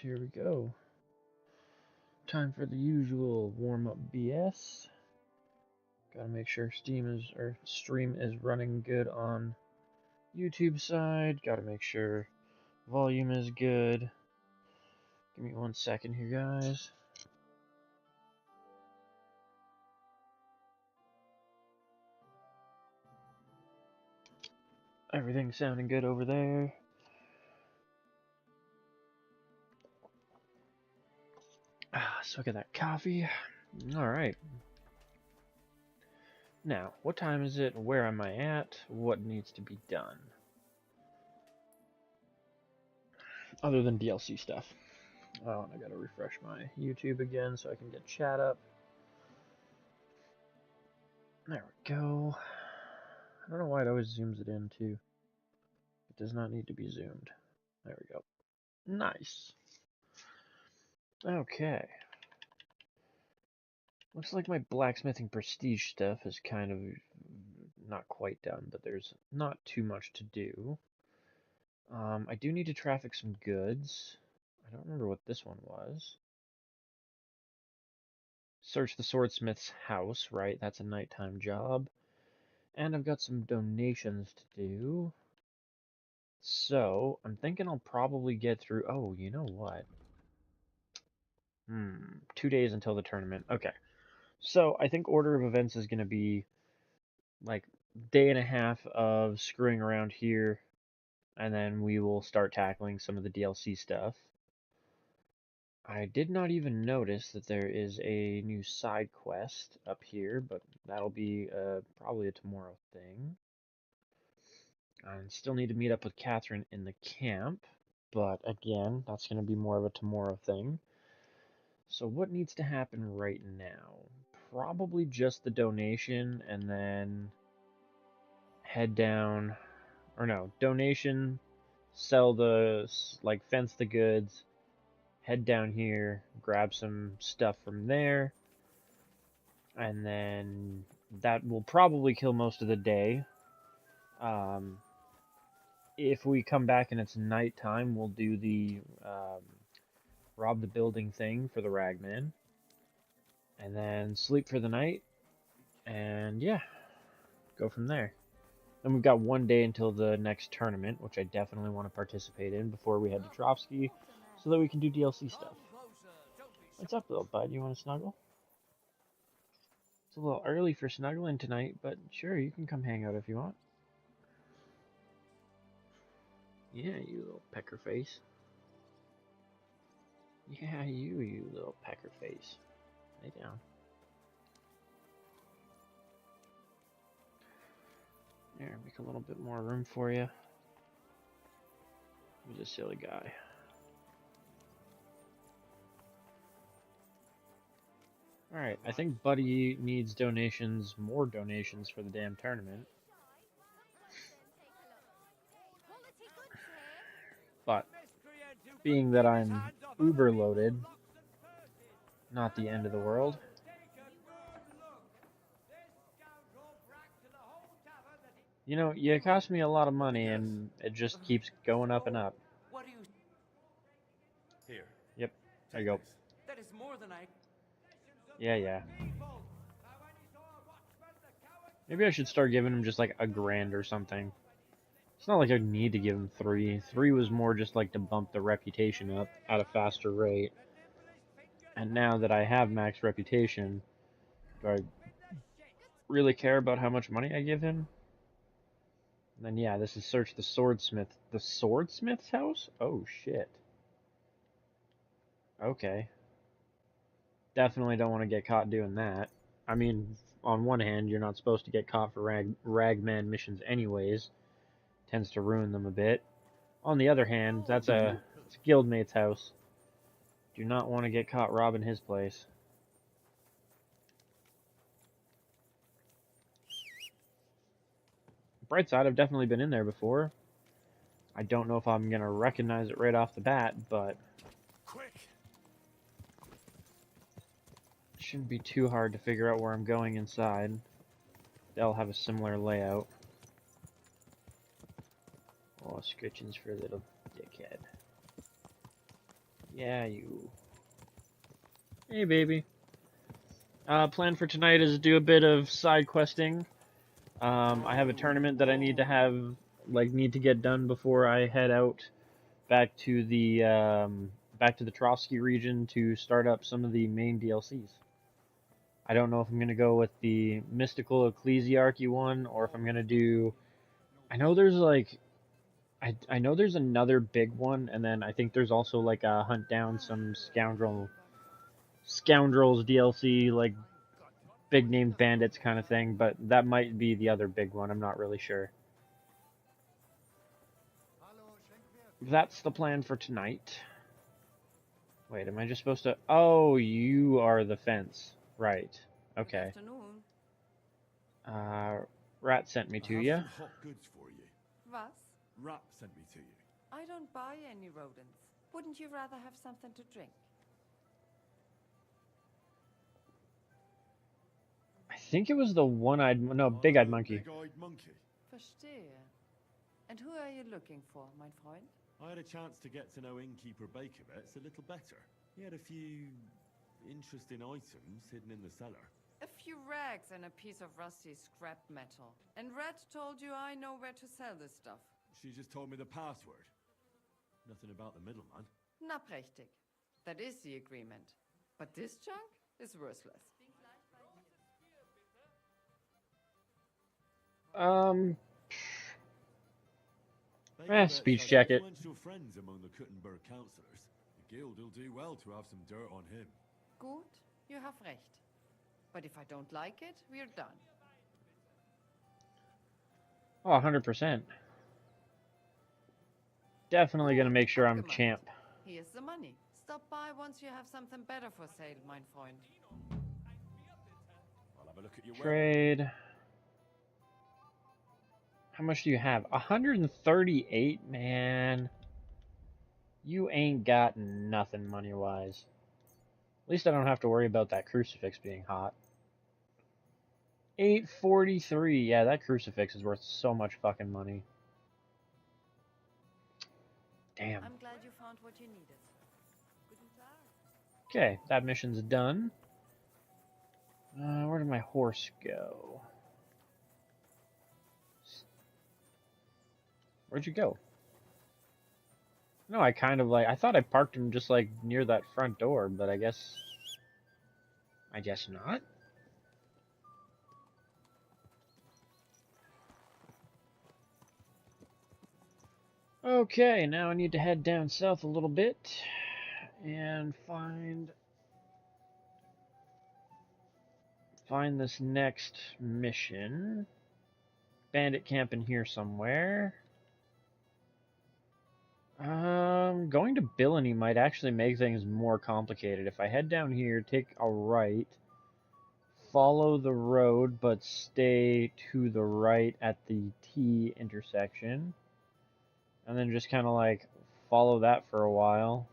here we go. Time for the usual warm-up BS. Gotta make sure stream is running good on YouTube side. Gotta make sure volume is good. Give me 1 second here, guys. Everything's sounding good over there. So look at that coffee. Alright. Now, what time is it? Where am I at? What needs to be done? Other than DLC stuff. Oh, and I gotta refresh my YouTube again so I can get chat up. There we go. I don't know why it always zooms it in, too. It does not need to be zoomed. There we go. Nice. Okay. Looks like my blacksmithing prestige stuff is kind of not quite done, but there's not too much to do. I do need to traffic some goods. I don't remember what this one was. Search the swordsmith's house, right? That's a nighttime job. And I've got some donations to do. So, I'm thinking I'll probably get through... Oh, you know what? 2 days until the tournament. Okay. So, I think order of events is going to be like day and a half of screwing around here, and then we will start tackling some of the DLC stuff. I did not even notice that there is a new side quest up here, but that'll be probably a tomorrow thing. I still need to meet up with Catherine in the camp, but again, that's going to be more of a tomorrow thing. So what needs to happen right now? Probably just the donation, and then head down, or no, donation, sell the, like, fence the goods, head down here, grab some stuff from there, and then that will probably kill most of the day. If we come back and it's nighttime, we'll do the rob the building thing for the ragman, and then sleep for the night, and yeah, go from there. Then we've got 1 day until the next tournament, which I definitely want to participate in before we head to Trovsky, so that we can do DLC stuff. What's up, little bud? You want to snuggle? It's a little early for snuggling tonight, but sure, you can come hang out if you want. Yeah, you little pecker face. Yeah, you little pecker face. Lay down. There, make a little bit more room for you. Who's a silly guy? Alright, I think Buddy needs donations, more donations for the damn tournament. But, being that I'm uber loaded, not the end of the world. You know, you cost me a lot of money and it just keeps going up and up. What do you... Here. Yep, there you go. That is more than I... Yeah. Maybe I should start giving him just like $1,000 or something. It's not like I need to give him 3. 3 was more just like to bump the reputation up at a faster rate. And now that I have max reputation, do I really care about how much money I give him? And then yeah, this is search the swordsmith. The swordsmith's house? Oh shit. Okay. Definitely don't want to get caught doing that. I mean, on one hand, you're not supposed to get caught for ragman missions anyways. Tends to ruin them a bit. On the other hand, that's a guildmate's house. Do not want to get caught robbing his place. Bright side, I've definitely been in there before. I don't know if I'm going to recognize it right off the bat, but... Quick. It shouldn't be too hard to figure out where I'm going inside. They'll have a similar layout. Oh, scritchings for a little dickhead. Yeah, you. Hey, baby. Plan for tonight is to do a bit of side questing. I have a tournament that I need to need to get done before I head out back to the Trotsky region to start up some of the main DLCs. I don't know if I'm gonna go with the mystical ecclesiarchy one or if I'm gonna do. I know there's like I know there's another big one, and then I think there's also like a hunt down some scoundrels DLC, like big named bandits kind of thing, but that might be the other big one. I'm not really sure. That's the plan for tonight. Wait, am I just supposed to? Oh, you are the fence. Right. Good Okay. afternoon. Rat sent me I to have you. some hot goods for you. Was? Rat sent me to you. I don't buy any rodents. Wouldn't you rather have something to drink? I think it was the big-eyed monkey. Big-eyed monkey. Verstehe. And who are you looking for, mein Freund? I had a chance to get to know innkeeper Bakovets a little better. He had a few interesting items hidden in the cellar. A few rags and a piece of rusty scrap metal. And Red told you I know where to sell this stuff. She just told me the password. Nothing about the middleman. Na prächtig. That is the agreement. But this junk is worthless. Bakovets speech has check it. influential friends among the Kuttenberg councillors. The guild will do well to have some dirt on him. Gut, you have recht. But if I don't like it, we're done. Oh, 100%. Definitely gonna make sure I'm Abgemacht. champ. Here's the money. Stop by once you have something better for sale, mein Freund. I'll have a look at your web. Trade. How much do you have? 138, man. You ain't got nothing money-wise. At least I don't have to worry about that crucifix being hot. 843. Yeah, that crucifix is worth so much fucking money. Damn. I'm glad you found what you needed. Guten Tag. Okay, that mission's done. Where did my horse go? Where'd you go? No, I thought I parked him just like near that front door, but I guess not. Okay, now I need to head down south a little bit and find this next mission. Bandit camp in here somewhere. Going to Billany might actually make things more complicated. If I head down here, take a right, follow the road, but stay to the right at the T intersection, and then just kind of like follow that for a while.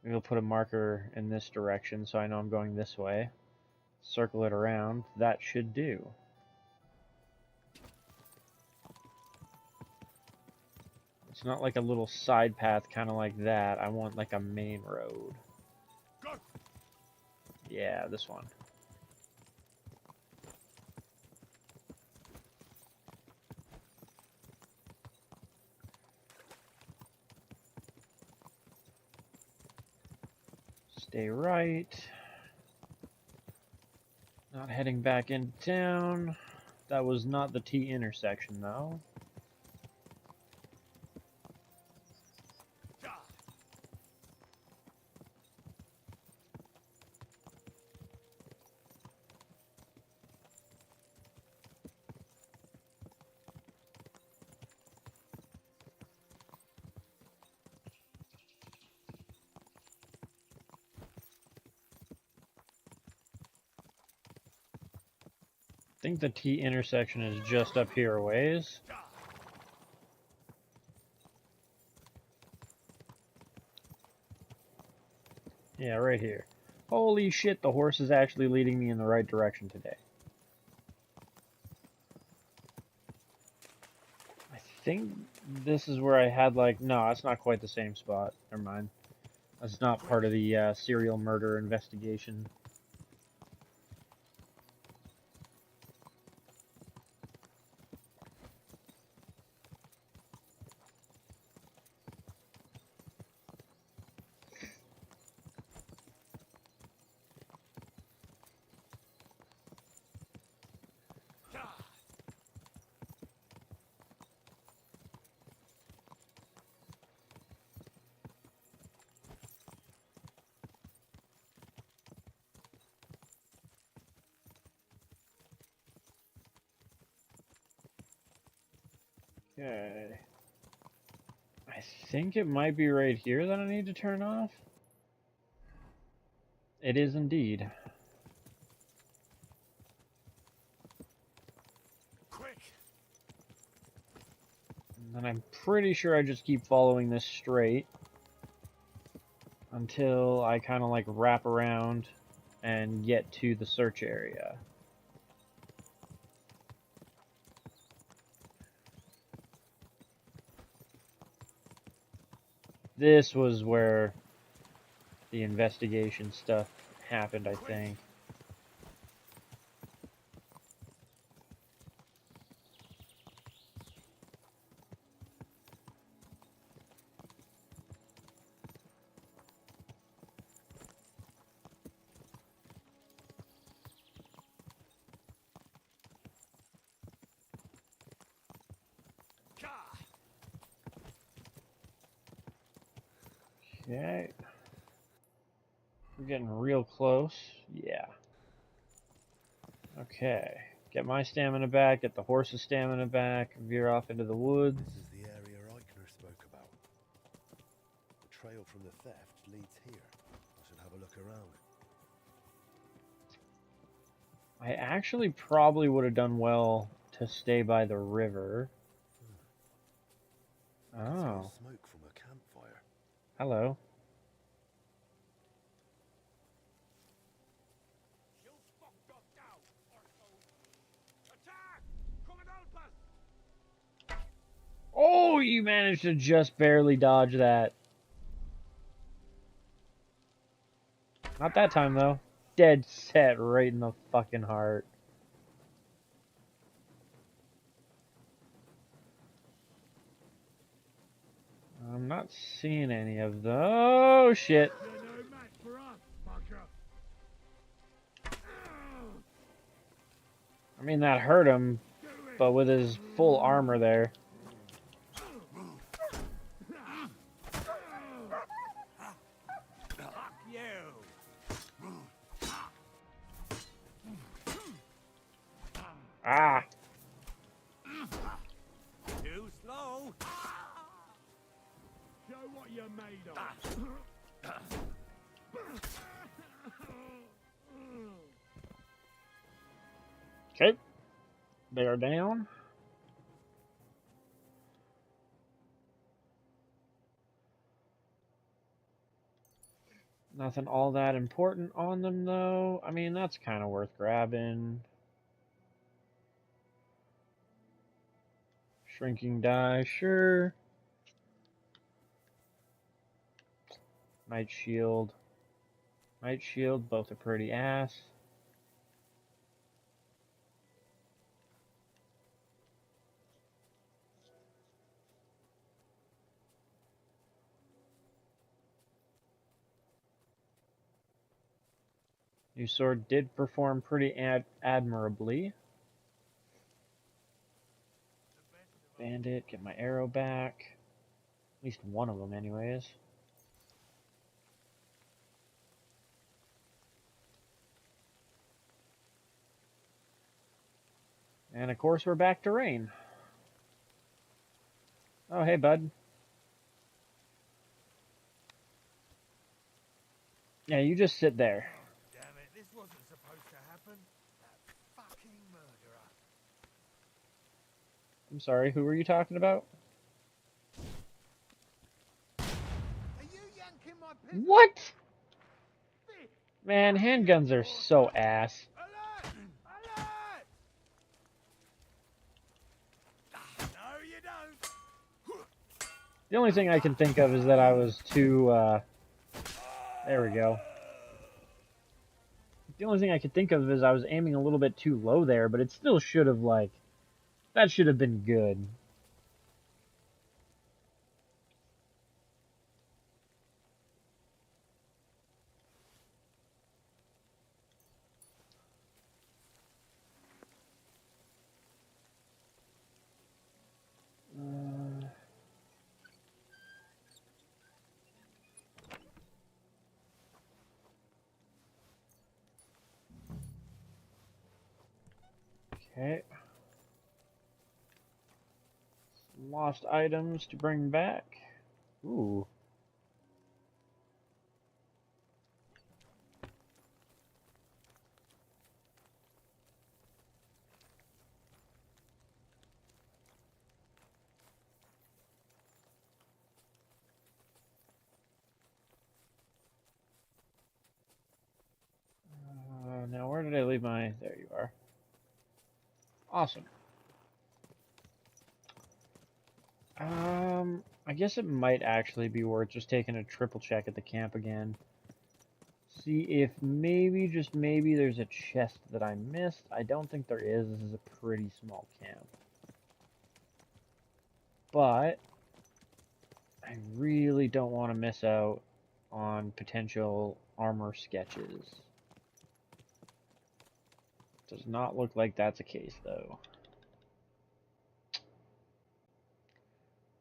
Maybe I'll put a marker in this direction so I know I'm going this way. Circle it around. That should do. It's not like a little side path kind of like that. I want like a main road. Go. Yeah, this one. Stay right. Not heading back into town. That was not the T intersection though. I think the T intersection is just up here a ways. Yeah, right here. Holy shit, the horse is actually leading me in the right direction today. I think this is where I had like, no, it's not quite the same spot. Never mind. That's not part of the serial murder investigation. Okay. I think it might be right here that I need to turn off. It is indeed. Quick! And I'm pretty sure I just keep following this straight until I kind of like wrap around and get to the search area. This was where the investigation stuff happened, I think. Okay. We're getting real close. Yeah. Okay. Get my stamina back, get the horse's stamina back, veer off into the woods. This is the area Eichner spoke about. The trail from the theft leads here. I should have a look around. I actually probably would have done well to stay by the river. Oh. Smoke from a campfire. Hello. Oh, you managed to just barely dodge that. Not that time, though. Dead set right in the fucking heart. I'm not seeing any of those. Oh, shit. I mean, that hurt him, but with his full armor there. Ah! Too slow! Show what you're made of. Okay. They are down. Nothing all that important on them, though. I mean, that's kind of worth grabbing. Shrinking die, sure. Might shield. Might shield, both are pretty ass. New sword did perform pretty admirably. Bandit, get my arrow back. At least one of them, anyways. And of course, we're back to rain. Oh, hey, bud. Yeah, you just sit there. Damn it, this wasn't supposed to happen. That fucking murderer. I'm sorry, who were you talking about? Are you yanking my pistol? What? Man, handguns are so ass. Alert! Alert! No, you don't. The only thing I can think of is that I was too There we go. The only thing I could think of is I was aiming a little bit too low there, but it still should have, like, that should have been good. Okay. Lost items to bring back. Ooh. Now where did I leave my... There you are. Awesome. I guess it might actually be worth just taking a triple check at the camp again. See if maybe, just maybe, there's a chest that I missed. I don't think there is. This is a pretty small camp. But I really don't want to miss out on potential armor sketches. Does not look like that's the case, though.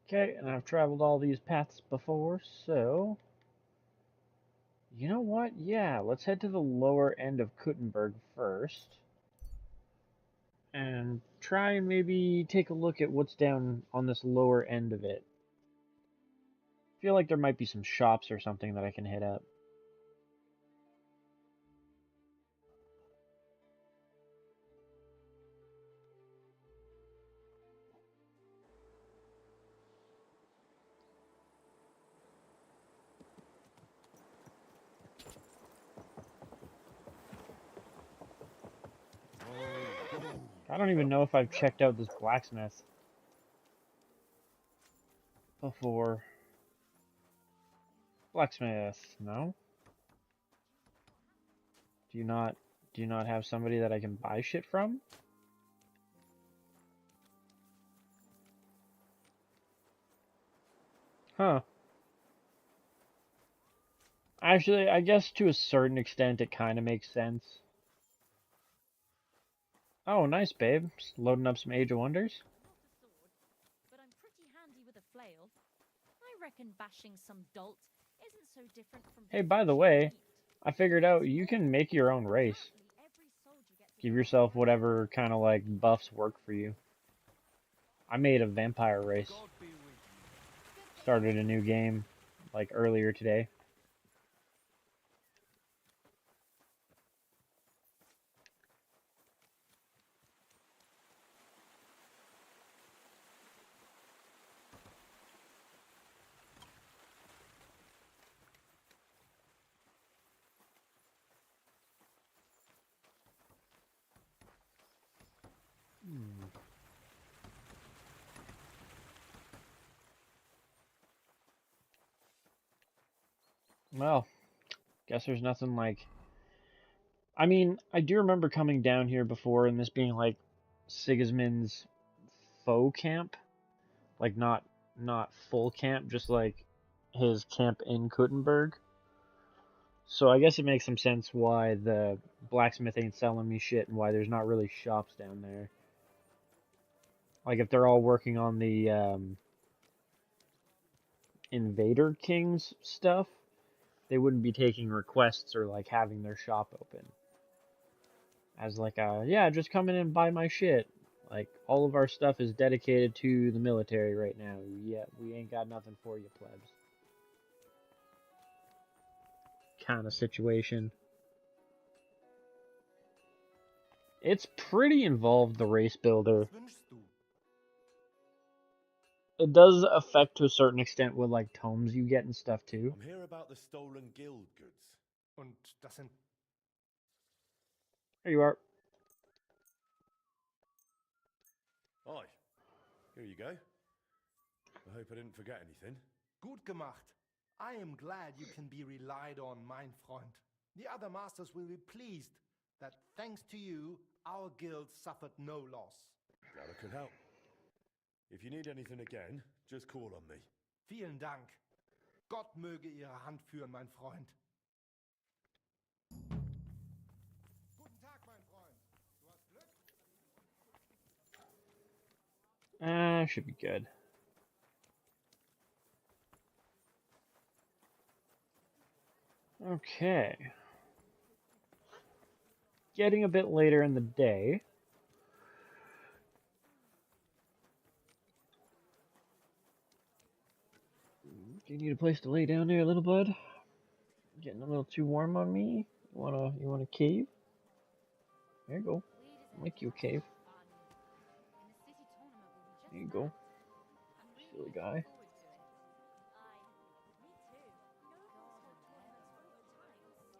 Okay, and I've traveled all these paths before, so... You know what? Yeah, let's head to the lower end of Kuttenberg first. And try and maybe take a look at what's down on this lower end of it. I feel like there might be some shops or something that I can hit up. I don't even know if I've checked out this blacksmith before. Blacksmith, no? Do you not have somebody that I can buy shit from? Huh. Actually, I guess to a certain extent it kind of makes sense. Oh, nice, babe. Just loading up some Age of Wonders. Not a sword, but I'm pretty handy with a flail. I reckon bashing some dolt isn't so different from... Hey, by the way, I figured out you can make your own race. Give yourself whatever kind of like buffs work for you. I made a vampire race. Started a new game like earlier today. Well, guess there's nothing like... I mean, I do remember coming down here before and this being like Sigismund's faux camp. Like not full camp, just like his camp in Kuttenberg. So I guess it makes some sense why the blacksmith ain't selling me shit and why there's not really shops down there. Like if they're all working on the Invader Kings stuff, they wouldn't be taking requests or like having their shop open. As like yeah, just come in and buy my shit. Like all of our stuff is dedicated to the military right now. Yeah, we ain't got nothing for you, plebs. Kind of situation. It's pretty involved, the race builder. It does affect to a certain extent what like tomes you get and stuff too. I'm here about the stolen guild goods. Und das sind... There you are. Hi. Here you go. I hope I didn't forget anything. Gut gemacht. I am glad you can be relied on, mein Freund. The other masters will be pleased that thanks to you, our guild suffered no loss. Glad I could help. If you need anything again, just call on me. Vielen Dank. Gott möge Ihre Hand führen, mein Freund. Guten Tag, mein Freund. Du hast Glück? Should be good. Okay. Getting a bit later in the day. Do you need a place to lay down there, little bud? Getting a little too warm on me? You wanna cave? There you go. I'll make you a cave. There you go. Silly guy.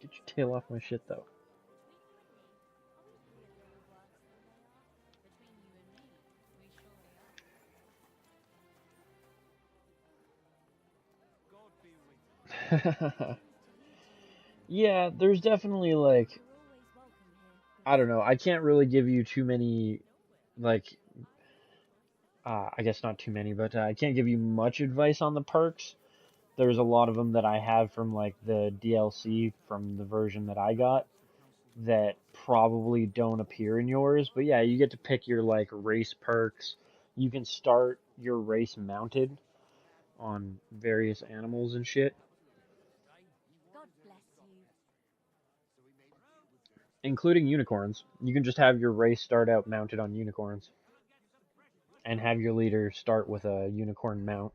Get your tail off my shit, though. Yeah, there's definitely, like, I don't know, I can't really give you too many, like, I guess not too many, but I can't give you much advice on the perks. There's a lot of them that I have from, like, the DLC from the version that I got that probably don't appear in yours. But yeah, you get to pick your, like, race perks. You can start your race mounted on various animals and shit, God bless you. including unicorns. You can just have your race start out mounted on unicorns and have your leader start with a unicorn mount.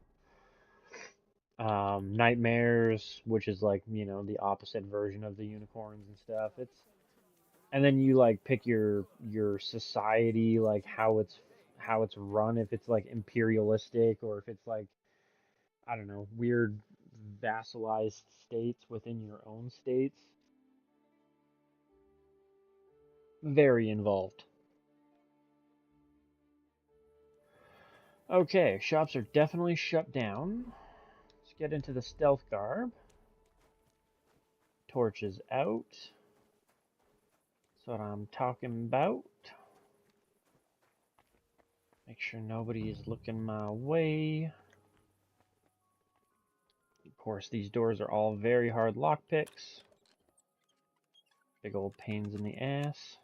Nightmares, which is like, you know, the opposite version of the unicorns and stuff. And then you like pick your society, like how it's run, if it's like imperialistic or if it's like, I don't know, weird vassalized states within your own states. Very involved. Okay, shops are definitely shut down. Let's get into the stealth garb. Torches out. That's what I'm talking about. Make sure nobody is looking my way. Of course, these doors are all very hard lockpicks. Big old pains in the ass.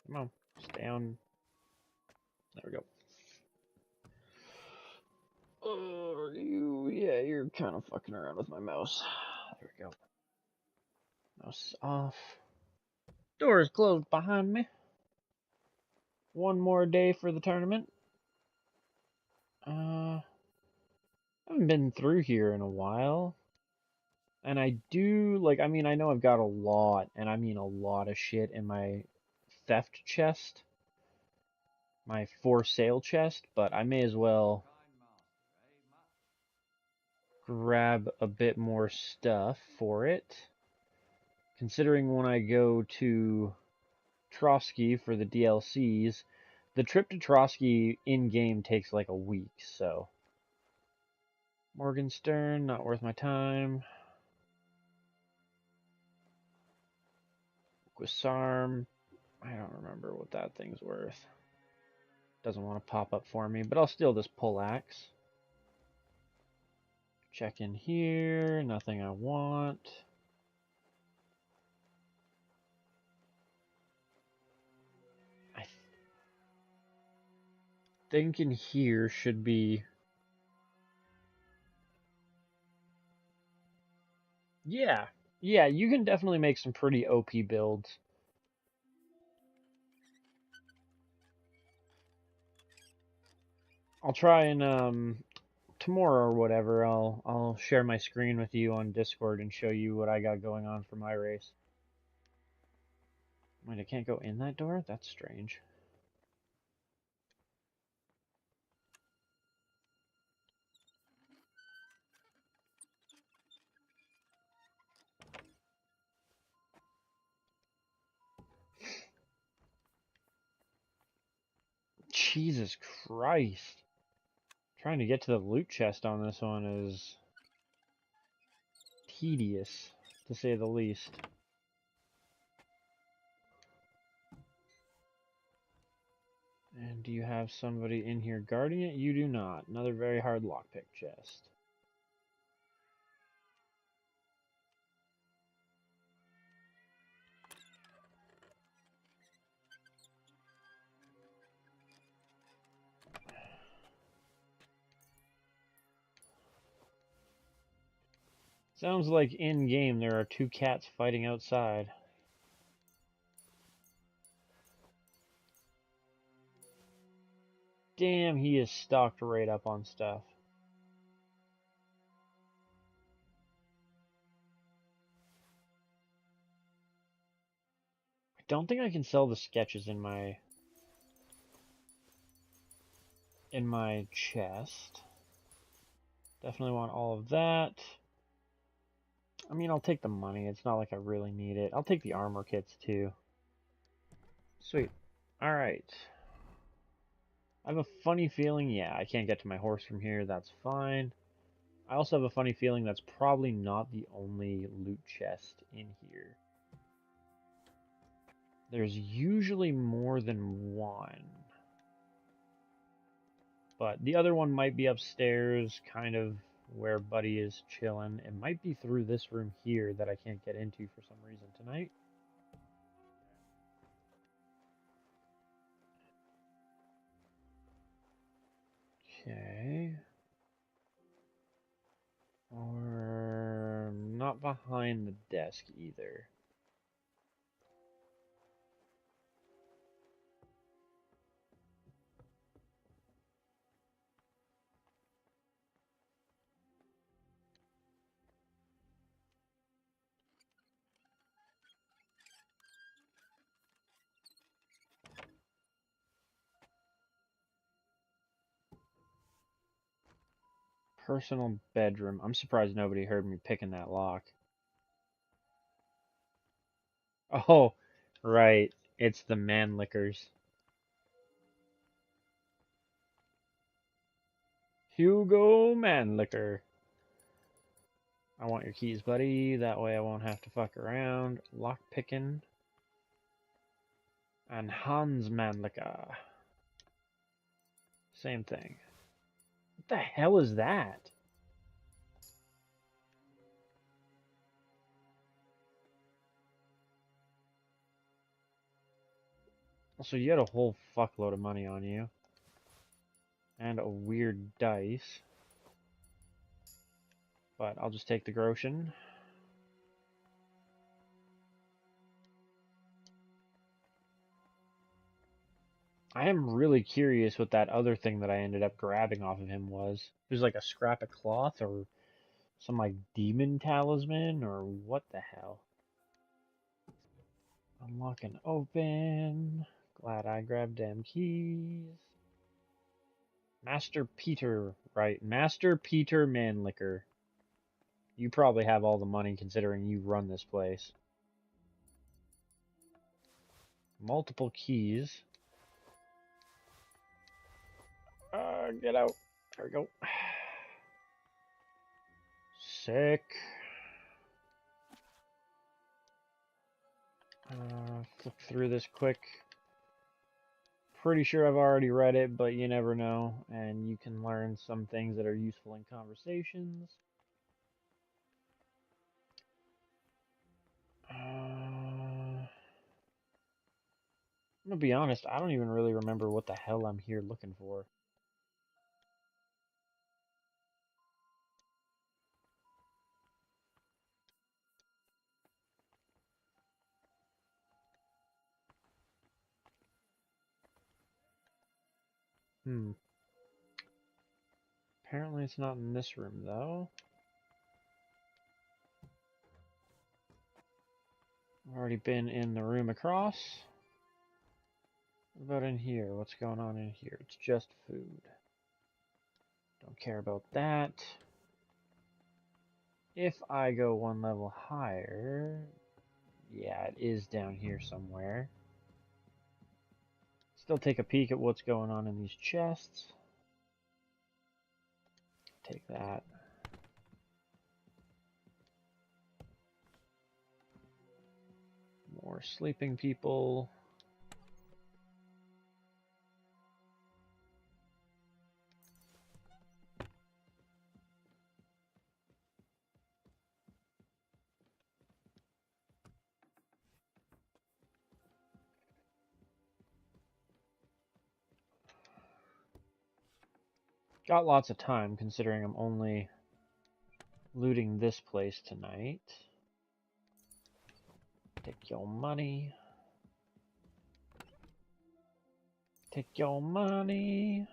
Come on, stay on. There we go. Oh, yeah, you're kind of fucking around with my mouse. There we go. Mouse is off. Door is closed behind me. One more day for the tournament. I haven't been through here in a while. And I do, like, I mean, I know I've got a lot, and I mean a lot of shit in my theft chest. My for sale chest, but I may as well grab a bit more stuff for it. Considering when I go to Trotsky for the DLCs, the trip to Trotsky in-game takes like a week, so. Morgenstern, not worth my time. Guisarm, I don't remember what that thing's worth. Doesn't want to pop up for me, but I'll steal this poleaxe. Check in here, nothing I want. I think in here should be... Yeah, you can definitely make some pretty OP builds. I'll try and tomorrow or whatever, I'll share my screen with you on Discord and show you what I got going on for my race. Wait, I can't go in that door? That's strange. Jesus Christ. Trying to get to the loot chest on this one is tedious, to say the least. And do you have somebody in here guarding it? You do not. Another very hard lockpick chest. Sounds like in-game there are two cats fighting outside. Damn, he is stocked right up on stuff. I don't think I can sell the sketches in my chest. Definitely want all of that. I mean, I'll take the money. It's not like I really need it. I'll take the armor kits too. Sweet. Alright. I have a funny feeling, yeah, I can't get to my horse from here. That's fine. I also have a funny feeling that's probably not the only loot chest in here. There's usually more than one. But the other one might be upstairs, kind of where Buddy is chilling. It might be through this room here that I can't get into for some reason tonight. Okay. Or not behind the desk either. Personal bedroom. I'm surprised nobody heard me picking that lock. Oh, right. It's the man lickers. Hugo Manlicker. I want your keys, buddy. That way I won't have to fuck around. Lock picking. And Hans Manlicker. Same thing. What the hell is that? So you had a whole fuckload of money on you. And a weird dice. But I'll just take the groschen. I am really curious what that other thing that I ended up grabbing off of him was. It was like a scrap of cloth or some like demon talisman or what the hell. Unlock and open. Glad I grabbed them keys. Master Peter, right. Master Peter Manlicker. You probably have all the money considering you run this place. Multiple keys. Get out. There we go. Sick. Flip through this quick. Pretty sure I've already read it, but you never know. And you can learn some things that are useful in conversations. I'm gonna be honest, I don't even really remember what the hell I'm here looking for. Apparently it's not in this room, though. I've already been in the room across. What about in here? What's going on in here? It's just food. Don't care about that. If I go one level higher... Yeah, it is down here somewhere. Still take a peek at what's going on in these chests. Take that. More sleeping people. Got lots of time considering I'm only looting this place tonight. Take your money. Take your money.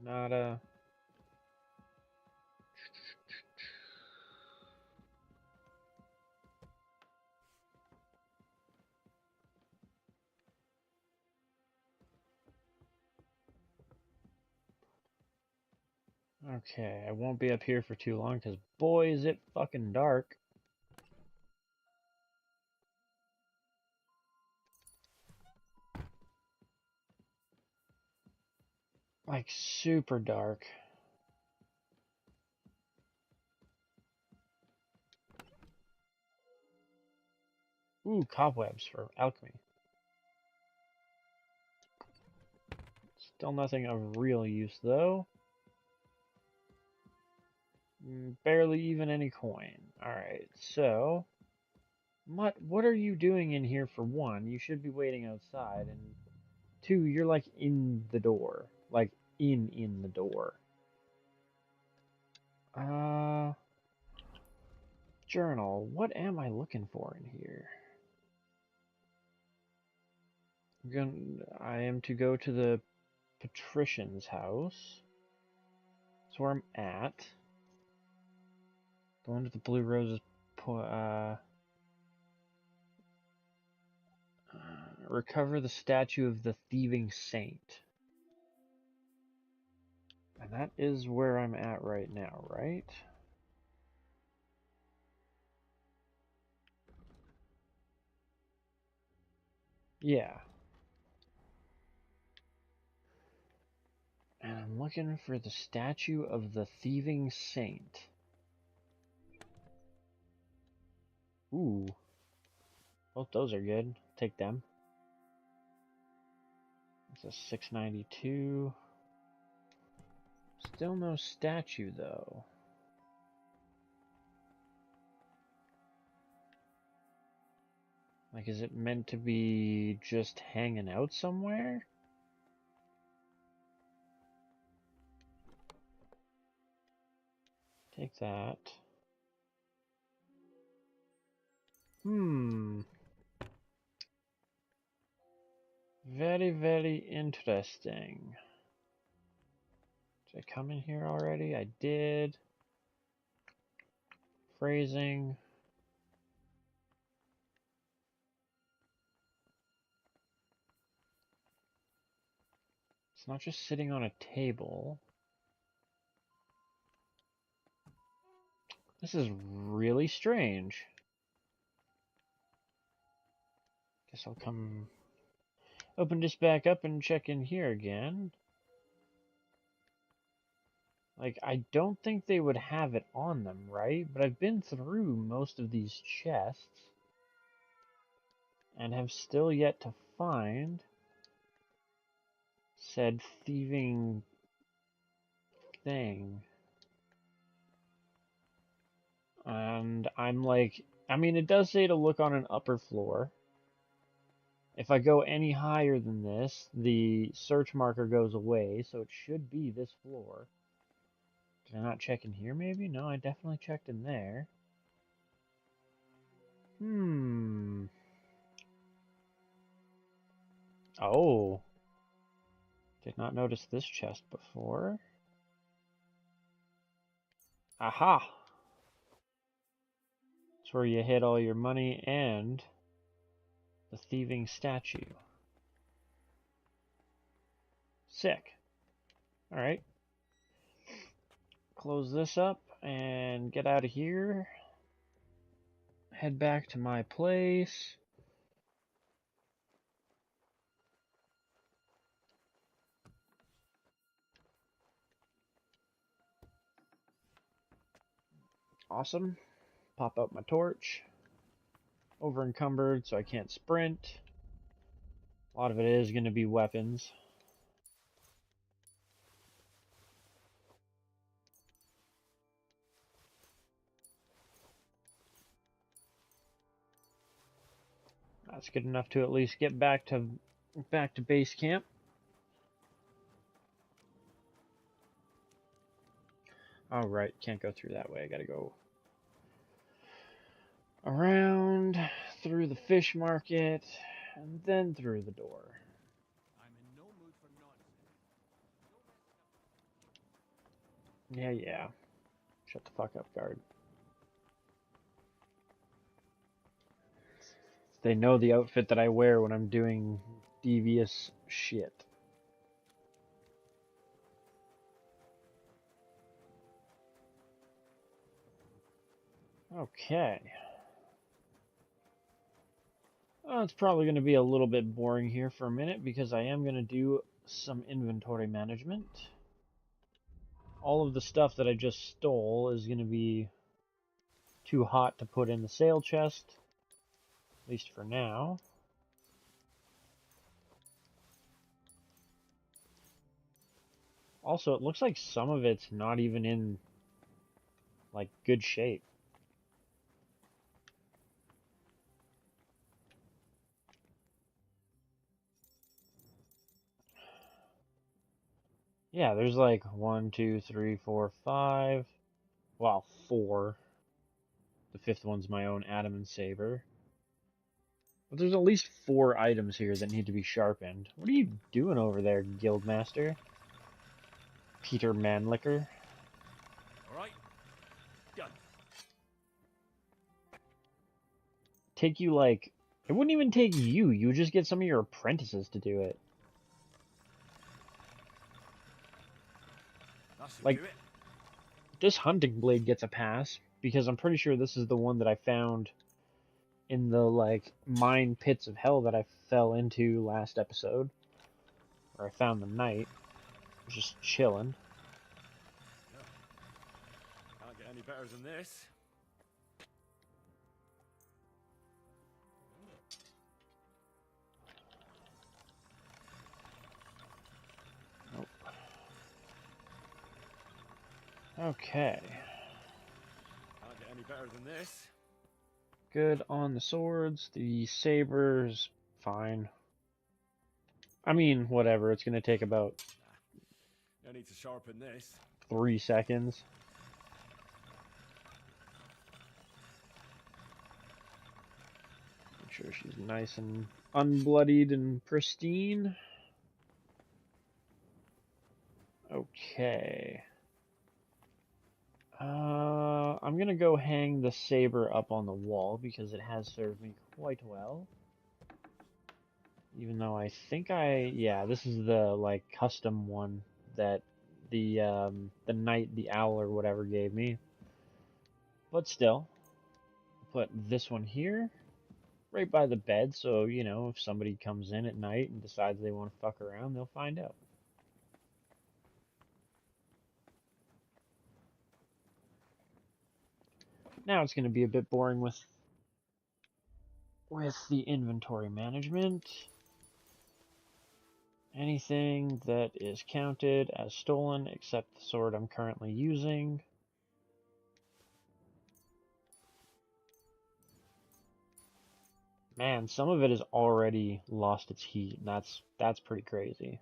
Nada. Okay, I won't be up here for too long because boy is it fucking dark. Like super dark. Ooh, cobwebs for alchemy. Still nothing of real use though. Barely even any coin. Alright, so what are you doing in here for one? You should be waiting outside, and two, you're like in the door. Like in the door. Journal. What am I looking for in here? I am to go to the patrician's house. That's where I'm at. Going to the Blue Roses. Recover the statue of the thieving saint. And that is where I'm at right now, right? Yeah. And I'm looking for the statue of the thieving saint. Ooh. Both those are good. Take them. It's a 692. Still no statue, though. Like, is it meant to be just hanging out somewhere? Take that. Very, very interesting. Did I come in here already? I did. Phrasing. It's not just sitting on a table. This is really strange. Guess I'll come open this back up and check in here again. Like, I don't think they would have it on them, right? But I've been through most of these chests and have still yet to find said thieving thing. And I'm like, I mean, it does say to look on an upper floor. If I go any higher than this, the search marker goes away, so it should be this floor. Did I not check in here, maybe? No, I definitely checked in there. Oh. Did not notice this chest before. Aha! It's where you hid all your money and the thieving statue. Sick. Alright. Close this up and get out of here. head back to my place. Awesome. Pop out my torch. Over encumbered, so I can't sprint. A lot of it is going to be weapons. That's good enough to at least get back to base camp. All right, can't go through that way. I gotta go around through the fish market and then through the door. I'm in no mood for nonsense. Yeah. Shut the fuck up, guard. They know the outfit that I wear when I'm doing devious shit. Okay. Well, it's probably going to be a little bit boring here for a minute because I am going to do some inventory management. All of the stuff that I just stole is going to be too hot to put in the sail chest, at least for now. Also, it looks like some of it's not even in, like, good shape. Yeah, there's like 1, 2, 3, 4, 5. Well, 4. The fifth one's my own adamant saber. But there's at least 4 items here that need to be sharpened. What are you doing over there, Guildmaster? Peter Manlicker? Alright, done. Take you like... It wouldn't even take you. You would just get some of your apprentices to do it. That should Like, do it. this hunting blade gets a pass, because I'm pretty sure this is the one that I found in the, like, mine pits of hell that I fell into last episode. Where I found the knight. Just chilling. Can't get any better than this. Nope. Okay. Can't get any better than this. Good on the swords. The sabers, fine. I mean, whatever. It's going to take about No need to sharpen this. 3 seconds. Make sure she's nice and unbloodied and pristine. Okay. I'm going to go hang the saber up on the wall because it has served me quite well. Even though I think yeah, this is the, like, custom one that the knight, the owl or whatever gave me. But still, I'll put this one here, right by the bed, so, you know, if somebody comes in at night and decides they want to fuck around, they'll find out. Now it's going to be a bit boring with the inventory management. Anything that is counted as stolen except the sword I'm currently using. Man, some of it has already lost its heat, and that's pretty crazy.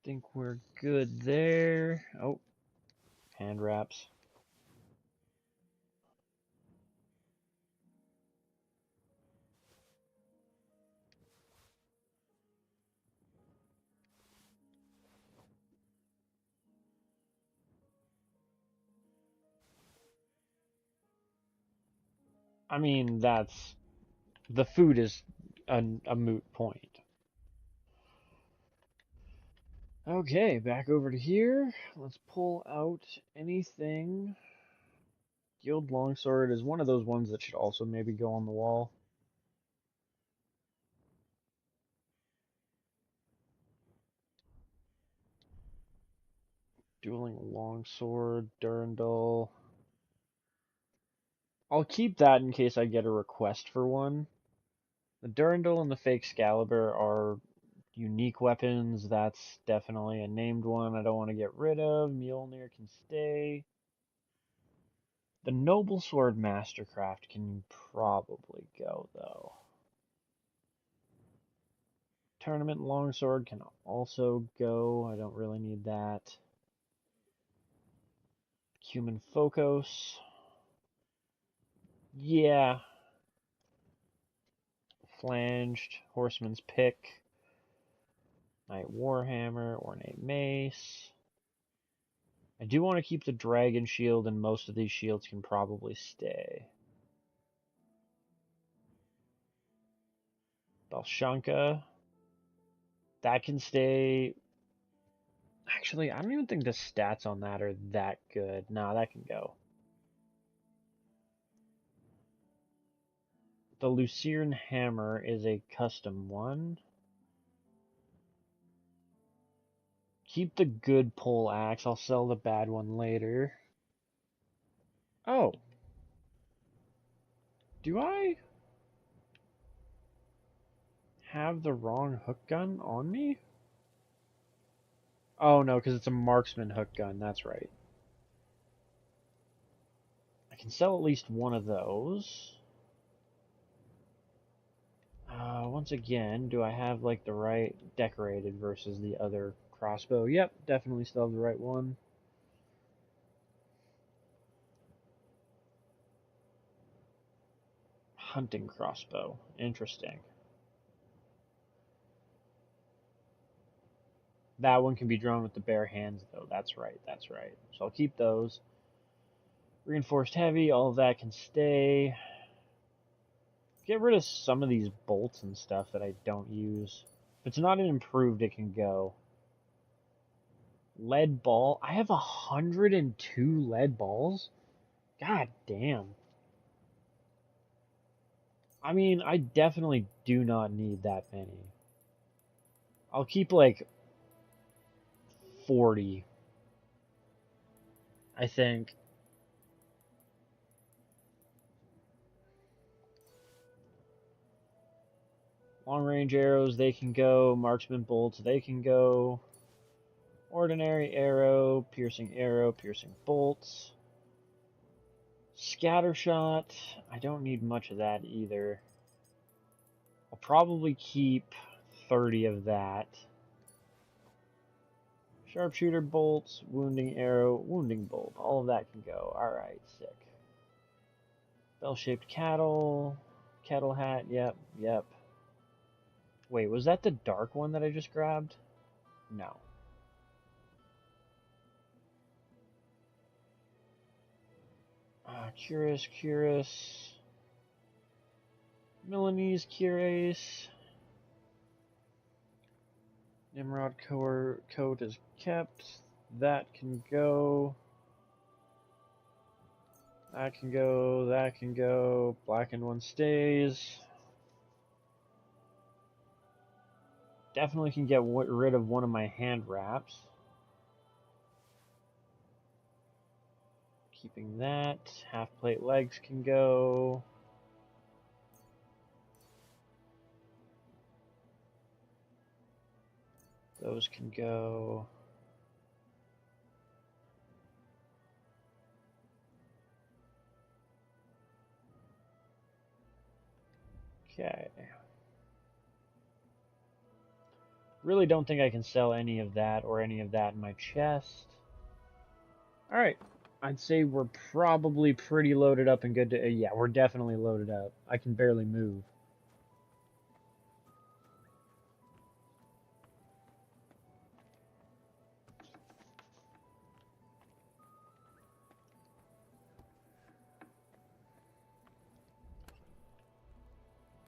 Think we're good there. Oh, hand wraps. I mean, the food is a moot point. Okay, back over to here. Let's pull out anything. Guild Longsword is one of those ones that should also maybe go on the wall. Dueling Longsword, Durandal. I'll keep that in case I get a request for one. The Durandal and the Fake Excalibur are unique weapons. That's definitely a named one I don't want to get rid of. Mjolnir can stay. The Noble Sword Mastercraft can probably go, though. Tournament Longsword can also go. I don't really need that. Human Focus. Yeah. Flanged. Horseman's Pick. Knight Warhammer. Ornate Mace. I do want to keep the Dragon Shield, and most of these shields can probably stay. Balshanka. That can stay. Actually, I don't even think the stats on that are that good. Nah, that can go. The Lucerne Hammer is a custom one. Keep the good pole axe. I'll sell the bad one later. Oh. Do I have the wrong hook gun on me? Oh no, because it's a marksman hook gun. That's right. I can sell at least one of those. Once again, do I have like the right decorated versus the other crossbow? Yep, definitely still have the right one. Hunting crossbow. Interesting. That one can be drawn with the bare hands, though. That's right, that's right. So I'll keep those. Reinforced heavy, all of that can stay. Get rid of some of these bolts and stuff that I don't use. If it's not an improved, it can go. Lead ball. I have 102 lead balls? God damn. I mean, I definitely do not need that many. I'll keep like 40, I think. Long range arrows, they can go. Marksman bolts, they can go. Ordinary arrow, piercing bolts. Scatter shot, I don't need much of that either. I'll probably keep 30 of that. Sharpshooter bolts, wounding arrow, wounding bolt, all of that can go. Alright, sick. Bell-shaped kettle hat, yep. Wait, was that the dark one that I just grabbed? No. Cuirass. Milanese cuirass. Nimrod coat is kept. That can go. That can go. Blackened one stays. Definitely can get rid of one of my hand wraps. Keeping that. Half plate legs can go. Those can go. Okay. Really don't think I can sell any of that or any of that in my chest. Alright. I'd say we're probably pretty loaded up and good to... yeah, we're definitely loaded up. I can barely move.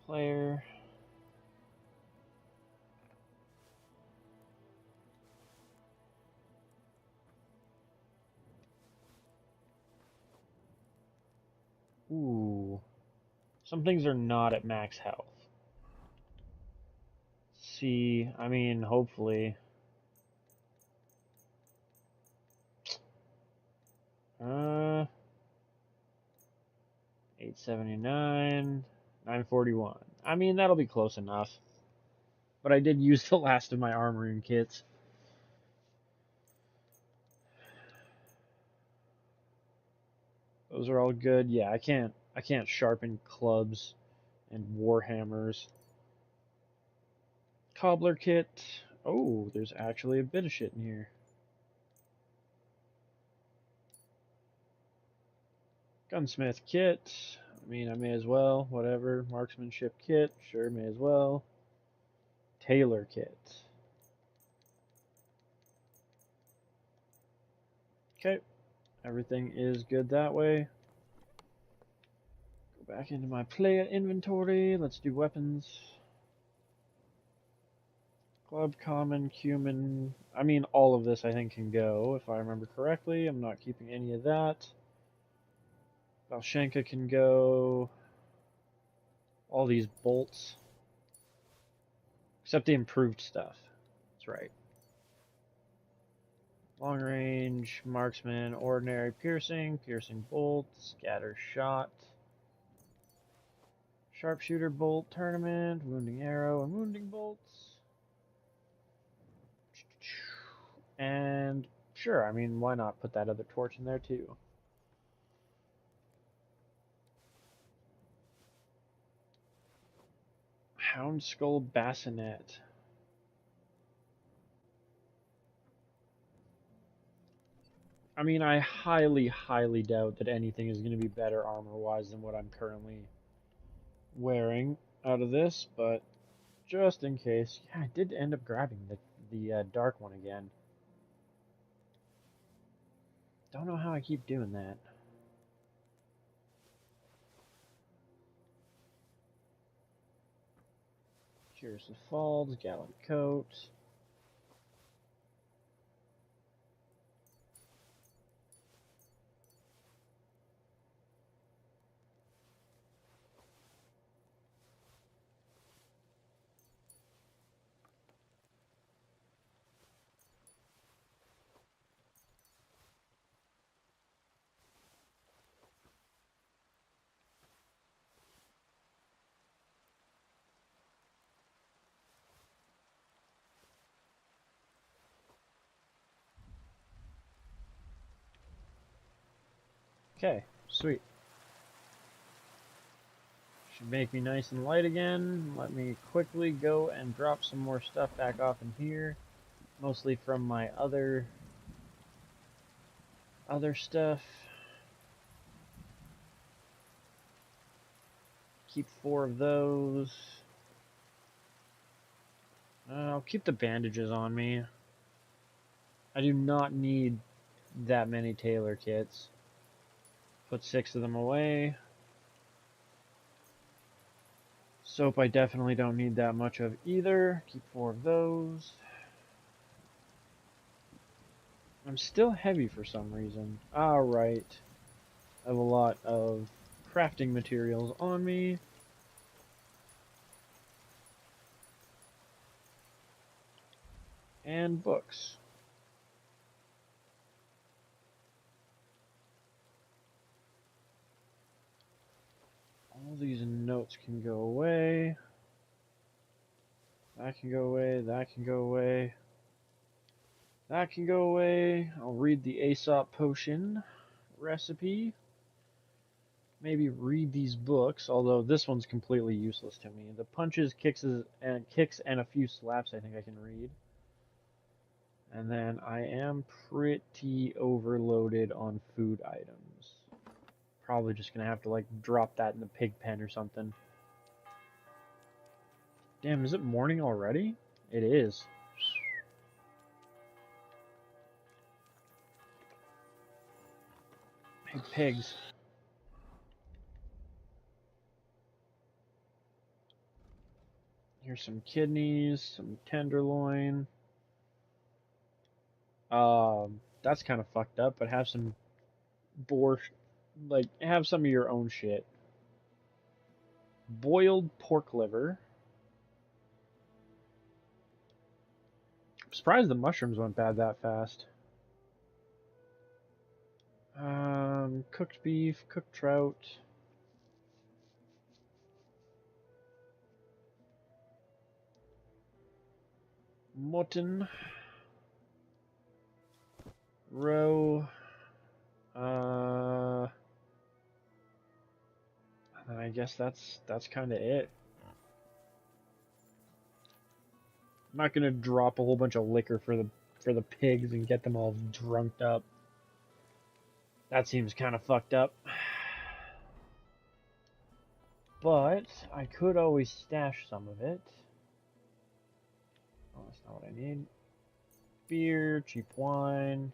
Player. Ooh. Some things are not at max health. See, I mean, hopefully. 879, 941. I mean, that'll be close enough. But I did use the last of my armoring kits. Those are all good. Yeah, I can't sharpen clubs and warhammers. Cobbler kit. Oh, there's actually a bit of shit in here. Gunsmith kit. I mean, I may as well. Whatever. Marksmanship kit. Sure, may as well. Tailor kit. Okay. Everything is good that way. Go back into my player inventory. Let's do weapons. Club, common, cumin. I mean, all of this I think can go, if I remember correctly. I'm not keeping any of that. Valshenka can go. All these bolts. Except the improved stuff. That's right. Long range, marksman, ordinary, piercing bolt, scatter shot, sharpshooter bolt, tournament, wounding arrow, and wounding bolts. And sure, I mean, why not put that other torch in there too? Hound skull bassinet. I mean, I highly, highly doubt that anything is going to be better armor-wise than what I'm currently wearing out of this, but just in case. Yeah, I did end up grabbing the dark one again. Don't know how I keep doing that. Here's the Falls, Gallant Coat. Okay, sweet. Should make me nice and light again. Let me quickly go and drop some more stuff back off in here. Mostly from my other stuff. Keep 4 of those. I'll keep the bandages on me. I do not need that many tailor kits. Put 6 of them away. Soap I definitely don't need that much of either. Keep 4 of those. I'm still heavy for some reason. Alright. I have a lot of crafting materials on me. And books. All these notes can go away. That can go away, that can go away. That can go away. I'll read the Aesop potion recipe. Maybe read these books, although this one's completely useless to me. The punches, kicks, and a few slaps I think I can read. And then I am pretty overloaded on food items. Probably just gonna have to like drop that in the pig pen or something. Damn, is it morning already? It is. Hey, pigs. Here's some kidneys, some tenderloin. That's kind of fucked up, but have some boar like, have some of your own shit. Boiled pork liver. I'm surprised the mushrooms went bad that fast. Cooked beef, cooked trout. Mutton. Roe. And I guess that's kind of it. I'm not gonna drop a whole bunch of liquor for the pigs and get them all drunked up. That seems kind of fucked up. But I could always stash some of it. Oh, that's not what I need. Beer, cheap wine,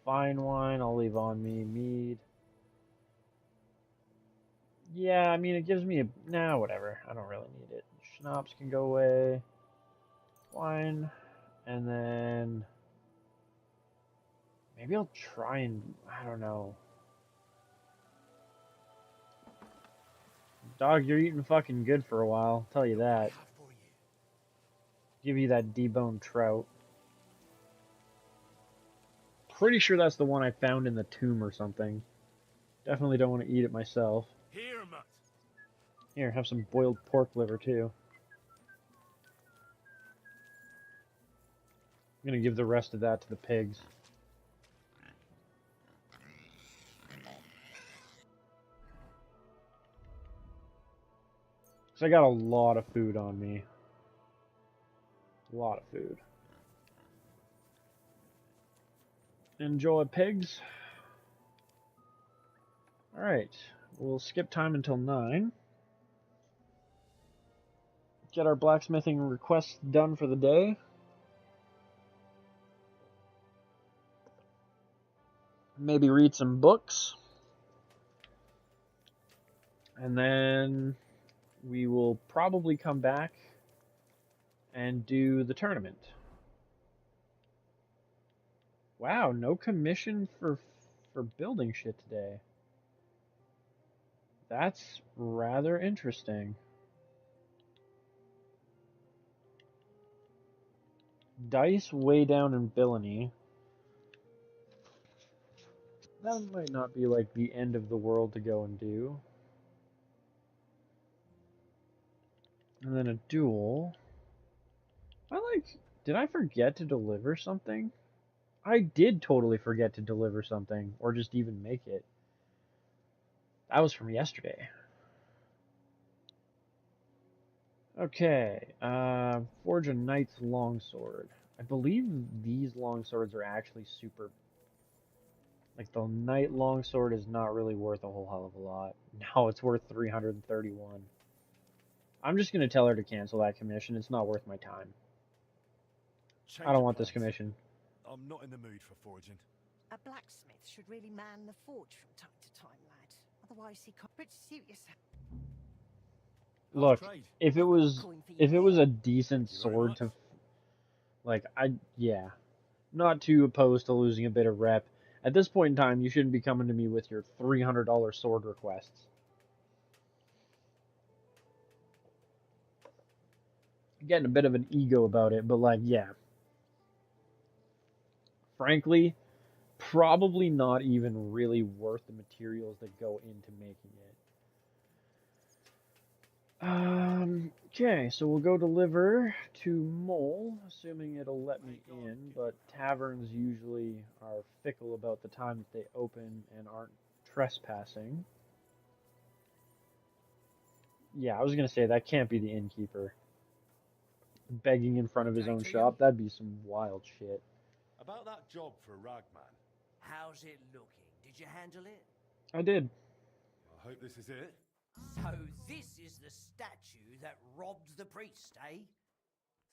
fine wine, I'll leave on me. Mead. Yeah, I mean, it gives me a... Nah, whatever. I don't really need it. Schnapps can go away. Wine. And then... Maybe I'll try and... I don't know. Dog, you're eating fucking good for a while. I'll tell you that. Give you that deboned trout. Pretty sure that's the one I found in the tomb or something. Definitely don't want to eat it myself. Here, Mutt. Here, have some boiled pork liver too. I'm gonna give the rest of that to the pigs. So I got a lot of food on me. A lot of food. Enjoy, pigs. Alright, we'll skip time until 9. Get our blacksmithing requests done for the day. Maybe read some books. And then we will probably come back and do the tournament. Wow, no commission for building shit today. That's rather interesting. Dice way down in villainy. That might not be like the end of the world to go and do. And then a duel. Did I forget to deliver something? I did totally forget to deliver something, or just even make it. That was from yesterday. Okay, forge a knight's longsword. I believe these longswords are actually super... Like, the knight longsword is not really worth a whole hell of a lot. No, it's worth 331. I'm just gonna tell her to cancel that commission. It's not worth my time. I don't want this commission. I'm not in the mood for foraging. A blacksmith should really man the forge from time to time, lad. Otherwise he can't suit yourself. Look, if it was a decent sword to... Like, yeah. Not too opposed to losing a bit of rep. At this point in time, you shouldn't be coming to me with your $300 sword requests. Getting a bit of an ego about it, but like, yeah. Frankly, probably not even really worth the materials that go into making it. Okay, so we'll go deliver to Mole, assuming it'll let me in, but taverns usually are fickle about the time that they open and aren't trespassing. Yeah, I was gonna say, that can't be the innkeeper. Begging in front of his own shop, that'd be some wild shit. About that job for Ragman. How's it looking? Did you handle it? I did. I hope this is it. So this is the statue that robbed the priest, eh?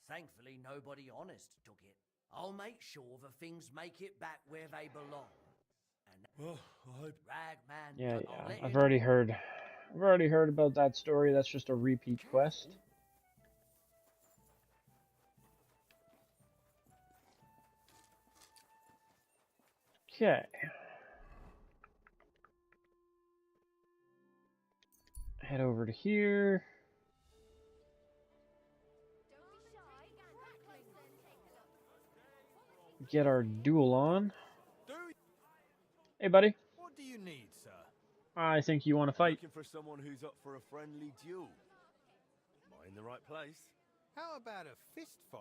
Thankfully, nobody honest took it. I'll make sure the things make it back where they belong. And Well, I hope... Ragman... Yeah. I've already heard about that story. That's just a repeat quest. Okay. Head over to here. Get our duel on. Hey, buddy. What do you need, sir? I think you want to fight. Looking for someone who's up for a friendly duel. Am I in the right place? How about a fist fight?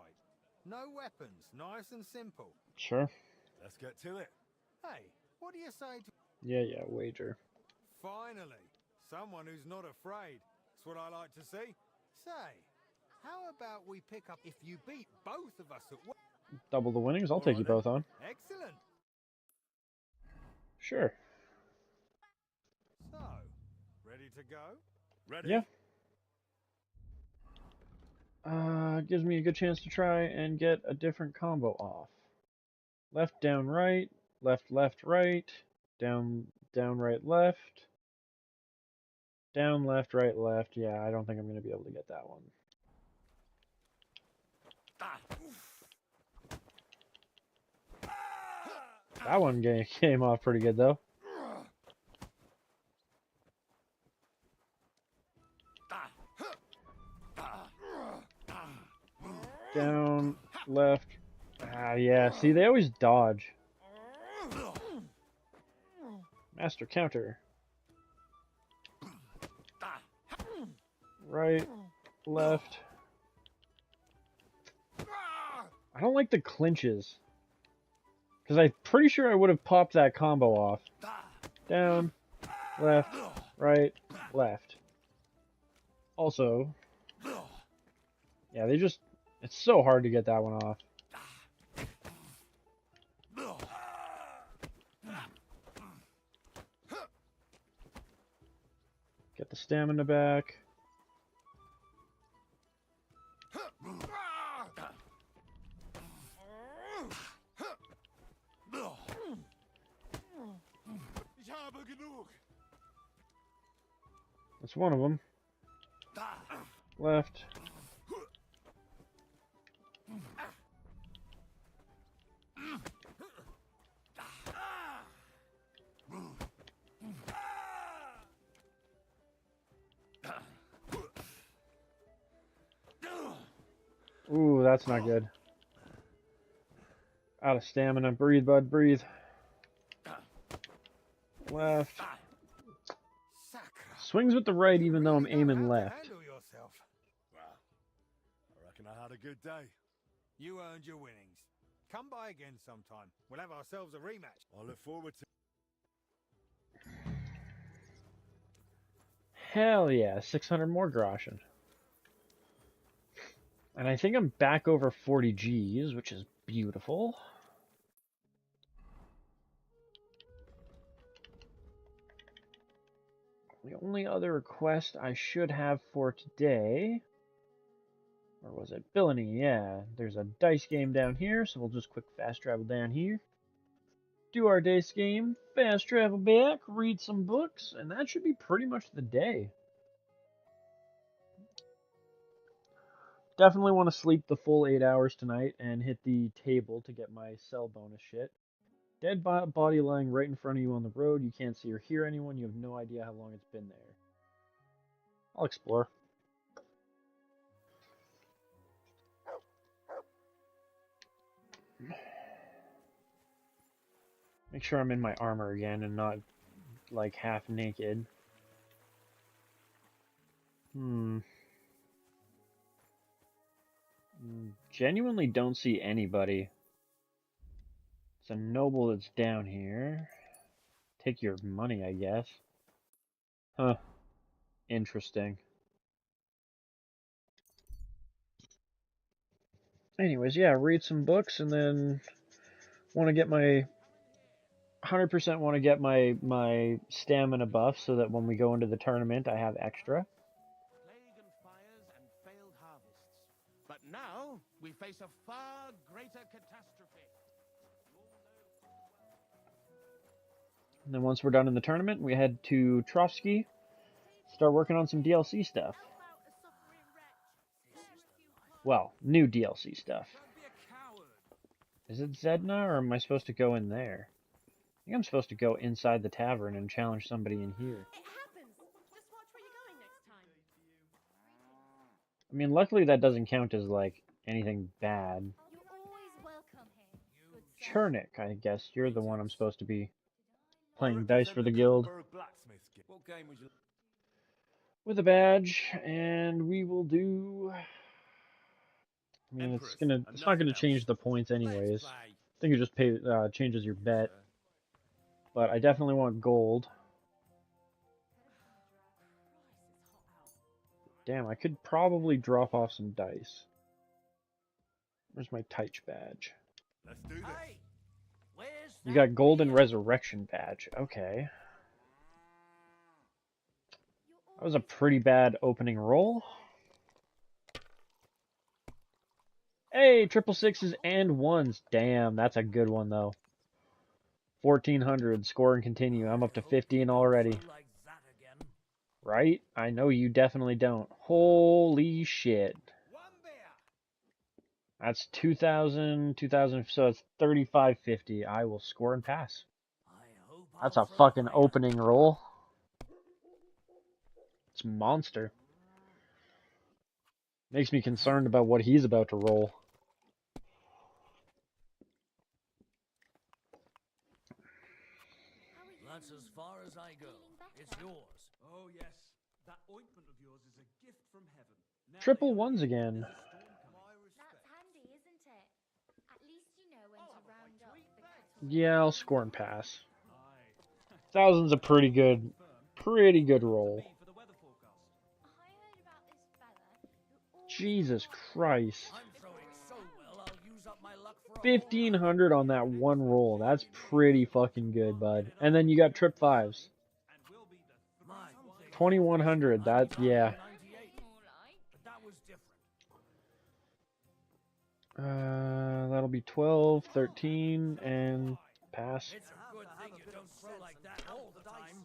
No weapons, nice and simple. Sure. Let's get to it. Hey, what do you say to... Yeah, wager. Finally, someone who's not afraid. That's what I like to see. Say, how about we pick up if you beat both of us at once? Double the winnings. I'll take you both on. Excellent. Sure. So, ready to go? Ready? Yeah. Gives me a good chance to try and get a different combo off. Left, down, right. Left, left, right. Down, right, left. Down, left, right, left. Yeah, I don't think I'm going to be able to get that one. That one came off pretty good, though. Down, left. Ah, yeah. See, they always dodge. Master counter. Right, left. I don't like the clinches. Because I'm pretty sure I would have popped that combo off. Down, left, right, left. Also, yeah, they just... It's so hard to get that one off. Get the stamina back. That's one of them. Left. Ooh, that's not good. Out of stamina. Breathe, bud, breathe. Left. Swings with the right even though I'm aiming left. Well, I reckon I had a good day. You earned your winnings. Come by again sometime. We'll have ourselves a rematch. I look forward to... Hell yeah, 600 more groschen. And I think I'm back over 40 Gs, which is beautiful. The only other request I should have for today, or was it villainy? Yeah, there's a dice game down here, so we'll just quick fast travel down here. Do our dice game, fast travel back, read some books, and that should be pretty much the day. Definitely want to sleep the full 8 hours tonight and hit the table to get my cell bonus shit. Dead body lying right in front of you on the road. You can't see or hear anyone. You have no idea how long it's been there. I'll explore. Make sure I'm in my armor again and not, like, half naked. Genuinely don't see anybody. It's a noble that's down here. Take your money, I guess. Huh. Interesting. Anyways, yeah, read some books and then want to get my 100% want to get my stamina buff so that when we go into the tournament I have extra. Plague and fires and failed harvests. But now we face a far greater catastrophe. And then once we're done in the tournament, we head to Trotsky, start working on some DLC stuff. Well, new DLC stuff. Is it Zedna, or am I supposed to go in there? I think I'm supposed to go inside the tavern and challenge somebody in here. It happens. Just watch where you're going next I mean, luckily that doesn't count as, like, anything bad. You're always welcome here. Good sir. Chernik, I guess you're the one I'm supposed to be I playing dice represent for the the guild. Cullberg Blacksmiths Guild. What game would you With a badge, and we will do... I mean, Empress, it's not and gonna nothing change else. the points Let's anyways. play. I think it just changes your bet, Sir. but I definitely want gold. Damn, I could probably drop off some dice. Where's my Teich badge? Let's do this. Hey, where's You that got Golden beer? Resurrection badge. Okay. You're That was a always pretty bad opening roll. Hey, triple sixes and ones. Damn, that's a good one though. 1400, score and continue. I'm up to I hope you 15 don't already. throw like that again. Right? I know you definitely don't. Holy shit. One beer. That's 2000, 2000, so it's 3550. I will score and pass. I hope That's I'll a throw fucking higher. opening roll. It's monster. Makes me concerned about what he's about to roll. How are you? That's as far as I go. Feeling better? It's yours. Oh, yes. That ointment of yours is a gift from heaven. Now Triple that you're ones here, again. there's a storm coming. That's handy, isn't it? At least you know when to round up the cattle. Yeah, I'll score and pass. Aye. Thousand's a pretty good Confirm. roll. Me for the weather forecast. I heard about this fella who always Jesus wants Christ. I'm throwing so well, I'll use up my luck for a whole 1500 on that one roll. That's pretty fucking good, bud. And then you got trip fives. And we'll be the My 2100. That, yeah. 98, more like. but that was different. That'll be 12, 13, and pass. It's a good thing you don't throw like that all the time.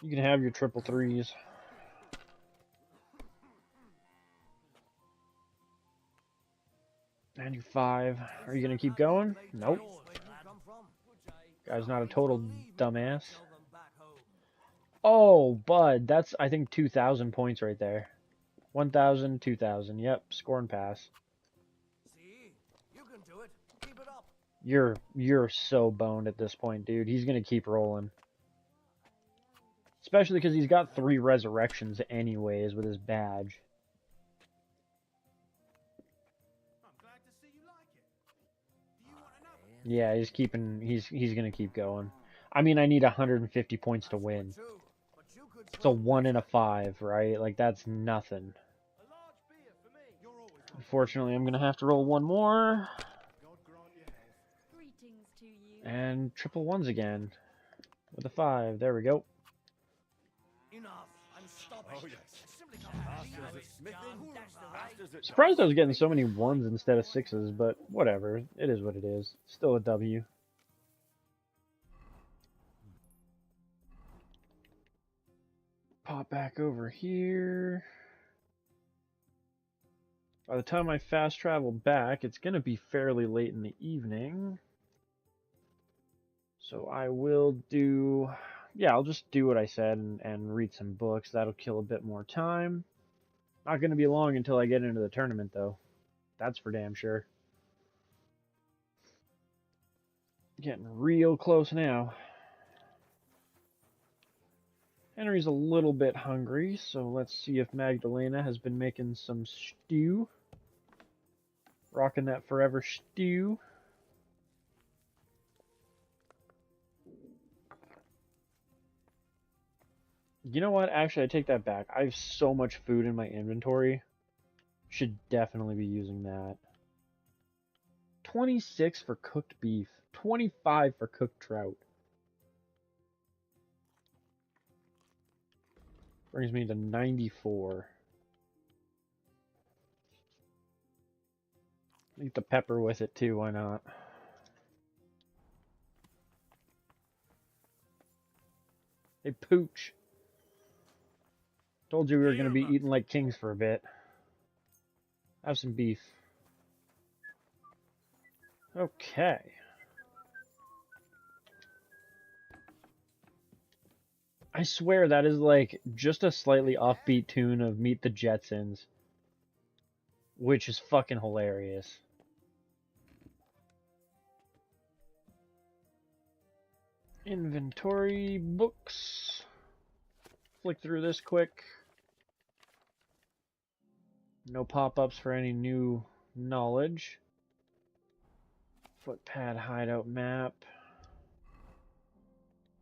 You can have your triple threes. And your 5. Are you gonna keep going? Nope. Guy's not a total dumbass. Oh, bud, that's, I think, 2,000 points right there. 1,000, 2,000. Yep, score and pass. See? You can do it. Keep it up. You're so boned at this point, dude. He's gonna keep rolling. Especially because he's got 3 resurrections anyways with his badge. I'm glad to see you like it. Do you want another? Yeah, he's gonna keep going. I mean, I need 150 points to win. Too, but you could It's a 1 and a 5, right? Like, that's nothing. A large beer for me. You're always welcome. Unfortunately, I'm gonna have to roll one more. God grant you health. Greetings to you. And triple ones again. With a 5. There we go. Enough. I'm stopping. Oh, yes. It's simply not happening. Masters at It's smithing, done. That's the way. masters at Surprised I was getting so many 1s instead of 6s, but whatever. It is what it is. Still a W. Pop back over here. By the time I fast travel back, it's going to be fairly late in the evening. So I will do... Yeah, I'll just do what I said and read some books. That'll kill a bit more time. Not going to be long until I get into the tournament, though. That's for damn sure. Getting real close now. Henry's a little bit hungry, so let's see if Magdalena has been making some stew. Rocking that forever stew. You know what? Actually, I take that back. I have so much food in my inventory. Should definitely be using that. 26 for cooked beef. 25 for cooked trout. Brings me to 94. Eat the pepper with it too, why not? Hey, Pooch. Told you we were going to be eating like kings for a bit. Have some beef. Okay. I swear that is like just a slightly offbeat tune of Meet the Jetsons, which is fucking hilarious. Inventory, books. Flick through this quick. No pop-ups for any new knowledge. Footpad hideout map.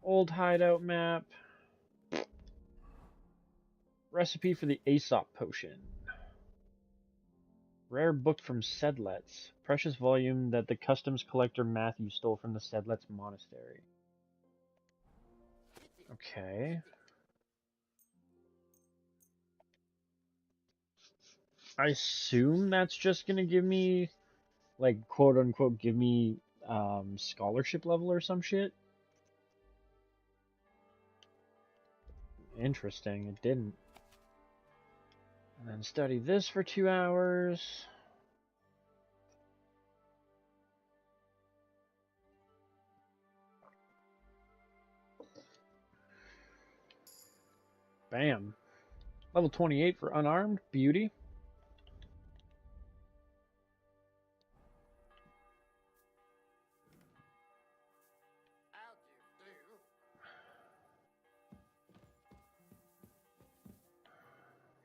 Old hideout map. Recipe for the Aesop potion. Rare book from Sedlets. Precious volume that the customs collector Matthew stole from the Sedlets monastery. Okay. I assume that's just gonna give me, like, quote unquote, give me scholarship level or some shit. Interesting, it didn't. And then study this for 2 hours. Bam. Level 28 for unarmed. Beauty.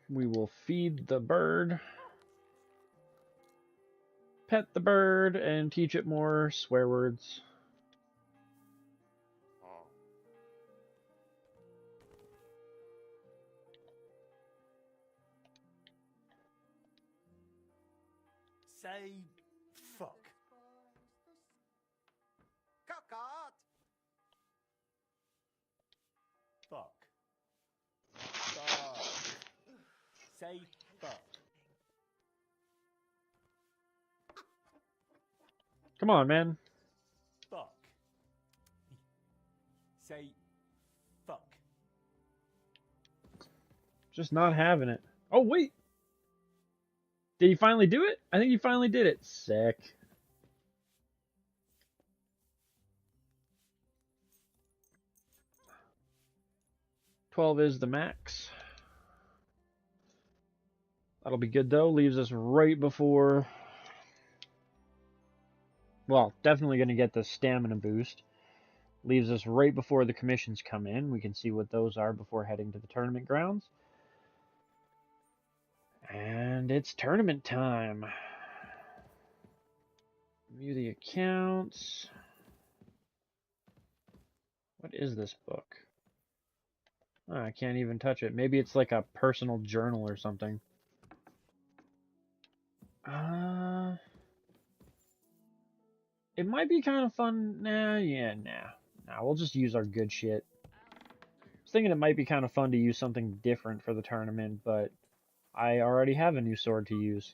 We will feed the bird. Pet the bird and teach it more swear words. Say fuck. Cockart! Fuck. Fuck. Say fuck. Come on, man. Fuck. Say fuck. Just not having it. Oh, wait. Did he finally do it? I think he finally did it. Sick. $12 is the max. That'll be good, though. Leaves us right before... Well, definitely going to get the stamina boost. Leaves us right before the commissions come in. We can see what those are before heading to the tournament grounds. And it's tournament time. View the accounts. What is this book? Oh, I can't even touch it. Maybe it's like a personal journal or something. It might be kind of fun. Nah, we'll just use our good shit. I was thinking it might be kind of fun to use something different for the tournament, but I already have a new sword to use.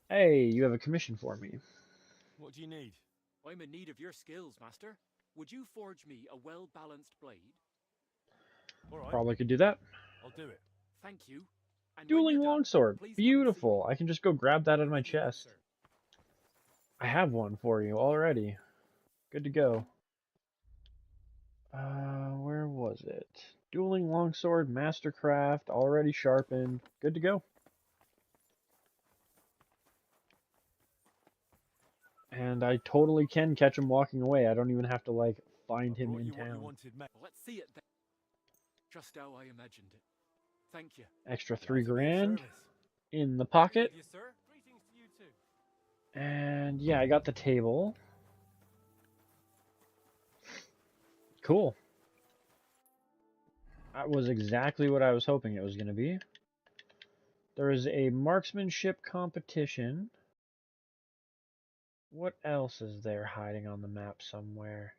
Hey, you have a commission for me. What do you need? I'm in need of your skills, Master. Would you forge me a well-balanced blade? All right. Probably could do that. I'll do it. Thank you. And Dueling when you're done, longsword. please come and see Beautiful. me. I can just go grab that out of my Ready then, chest. sir. I have one for you already. Good to go. Where was it? Dueling longsword, mastercraft, already sharpened. Good to go. And I totally can catch him walking away. I don't even have to, like, find him Brought in you what you town. wanted, mate. Let's see it then. Just how I imagined it. Thank you. Extra Glad 3 to be of grand service. in the Be pocket. with you, sir. Greetings to you too. And yeah, I got the table. Cool. That was exactly what I was hoping it was going to be. There is a marksmanship competition. What else is there hiding on the map somewhere?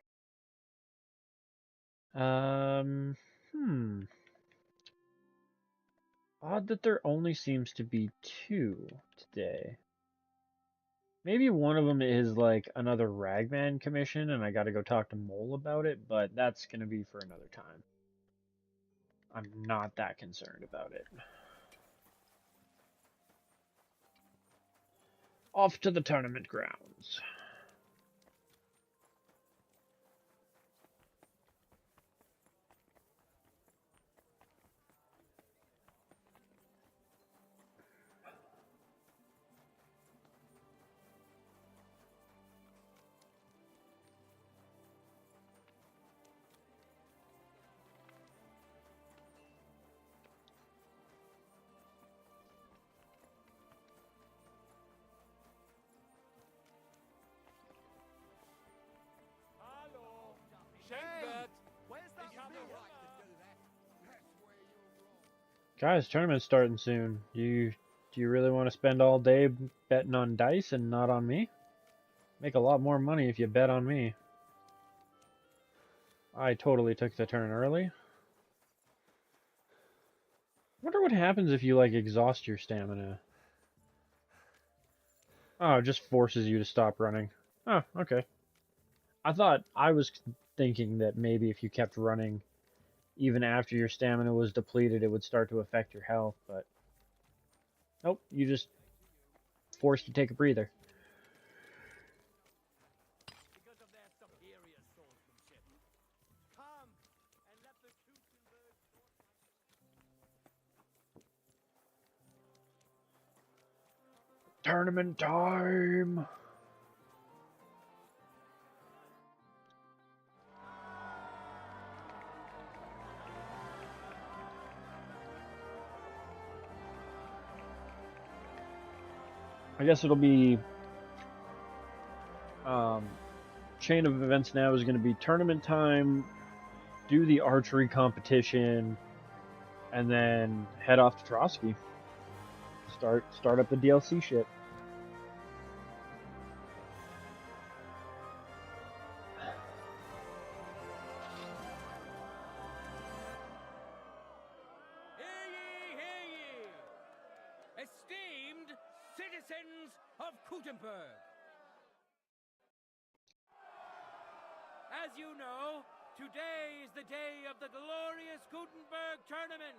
Odd that there only seems to be 2 today. Maybe one of them is like another Ragman commission and I gotta go talk to Mole about it, but that's gonna be for another time. I'm not that concerned about it. Off to the tournament grounds. Guys, tournament's starting soon. Do you really want to spend all day betting on dice and not on me? Make a lot more money if you bet on me. I totally took the turn early. Wonder what happens if you, like, exhaust your stamina. Oh, it just forces you to stop running. Oh, okay. I was thinking that maybe if you kept running even after your stamina was depleted, it would start to affect your health, but nope, you just forced to take a breather. Because of their superior swordsmanship. Come and let the Kuchenberg Tournament time! I guess it'll be chain of events now is going to be tournament time, do the archery competition, and then head off to Trotsky. Start up the DLC shit. Hear ye, hear ye! Esteemed citizens of Kuchenberg! As you know, today is the day of the glorious Gutenberg tournament.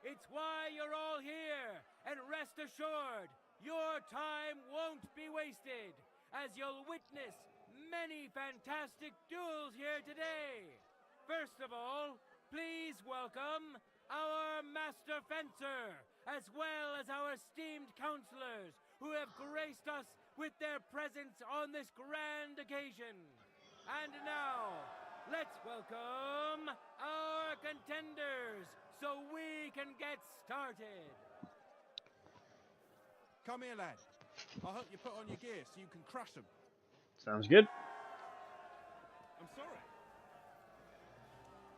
It's why you're all here, and rest assured, your time won't be wasted, as you'll witness many fantastic duels here today. First of all, please welcome our Master Fencer, as well as our esteemed counselors, who have graced us with their presence on this grand occasion. And now, let's welcome our contenders so we can get started. Come here, lad. I'll help you put on your gear so you can crush them. Sounds good. I'm sorry.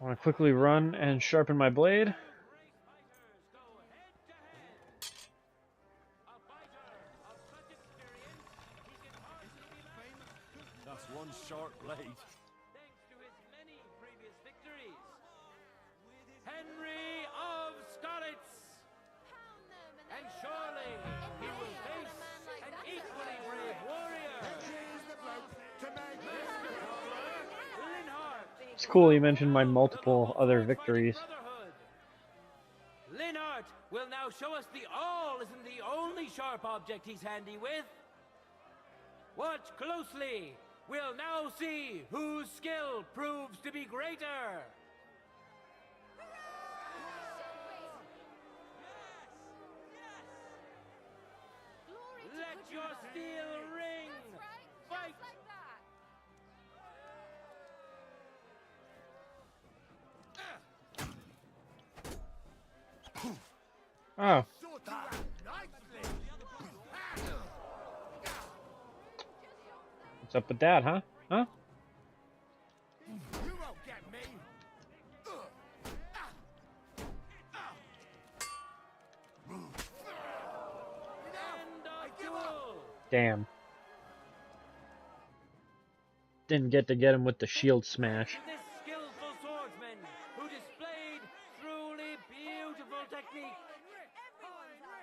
I want to quickly run and sharpen my blade. That's one sharp blade. Thanks to his many previous victories, Henry of Scollets. And surely he will face an equally brave warrior. Linhart. It's cool you mentioned my multiple other victories. Linhart will now show us the awl isn't the only sharp object he's handy with. Watch closely. We'll now see whose skill proves to be greater. Let your steel ring. Fight. Oh. What's up with that, huh? Huh? You won't get me. Damn. Didn't get to get him with the shield smash. This skillful swordsman who displayed truly beautiful technique.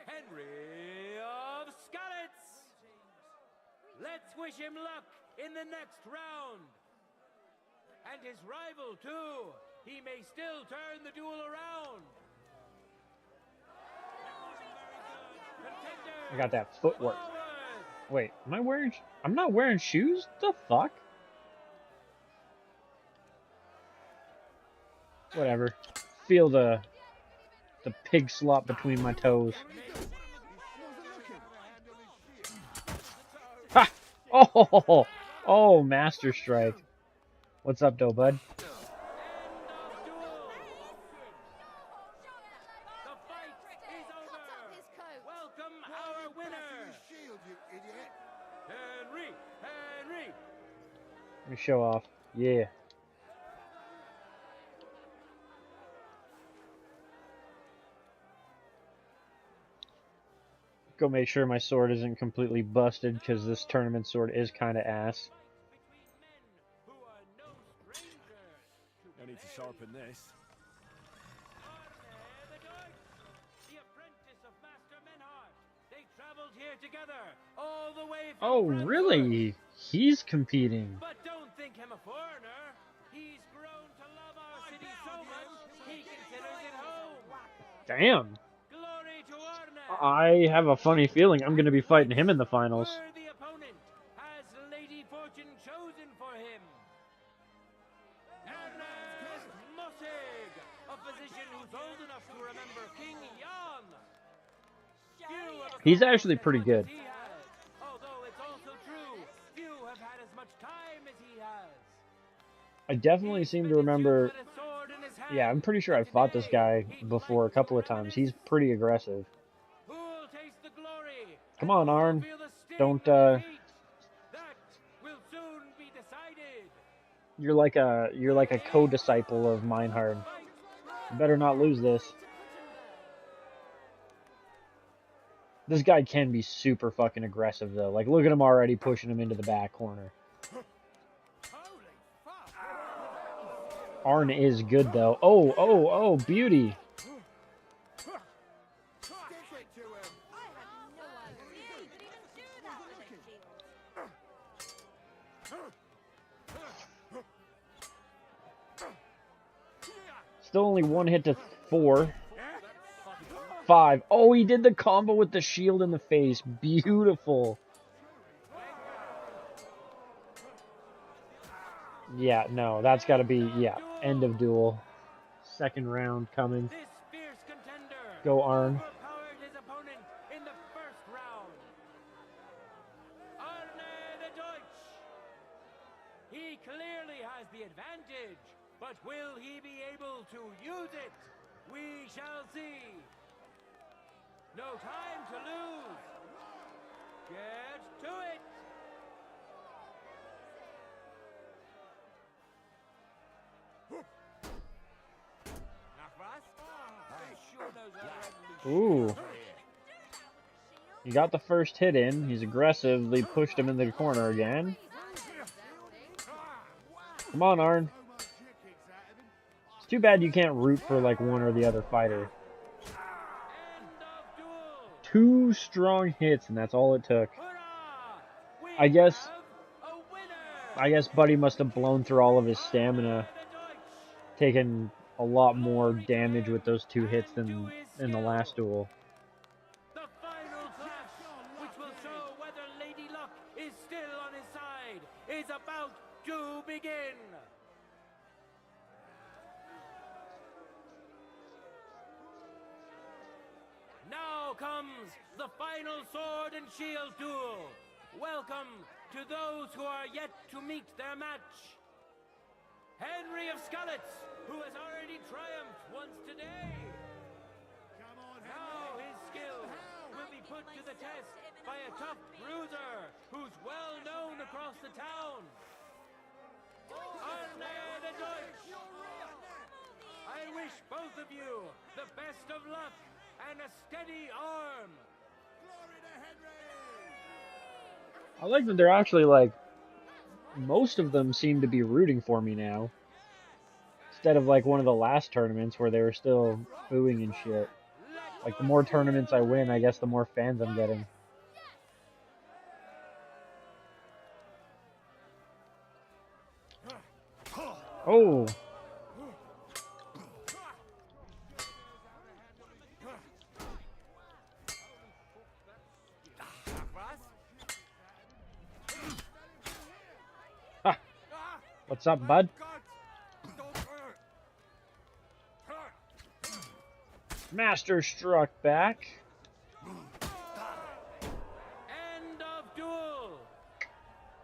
Henry of Scollets. Let's wish him luck in the next round. And his rival, too. He may still turn the duel around. I got that footwork. Wait, am I wearing... I'm not wearing shoes? The fuck? Whatever. Feel the pig slop between my toes. Ha! Oh! Oh, Master Strike. What's up, though, bud? Welcome our winner. Henry. Let me show off. Yeah. Go make sure my sword isn't completely busted, because this tournament sword is kind of ass. I need to sharpen this. The apprentice of Master Menhart. They traveled here together, all the way from Oh, Frankfurt. really? He's competing. But don't think him a foreigner. He's grown to love our city so much, he considers it home. Damn. Glory to Arne. I have a funny feeling I'm going to be fighting him in the finals. Worthy opponent has Lady Fortune chosen for him. Ernest Mossig, a physician who's old enough to remember King Jan. He's actually pretty good. He has. Although it's also true, few have had as much time as he has. I definitely seem to remember... Yeah, I'm pretty sure I fought this guy before a couple of times. He's pretty aggressive. Who'll taste the glory? Come on, Arn. Feel the sting Don't, of defeat? That will soon be decided. You're like a co-disciple of Meinhard. You better not lose this. This guy can be super fucking aggressive, though. Like, look at him already pushing him into the back corner. Arn is good, though. Oh, beauty. Still only one hit to 4. 5. Oh, he did the combo with the shield in the face. Beautiful. Yeah, no, that's got to be, yeah, end of duel. Second round coming. This fierce contender Go, Arn. overpowered his opponent in the first round. Arne the Deutsch. He clearly has the advantage, but will he be able to use it? We shall see. No time to lose. Get to it. Ooh. He got the first hit in. He's aggressively pushed him in the corner again. Come on, Arn. It's too bad you can't root for like one or the other fighter. 2 strong hits, and that's all it took. I guess Buddy must have blown through all of his stamina, taken a lot more damage with those 2 hits than in the last duel. The final clash, which will show whether Lady Luck is still on his side, is about to begin. Now comes the final sword and shield duel. Welcome to those who are yet to meet their match. Henry of Skalitz, who has already triumphed once today. Now his skill will be put to the test by a tough bruiser who's well known across the town. Arne the Deutsch. I wish both of you the best of luck and a steady arm. I like that they're actually like, most of them seem to be rooting for me now. Instead of like one of the last tournaments where they were still booing and shit. Like the more tournaments I win, I guess the more fans I'm getting. Oh! Ha! What's up, bud? Master struck back. End of duel.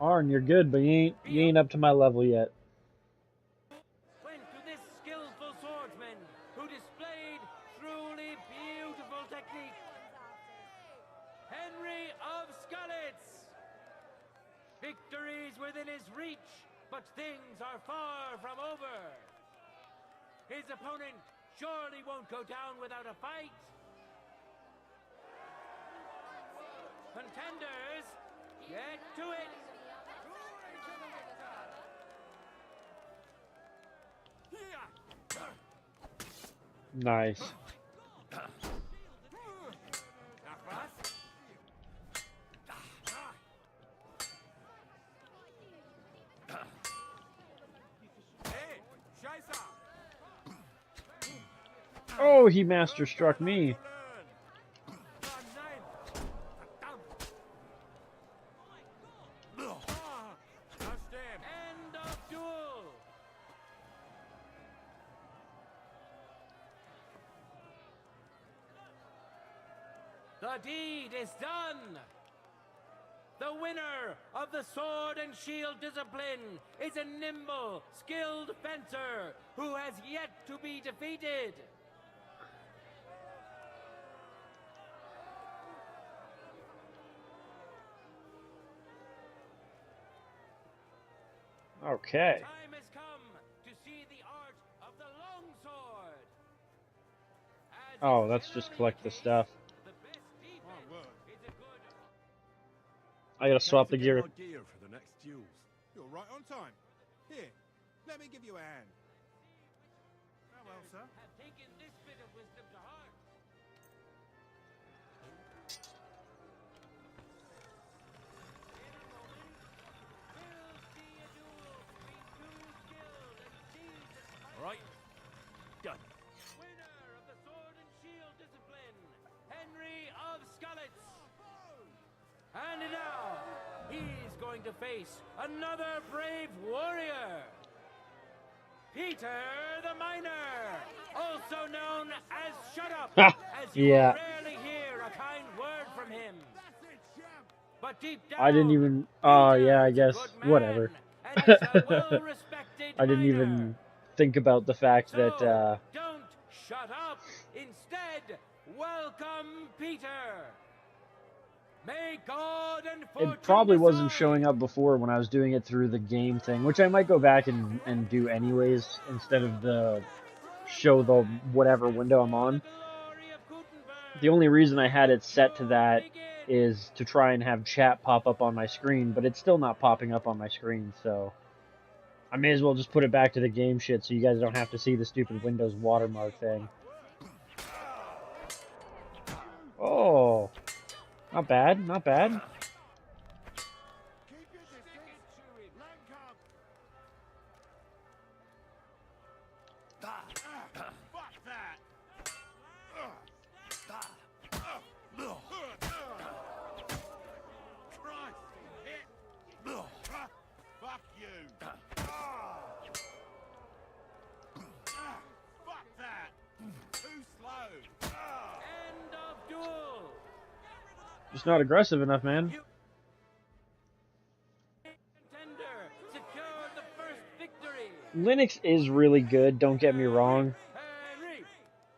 Arn, you're good, but you ain't up to my level yet. Went to this skillful swordsman who displayed truly beautiful technique. Henry of Skalitz. Victory's within his reach, but things are far from over. His opponent surely won't go down without a fight. Contenders, get to it! Nice. Oh, he master struck me. End of duel! The deed is done! The winner of the sword and shield discipline is a nimble, skilled fencer who has yet to be defeated. Okay. Time has come to see the art of the longsword. As Oh, is let's just generally collect the case, stuff. the best defense is a good. I gotta swap the gear. My gear for the next duels. You're right on time. Here, let me give you a hand. Farewell, sir. Have taken this bit of wisdom to heart. In a moment, we'll see a duel between two skilled and seasoned fighters. All right. Done. Winner of the sword and shield discipline, Henry of Scullets. And now, he's going to face another brave warrior. Peter the Miner, also known as Shut Up, Ha! as you Yeah. rarely hear a kind word from him. But deep down, I didn't even. Yeah, I guess. Whatever. and is a well-respected I didn't miner. even think about the fact So, that. don't shut up. Instead, welcome Peter. May God and fortune It probably wasn't decide. showing up before when I was doing it through the game thing, which I might go back and do anyways, instead of the show the whatever window I'm on. The only reason I had it set to that is to try and have chat pop up on my screen, but it's still not popping up on my screen, so I may as well just put it back to the game shit so you guys don't have to see the stupid Windows watermark thing. Oh, not bad, not bad. Fuck you! Fuck that! Too slow! End of duel. Just not aggressive enough, man. Contender secured the first victory. Linux is really good, don't get me wrong. Henry,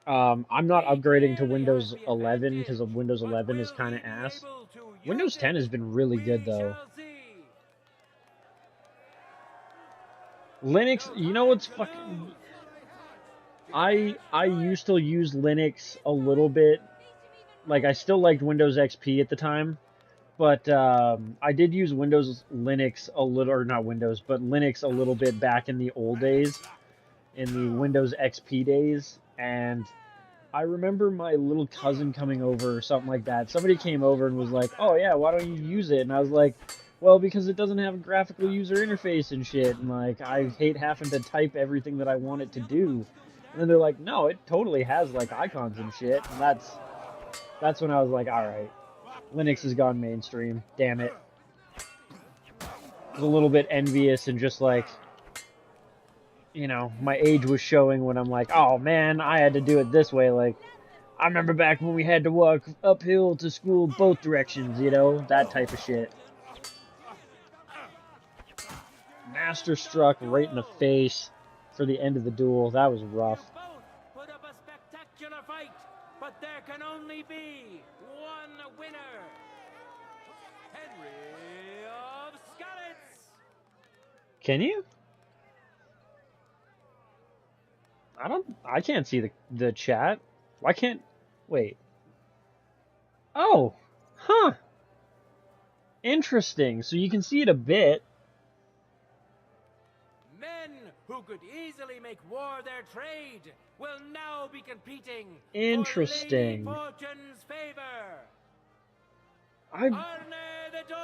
I'm not he upgrading to clearly Windows has the 11 because advantage, Windows but 11 will is kind of he be ass. able to use Windows 10 it? has been really We good though. shall see. Linux, No you know time what's to fucking... lose. I used to use Linux a little bit. Like, I still liked Windows XP at the time. But I did use Linux a little, or not Windows, but Linux a little bit back in the old days, in the Windows XP days. And I remember my little cousin coming over or something like that. Somebody came over and was like, oh yeah, why don't you use it? And I was like, well, because it doesn't have a graphical user interface and shit. And like, I hate having to type everything that I want it to do. And then they're like, no, it totally has like icons and shit. And that's when I was like, all right, Linux has gone mainstream. Damn it. I was a little bit envious and just like, you know, my age was showing when I'm like, oh man, I had to do it this way. Like, I remember back when we had to walk uphill to school both directions, you know, that type of shit. Master struck right in the face for the end of the duel. That was rough. You both put up a spectacular fight, but there can only be one winner. Henry of Scullets. Can you? I can't see the chat. Why can't, wait. Oh, huh. Interesting. So you can see it a bit. Men who could easily make war their trade will now be competing Interesting. for Lady Fortune's favor.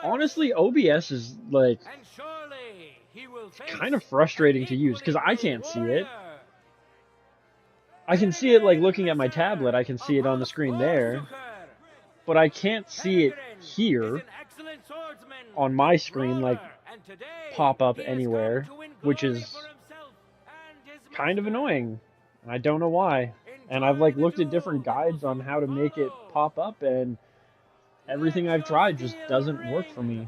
Honestly, OBS is like And surely he will face kind of frustrating to use because I can't see it. I can see it like looking at my tablet. I can see it on the screen there, but I can't see it here on my screen like pop up anywhere, which is kind of annoying. I don't know why. And I've like looked at different guides on how to make it pop up, and everything I've tried just doesn't work for me.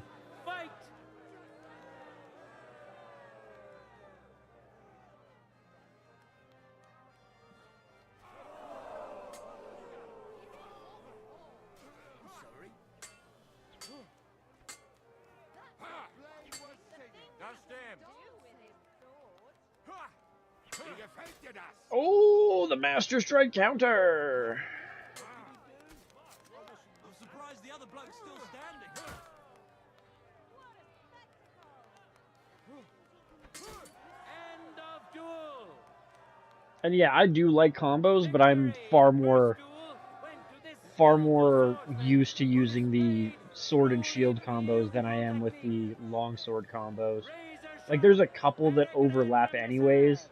Oh, the Master Strike counter! I'm surprised the other bloke's still standing. End of duel. And yeah, I do like combos, but I'm far more used to using the sword and shield combos than I am with the longsword combos. Like, there's a couple that overlap anyways,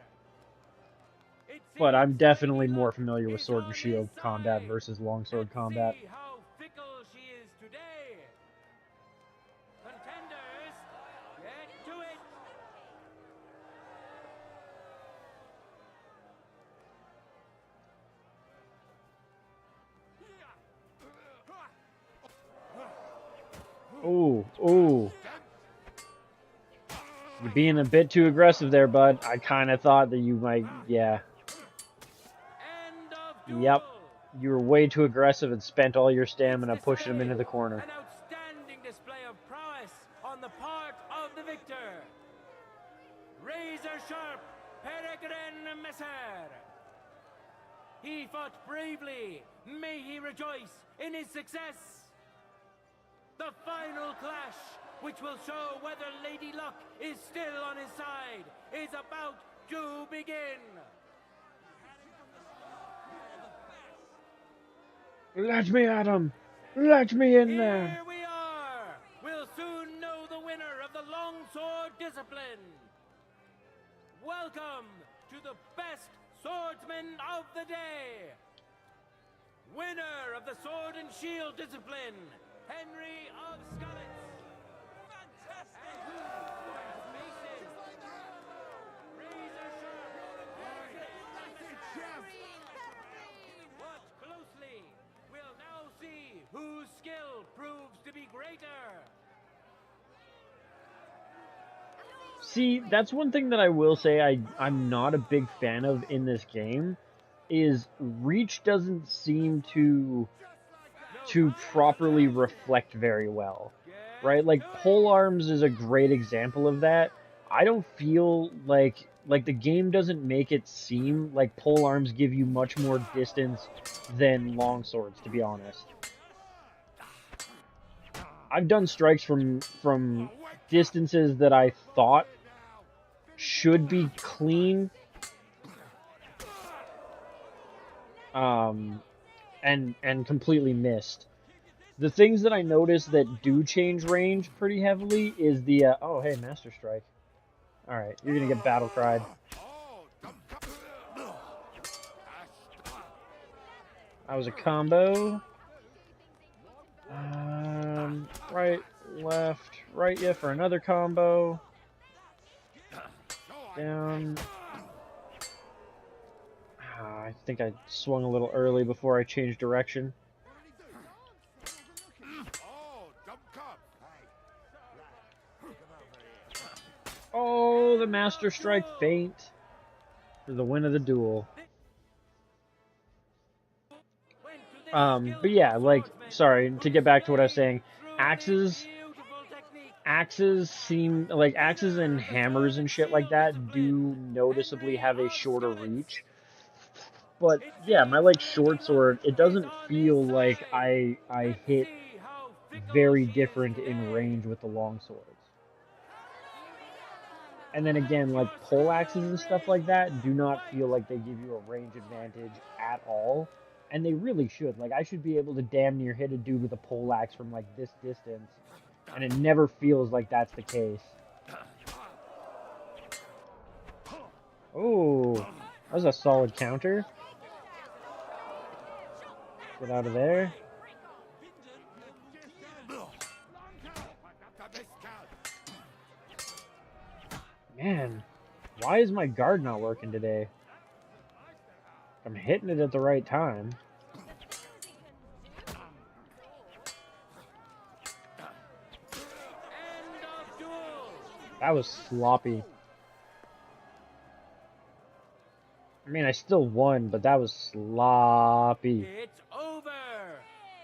but I'm definitely more familiar with sword and shield combat versus longsword combat. How fickle she is today. Contenders, get to it. Ooh. You're being a bit too aggressive there, bud. I kind of thought that you might, yeah. Yep. You were way too aggressive and spent all your stamina pushing him into the corner. An outstanding display of prowess on the part of the victor. Razor sharp, Peregrine Messer. He fought bravely. May he rejoice in his success. The final clash, which will show whether Lady Luck is still on his side, is about to begin. Let me at him! Let me in there! Here we are! We'll soon know the winner of the longsword discipline. Welcome to the best swordsman of the day. Winner of the sword and shield discipline, Henry of Skalitz. Fantastic! And who has faces? Razor sharp. Watch closely. We'll now see whose skill proves to be greater. See, that's one thing that I will say I'm not a big fan of in this game, is reach doesn't seem to properly reflect very well, right? Like, pole arms is a great example of that. I don't feel like the game doesn't make it seem like pole arms give you much more distance than long swords, to be honest. I've done strikes from distances that I thought should be clean, and completely missed. The things that I noticed that do change range pretty heavily is the oh, hey, Master Strike. All right, you're gonna get battle cried. That was a combo. Right, left, right, yeah, for another combo. Down. I think I swung a little early before I changed direction. Oh, the Master Strike feint for the win of the duel. But yeah, like, sorry, to get back to what I was saying, axes seem, like, axes and hammers and shit like that do noticeably have a shorter reach. But yeah, my, like, short sword, it doesn't feel like I hit very different in range with the longswords. And then again, like poleaxes and stuff like that do not feel like they give you a range advantage at all. And they really should. Like, I should be able to damn near hit a dude with a poleaxe from like this distance. And it never feels like that's the case. Oh, that was a solid counter. Get out of there. Man, why is my guard not working today? I'm hitting it at the right time. That was sloppy. I mean, I still won, but that was sloppy. It's over!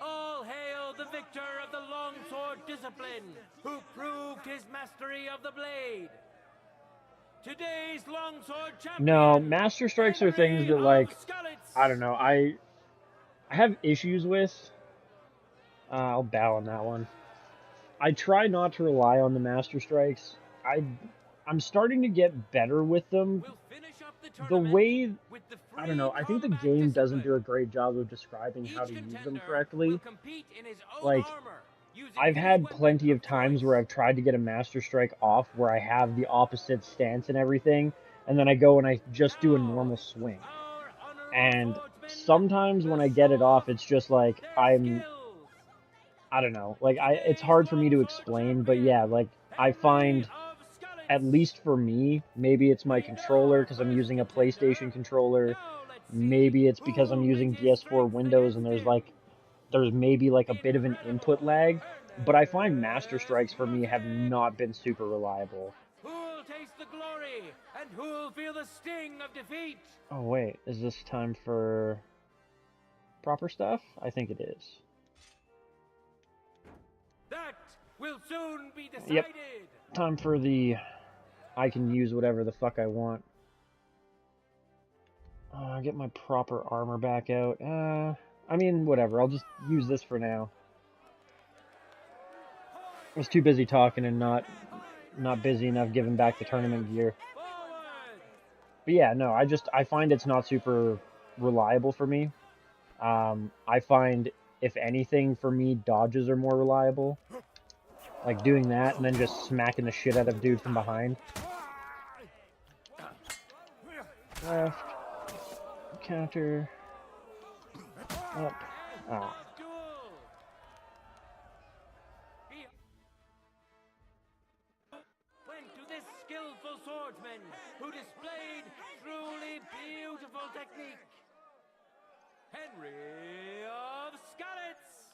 All hail the victor of the longsword discipline, who proved his mastery of the blade. Today's longsword champion. No, master strikes are things that, like, I don't know, I have issues with. I'll bow on that one. I try not to rely on the master strikes. I'm starting to get better with them. The way, I don't know, I think the game doesn't do a great job of describing how to use them correctly. Like, I've had plenty of times where I've tried to get a master strike off where I have the opposite stance and everything, and then I go and I just do a normal swing. And sometimes when I get it off, it's just like, I don't know, like, it's hard for me to explain, but yeah, like, I find, at least for me, maybe it's my controller because I'm using a PlayStation controller, maybe it's because I'm using PS4 Windows and there's maybe like a bit of an input lag, but I find master strikes for me have not been super reliable. Who'll taste the glory and who'll feel the sting of defeat? Oh wait, is this time for proper stuff? I think it is. That will soon be decided. Yep. Time for the I can use whatever the fuck I want. Get my proper armor back out. I mean, whatever. I'll just use this for now. I was too busy talking and not busy enough giving back the tournament gear. But yeah, no, I find it's not super reliable for me. I find, if anything, for me, dodges are more reliable. Like doing that and then just smacking the shit out of dude from behind. Left. Counter. Up. Ah. Went to this skillful swordsman who displayed truly beautiful technique. Henry of Skalitz.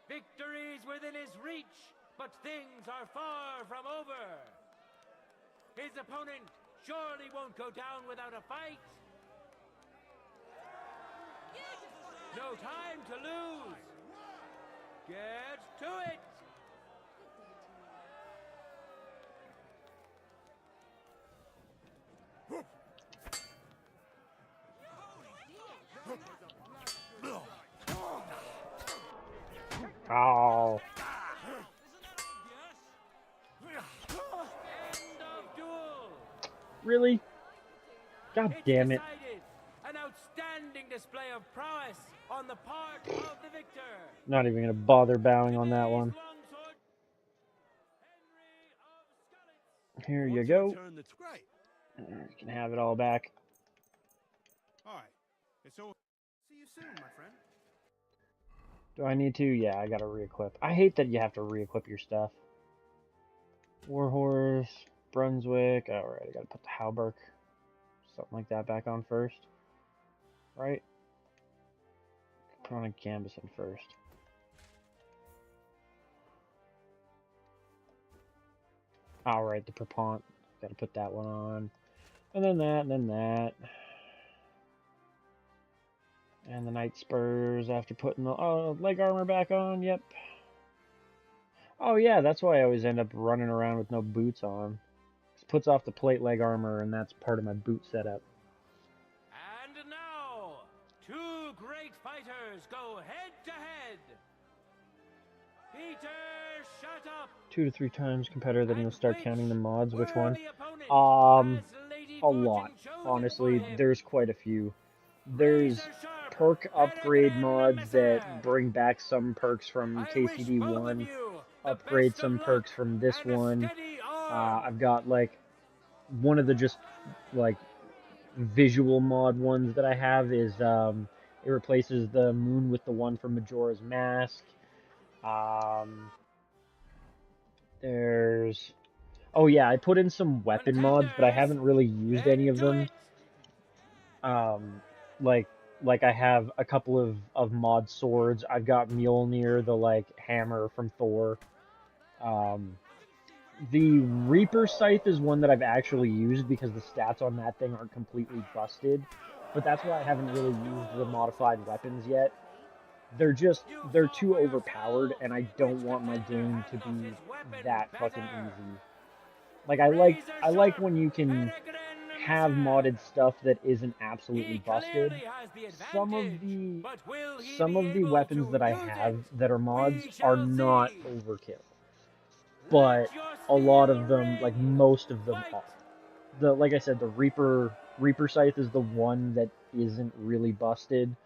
Victory's within his reach, but things are far from over. His opponent surely won't go down without a fight. No time to lose. Get to it. Oh. Really? God damn it. An outstanding display of prowess on the part of the victor. Not even gonna bother bowing on that one. Here you go. You can have it all back. Hi. It's all. See you soon, my friend. Do I need to? Yeah, I gotta re-equip. I hate that you have to re-equip your stuff. Warhorse, Brunswick. Alright, I gotta put the Hauberk, something like that, back on first. Right? Put on a Gambison first. Alright, the Propont. Gotta put that one on. And then that, and then that. And the Knight Spurs after putting the leg armor back on, yep. Oh yeah, that's why I always end up running around with no boots on. It puts off the plate leg armor, and that's part of my boot setup. And now, two great fighters go head to head. Peter, shut up! 2 to 3 times competitor, then you'll start counting the mods. Which Were one? the opponent? A lot. Honestly, there's quite a few. There's perk upgrade mods that bring back some perks from KCD 1, upgrade some perks from this one. I've got like one of the just like visual mod ones that I have is it replaces the moon with the one from Majora's Mask. There's Oh yeah, I put in some weapon mods, but I haven't really used any of them. Um, like I have a couple of mod swords. I've got Mjolnir, the like hammer from Thor. The Reaper Scythe is one that I've actually used because the stats on that thing aren't completely busted. But that's why I haven't really used the modified weapons yet. They're too overpowered, and I don't want my game to be that fucking easy. Like I like when you can have modded stuff that isn't absolutely busted. Some of the weapons that I have that are mods are not overkill. But a lot of them, like most of them are. Like I said, the Reaper Scythe is the one that isn't really busted.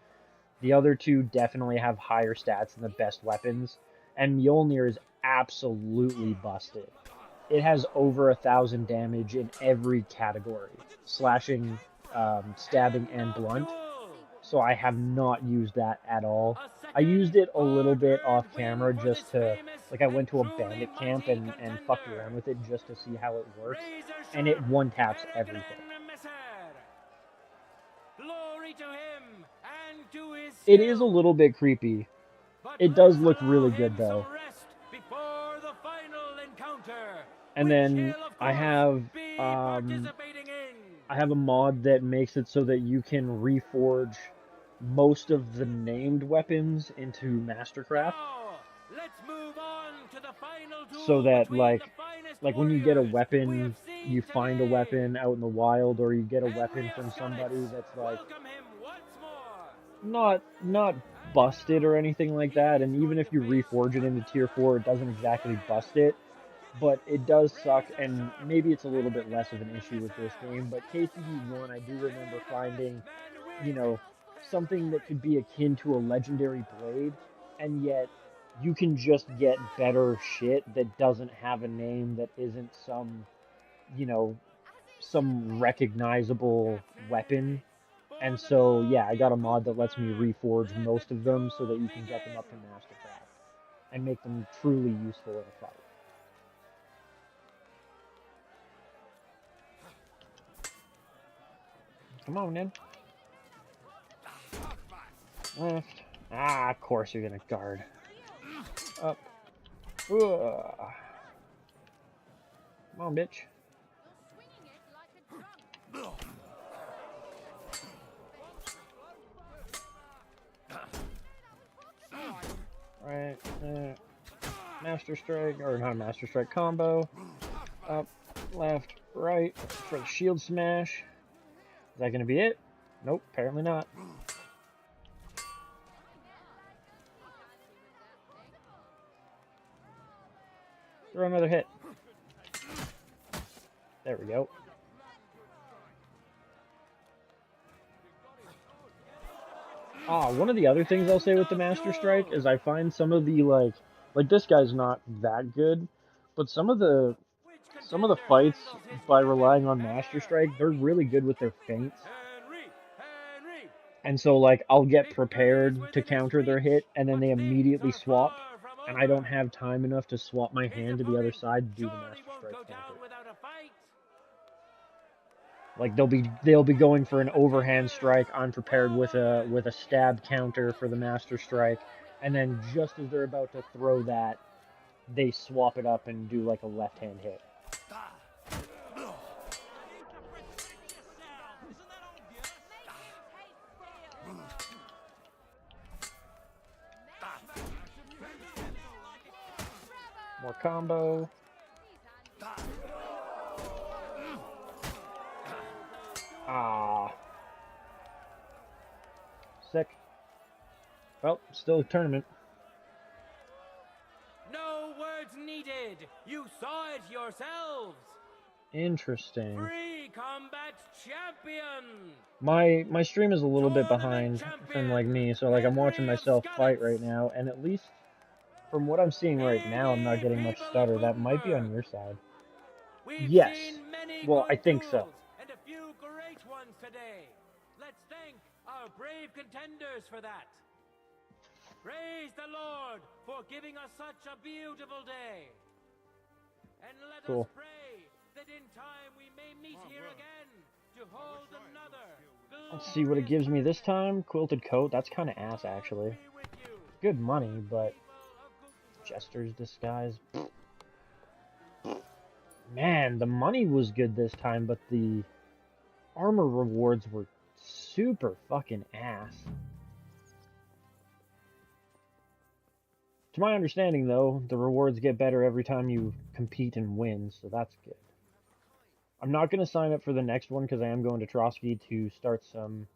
The other two definitely have higher stats than the best weapons, and Mjolnir is absolutely busted. It has over 1,000 damage in every category, slashing, stabbing, and blunt. So I have not used that at all. I used it a little bit off camera just to, like I went to a bandit camp and fucked around with it just to see how it works, and it one-taps everything. It is a little bit creepy. It does look really good though. And then I have a mod that makes it so that you can reforge most of the named weapons into Mastercraft. So that like when you get a weapon, you find a weapon out in the wild, or you get a weapon from somebody that's like not busted or anything like that, and even if you reforge it into tier 4, it doesn't exactly bust it. But it does suck, and maybe it's a little bit less of an issue with this game, but KCD1, I do remember finding, you know, something that could be akin to a legendary blade, and yet you can just get better shit that doesn't have a name, that isn't some, you know, some recognizable weapon. And so, yeah, I got a mod that lets me reforge most of them so that you can get them up to Mastercraft and make them truly useful in a fight. Come on, then. Left. Ah, of course you're gonna guard. Up. Ugh. Come on, bitch. Right. Master Strike, or not Master Strike combo. Up, left, right for the shield smash. Is that gonna be it? Nope, apparently not. Throw another hit. There we go. One of the other things I'll say with the Master Strike is I find some of the like this guy's not that good, but some of the fights, by relying on Master Strike, they're really good with their feints. And so like I'll get prepared to counter their hit, and then they immediately swap, and I don't have time enough to swap my hand to the other side to do the Master Strike counter. Like they'll be going for an overhand strike. I'm prepared with a stab counter for the Master Strike, and then just as they're about to throw that, they swap it up and do like a left hand hit. More combo. Sick. Well, still a tournament. You saw it yourselves. Interesting. Free Combat Champion. My stream is a little bit Tournament behind from like champion, me, so like I'm watching Henry of myself fight right Skalitz. now, and at least from what I'm seeing right Hear now, I'm not ye, getting much people of stutter. That might be on Gutenberg. your side. We've Yes. seen many Well, I good think so. duels and a few great ones today. Let's thank our brave contenders for that. Praise the Lord for giving us such a beautiful day. And let Cool. us pray that in time we may meet here again to hold another. Let's see what it gives me this time. Quilted coat. That's kind of ass, actually. Good money, but Jester's disguise. Man, the money was good this time, but the armor rewards were super fucking ass. To my understanding, though, the rewards get better every time you compete and win, so that's good. I'm not going to sign up for the next one because I am going to Trotsky to start some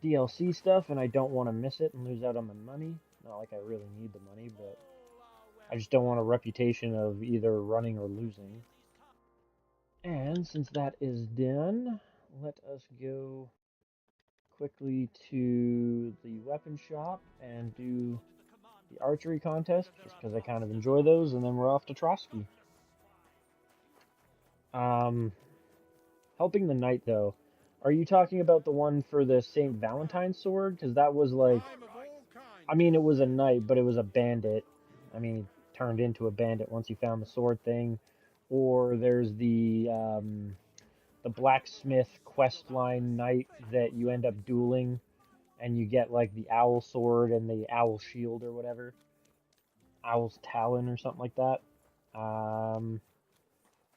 DLC stuff, and I don't want to miss it and lose out on my money. Not like I really need the money, but I just don't want a reputation of either running or losing. And since that is done, let us go quickly to the weapon shop and do the archery contest, just because I kind of enjoy those, and then we're off to Trotsky. Helping the knight, though. Are you talking about the one for the St. Valentine's sword? Because that was like, I mean, it was a knight, but it was a bandit. I mean, he turned into a bandit once he found the sword thing. Or there's the blacksmith questline knight that you end up dueling, and you get like the owl sword and the owl shield or whatever. Owl's talon or something like that.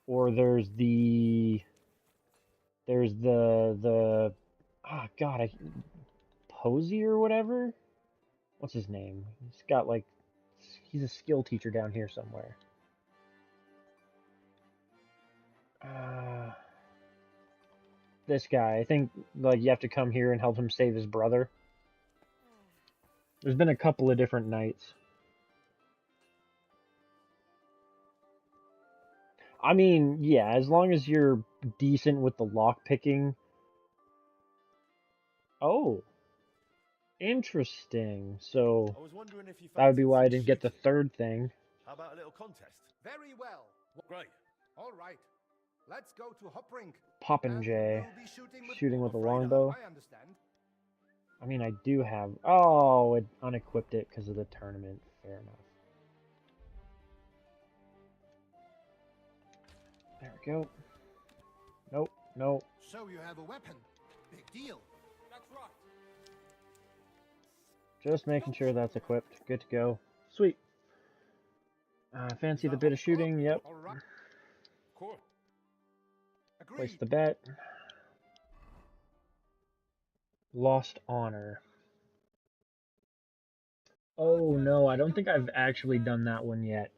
Or there's the God, Posey or whatever. What's his name? He's got like, he's a skill teacher down here somewhere. This guy, I think like you have to come here and help him save his brother. There's been a couple of different knights. I mean, yeah, as long as you're decent with the lock picking. Oh, interesting. So I was wondering if you that would be fancied why I some didn't get the shooting. third thing. How about a little contest? Very well. Great. All right. Let's go to Hoprink. Popinjay, We'll be shooting with a afraid of. longbow. I understand. I mean, I do have. Oh, it unequipped it because of the tournament. Fair enough. There we go. Nope, nope. So you have a weapon. Big deal. That's right. Just making sure that's equipped. Good to go. Sweet. Fancy the bit of shooting. Yep. All right. Cool. Place the bet. Lost honor. Oh no, I don't think I've actually done that one yet.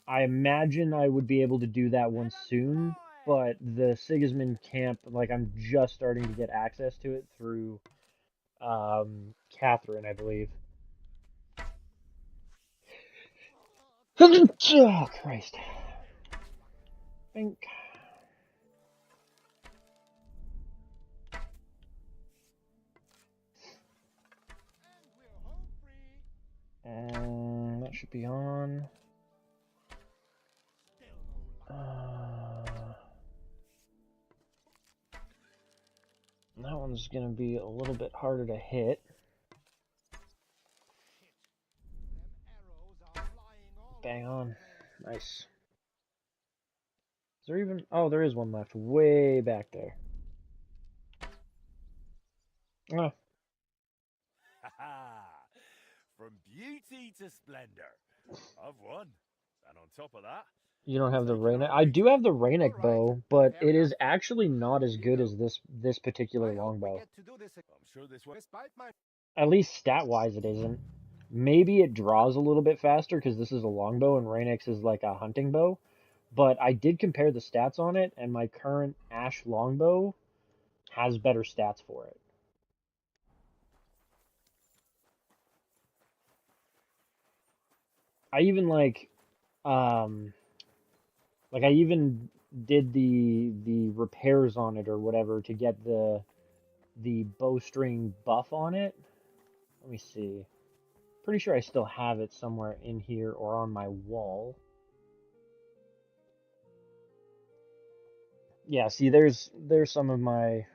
I imagine I would be able to do that one soon, but the Sigismund camp, like I'm just starting to get access to it through Catherine, I believe. Oh, Christ. Bink. And that should be on. That one's going to be a little bit harder to hit. Bang on. Nice. Is there even... Oh, there is one left. Way back there. Oh. From beauty to splendor. I've won. And on top of that... You don't have the Raynek? I do have the Raynek bow, but it is actually not as good as this particular longbow. I'm sure this one... At least stat-wise it isn't. Maybe it draws a little bit faster because this is a longbow and Raynek's is like a hunting bow. But I did compare the stats on it, and my current Ash longbow has better stats for it. I even like, Like I even did the repairs on it or whatever to get the bowstring buff on it. Let me see. Pretty sure I still have it somewhere in here or on my wall. Yeah, see there's some of my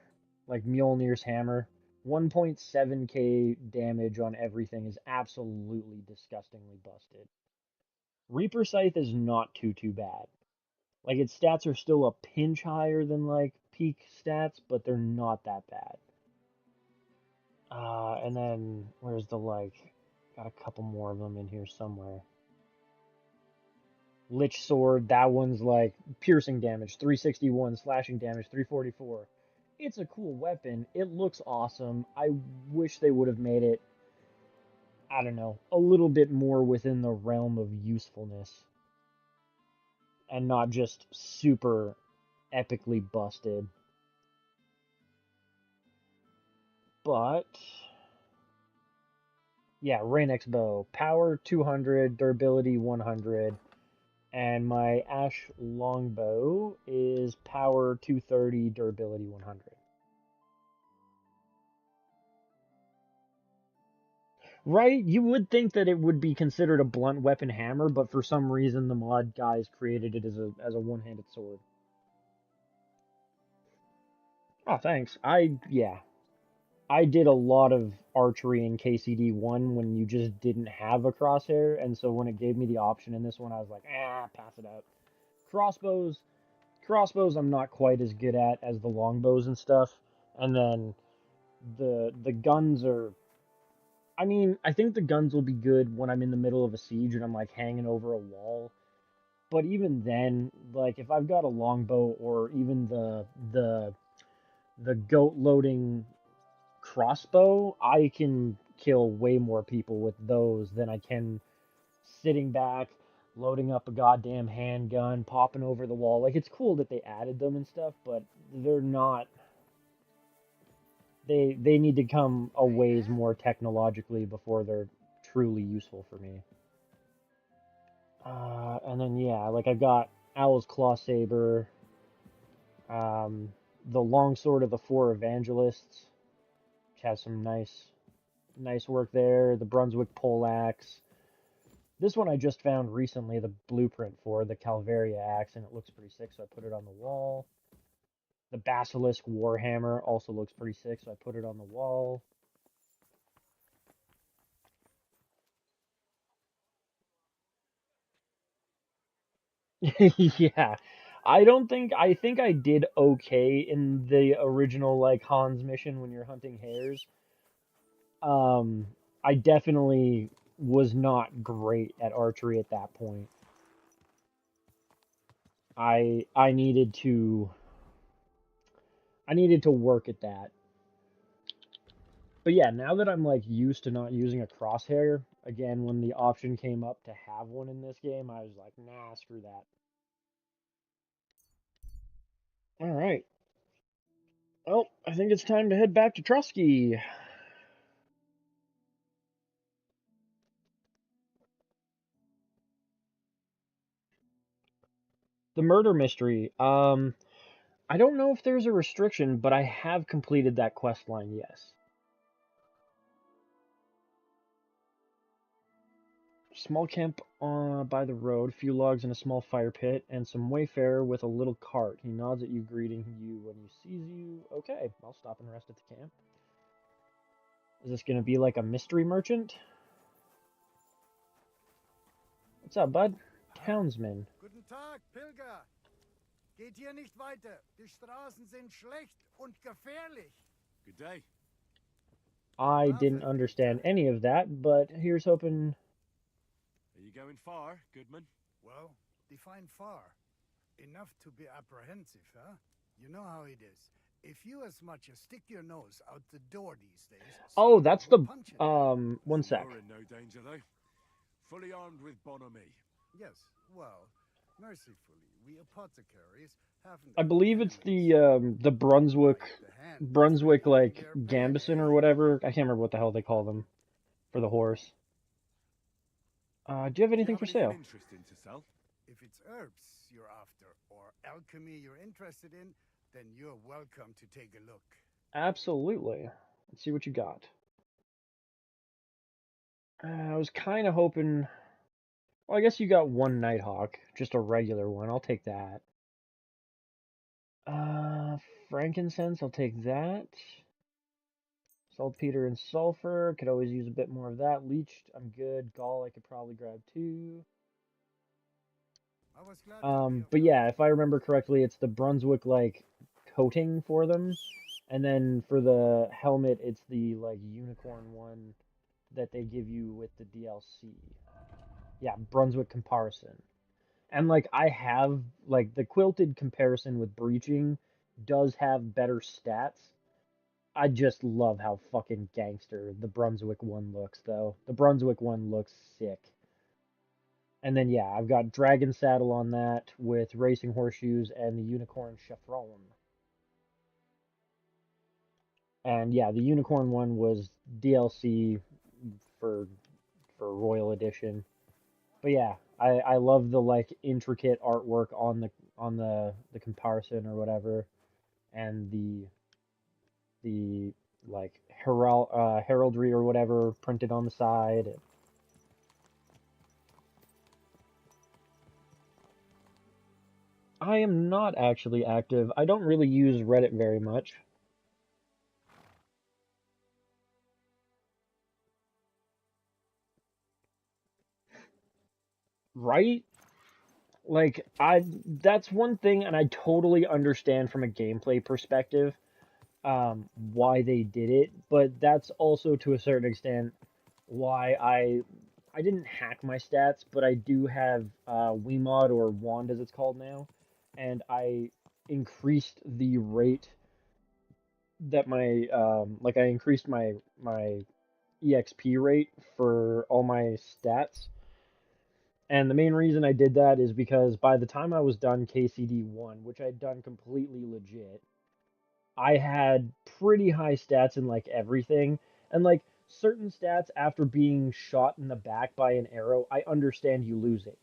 like Mjolnir's hammer. 1.7k damage on everything is absolutely disgustingly busted. Reaper Scythe is not too bad. Like its stats are still a pinch higher than like peak stats, but they're not that bad. And then where's the like? Got a couple more of them in here somewhere. Lich Sword, that one's like piercing damage, 361, slashing damage, 344. It's a cool weapon. It looks awesome. I wish they would have made it, I don't know, a little bit more within the realm of usefulness. And not just super epically busted. But yeah, Rain-X bow, power 200, durability 100, and my Ash longbow is power 230, durability 100. Right? You would think that it would be considered a blunt weapon hammer, but for some reason the mod guys created it as a one-handed sword. Oh, thanks. I did a lot of archery in KCD 1 when you just didn't have a crosshair, and so when it gave me the option in this one, I was like, pass it up. Crossbows I'm not quite as good at as the longbows and stuff. And then the guns are, I mean, I think the guns will be good when I'm in the middle of a siege and I'm like hanging over a wall. But even then, like if I've got a longbow or even the goat loading crossbow, I can kill way more people with those than I can sitting back, loading up a goddamn handgun, popping over the wall. Like it's cool that they added them and stuff, but they're not. They need to come a ways more technologically before they're truly useful for me. And then yeah, like I've got Owl's Claw Saber, the Longsword of the Four Evangelists, which has some nice work there. The Brunswick Poleaxe. This one I just found recently the blueprint for, the Calvaria axe, and it looks pretty sick, so I put it on the wall. The Basilisk Warhammer also looks pretty sick, so I put it on the wall. Yeah. I think I did okay in the original like Hans mission when you're hunting hares. Um I definitely was not great at archery at that point. I needed to work at that. But yeah, now that I'm like used to not using a crosshair, again when the option came up to have one in this game, I was like, nah, screw that. All right. Well, I think it's time to head back to Trusky. The murder mystery. I don't know if there's a restriction, but I have completed that quest line, yes. Small camp by the road, few logs in a small fire pit, and some wayfarer with a little cart. He nods at you, greeting you when he sees you. Okay, I'll stop and rest at the camp. Is this gonna be like a mystery merchant? What's up, bud? Townsman. Guten Tag, Pilger. Geht hier nicht weiter. Die Straßen sind schlecht und gefährlich. Good day. I didn't understand any of that, but here's hoping. Are you going far, Goodman? Well, define far. Enough to be apprehensive, huh? You know how it is. If you as much as stick your nose out the door these days... Oh, that's the... one sec. You're in no danger, though. Fully armed with bonhomie. Yes, well, mercifully, we apothecaries haven't... I believe it's the Brunswick like Gambison or whatever. I can't remember what the hell they call them for the horse. Do you have anything for sale? Interesting to sell? If it's herbs, you're after or alchemy you're interested in, then you're welcome to take a look. Absolutely. Let's see what you got. I was kind of hoping. Well, I guess you got one Nighthawk, just a regular one. I'll take that. Frankincense, I'll take that. Saltpeter and sulfur, could always use a bit more of that. Leeched, I'm good. Gall, I could probably grab 2. I was glad to be of But help. yeah, if I remember correctly, it's the Brunswick like coating for them, and then for the helmet, it's the like unicorn one that they give you with the DLC. Yeah, Brunswick comparison. And like I have like the quilted comparison with breaching does have better stats. I just love how fucking gangster the Brunswick one looks though. The Brunswick one looks sick. And then yeah, I've got Dragon Saddle on that with racing horseshoes and the Unicorn Chevron. And yeah, the Unicorn one was DLC for Royal Edition. But yeah, I love the like intricate artwork on the comparison or whatever, and the like heraldry or whatever printed on the side. I am not actually active. I don't really use Reddit very much. Right? Like that's one thing, and I totally understand from a gameplay perspective why they did it, but that's also to a certain extent why I didn't hack my stats, but I do have Wiimote or Wand as it's called now, and I increased the rate that my like I increased my EXP rate for all my stats. And the main reason I did that is because by the time I was done KCD 1, which I'd done completely legit, I had pretty high stats in like everything. And like certain stats after being shot in the back by an arrow, I understand you lose it.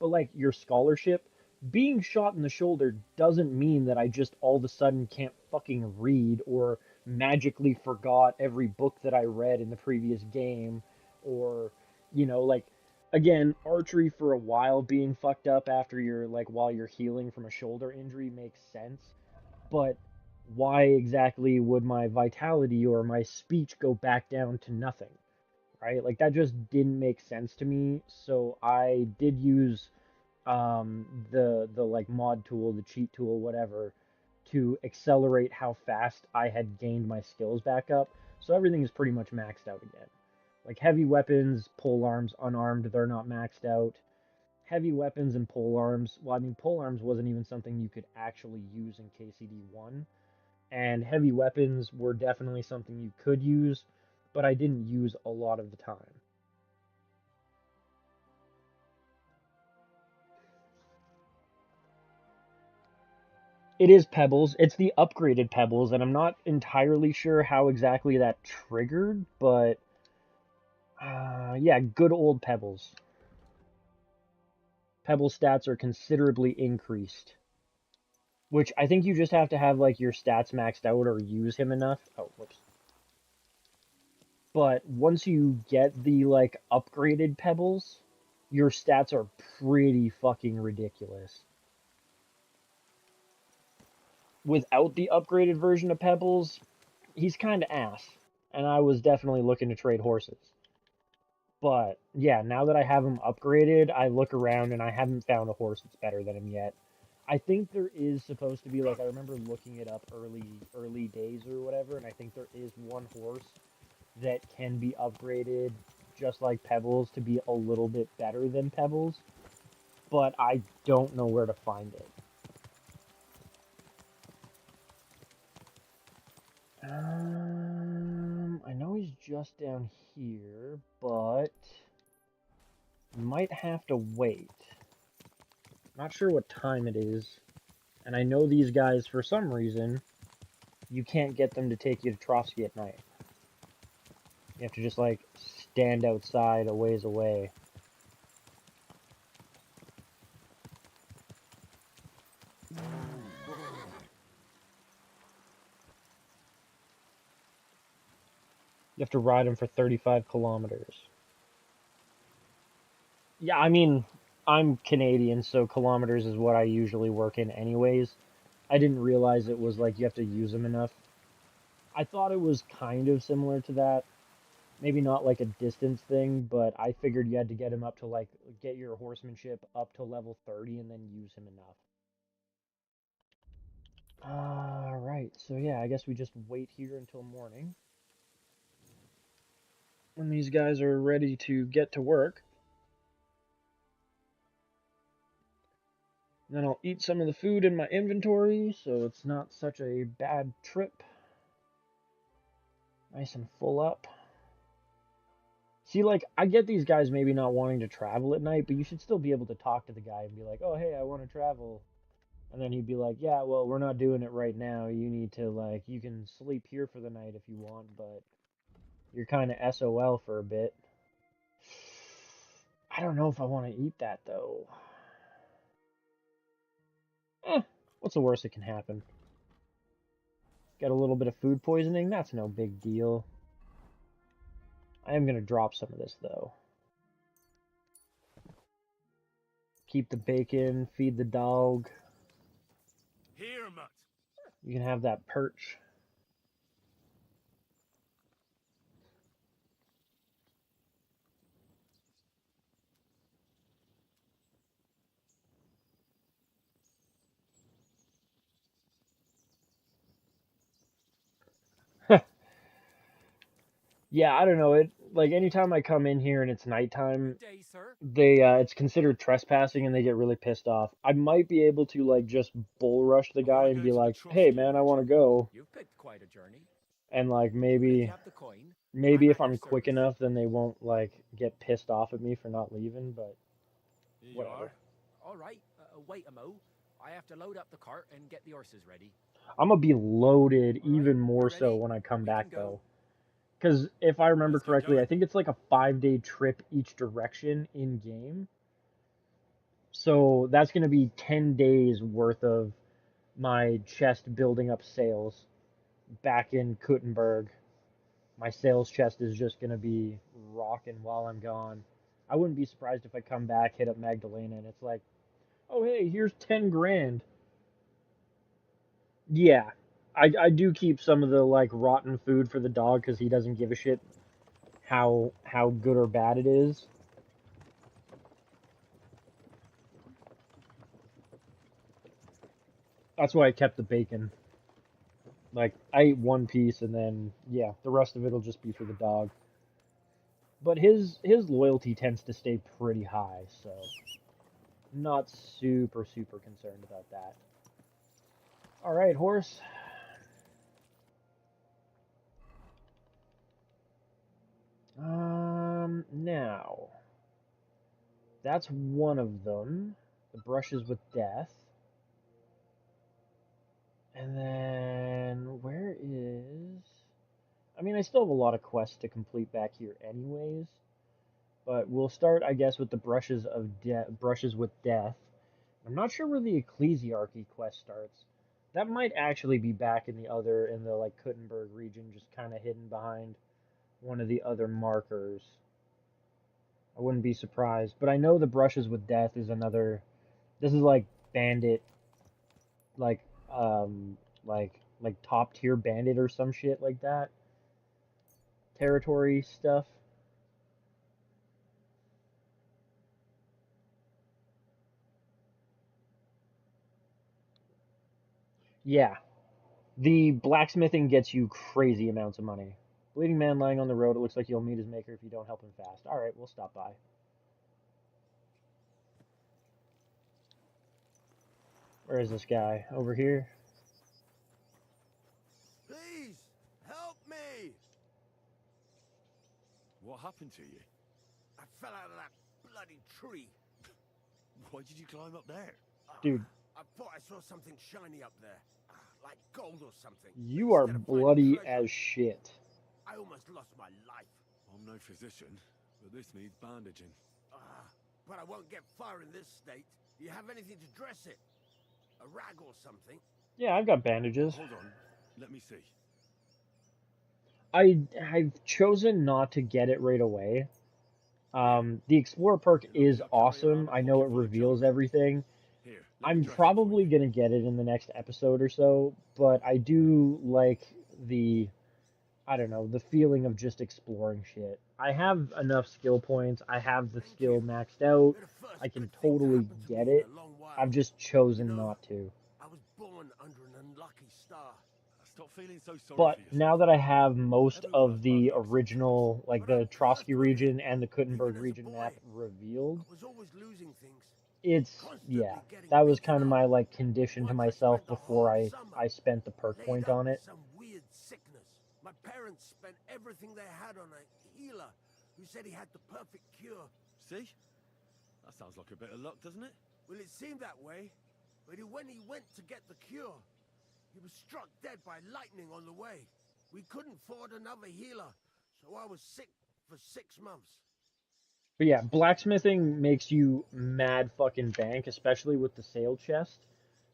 But like your scholarship, being shot in the shoulder doesn't mean that I just all of a sudden can't fucking read or magically forgot every book that I read in the previous game or like again, archery for a while being fucked up after you're like while you're healing from a shoulder injury makes sense, but why exactly would my vitality or my speech go back down to nothing? Right? Like that just didn't make sense to me. So I did use the like mod tool, the cheat tool, whatever, to accelerate how fast I had gained my skills back up. So everything is pretty much maxed out again. Like heavy weapons, pole arms, unarmed, they're not maxed out. Heavy weapons and pole arms, well, I mean, pole arms wasn't even something you could actually use in KCD 1. And heavy weapons were definitely something you could use, but I didn't use a lot of the time. It is Pebbles. It's the upgraded Pebbles, and I'm not entirely sure how exactly that triggered, but yeah, good old Pebbles. Pebble stats are considerably increased, which I think you just have to have like your stats maxed out or use him enough. Oh, whoops. But once you get the like upgraded Pebbles, your stats are pretty fucking ridiculous. Without the upgraded version of Pebbles, he's kind of ass, and I was definitely looking to trade horses. But yeah, now that I have him upgraded, I look around and I haven't found a horse that's better than him yet. I think there is supposed to be like I remember looking it up early days or whatever, and I think there is one horse that can be upgraded just like Pebbles to be a little bit better than Pebbles, but I don't know where to find it. I know he's just down here, but might have to wait. Not sure what time it is, and I know these guys, for some reason, you can't get them to take you to Trotsky at night. You have to just, like, stand outside a ways away. You have to ride them for 35 kilometers. Yeah, I mean, I'm Canadian, so kilometers is what I usually work in anyways. I didn't realize it was like you have to use them enough. I thought it was kind of similar to that. Maybe not like a distance thing, but I figured you had to get him up to like get your horsemanship up to level 30 and then use him enough. Alright, so yeah, I guess we just wait here until morning. When these guys are ready to get to work. Then I'll eat some of the food in my inventory so it's not such a bad trip. Nice and full up. See, like, I get these guys maybe not wanting to travel at night, but you should still be able to talk to the guy and be like, oh, hey, I want to travel. And then he'd be like, yeah, well, we're not doing it right now. You need to, like, you can sleep here for the night if you want, but you're kind of SOL for a bit. I don't know if I want to eat that, though. What's the worst that can happen? Get a little bit of food poisoning? That's no big deal. I am going to drop some of this, though. Keep the bacon, feed the dog. Here, mutt. You can have that perch. Yeah, I don't know. It like anytime I come in here and it's nighttime, Day, sir. they it's considered trespassing and they get really pissed off. I might be able to like just bull rush the guy and be like, "Hey man, I want to go." You've picked quite a journey. And like If maybe you have the coin, maybe I'm if at your I'm quick service. enough then they won't like get pissed off at me for not leaving, but Here you whatever. are. All right, wait a mo. I have to load up the cart and get the horses ready. I'm gonna be loaded All right, even more we're so ready. when I come We back can go. though. Because if I remember Let's get correctly, I going. think it's like a 5-day trip each direction in game. So that's going to be 10 days worth of my chest building up sales back in Kuttenberg. My sales chest is just going to be rocking while I'm gone. I wouldn't be surprised if I come back, hit up Magdalena, and it's like, oh, hey, here's 10 grand. Yeah, I do keep some of the like rotten food for the dog because he doesn't give a shit how good or bad it is. That's why I kept the bacon. Like, I ate one piece and then, yeah, the rest of it'll just be for the dog. But his loyalty tends to stay pretty high, so not super concerned about that. All right, horse. Now, that's one of them. The brushes with death. And then, where is... I mean, I still have a lot of quests to complete back here anyways. But we'll start, I guess, with the brushes with death. I'm not sure where the Ecclesiarchy quest starts. That might actually be back in the like Kuttenberg region, just kind of hidden behind one of the other markers. I wouldn't be surprised, but I know the brushes with death is another. This is like bandit, like um, like top tier bandit or some shit like that. Territory stuff. Yeah, the blacksmithing gets you crazy amounts of money. Bleeding man lying on the road. It looks like you'll meet his maker if you don't help him fast. All right, we'll stop by. Where is this guy? Over here? Please, help me! What happened to you? I fell out of that bloody tree. Why did you climb up there? Dude. I thought I saw something shiny up there. Like gold or something. You are Instead of finding bloody treasure, as shit. I almost lost my life. I'm no physician, but this needs bandaging. But I won't get far in this state. Do you have anything to dress it? A rag or something? Yeah, I've got bandages. Hold on, let me see. I've chosen not to get it right away. The Explorer perk is awesome. I know it reveals everything. Here, let me I'm dress it for probably you. gonna get it in the next episode or so, but I do like the, I don't know, the feeling of just exploring shit. I have enough skill points. I have the Thank skill you. maxed out. You're the first I can good thing to totally happen to get me in it. a long while. I've just You chosen know, not to. I was born under an unlucky star. Stop feeling so sorry But for yourself. now that I have most Everyone has of bad the luck sometimes. original, like But I'm the cursed Trotsky with it. region and the Even Kuttenberg as a region boy, map revealed, I was always losing things. yeah, Constantly getting that was beaten kind of up. my like condition to Once I myself spent a before whole I summer I spent the perk laid point up on with it. some weird sickness. My parents spent everything they had on a healer who said he had the perfect cure. See? That sounds like a bit of luck, doesn't it? Well, it seemed that way, but when he went to get the cure, he was struck dead by lightning on the way. We couldn't afford another healer, so I was sick for 6 months. But yeah, blacksmithing makes you mad fucking bank, especially with the sale chest.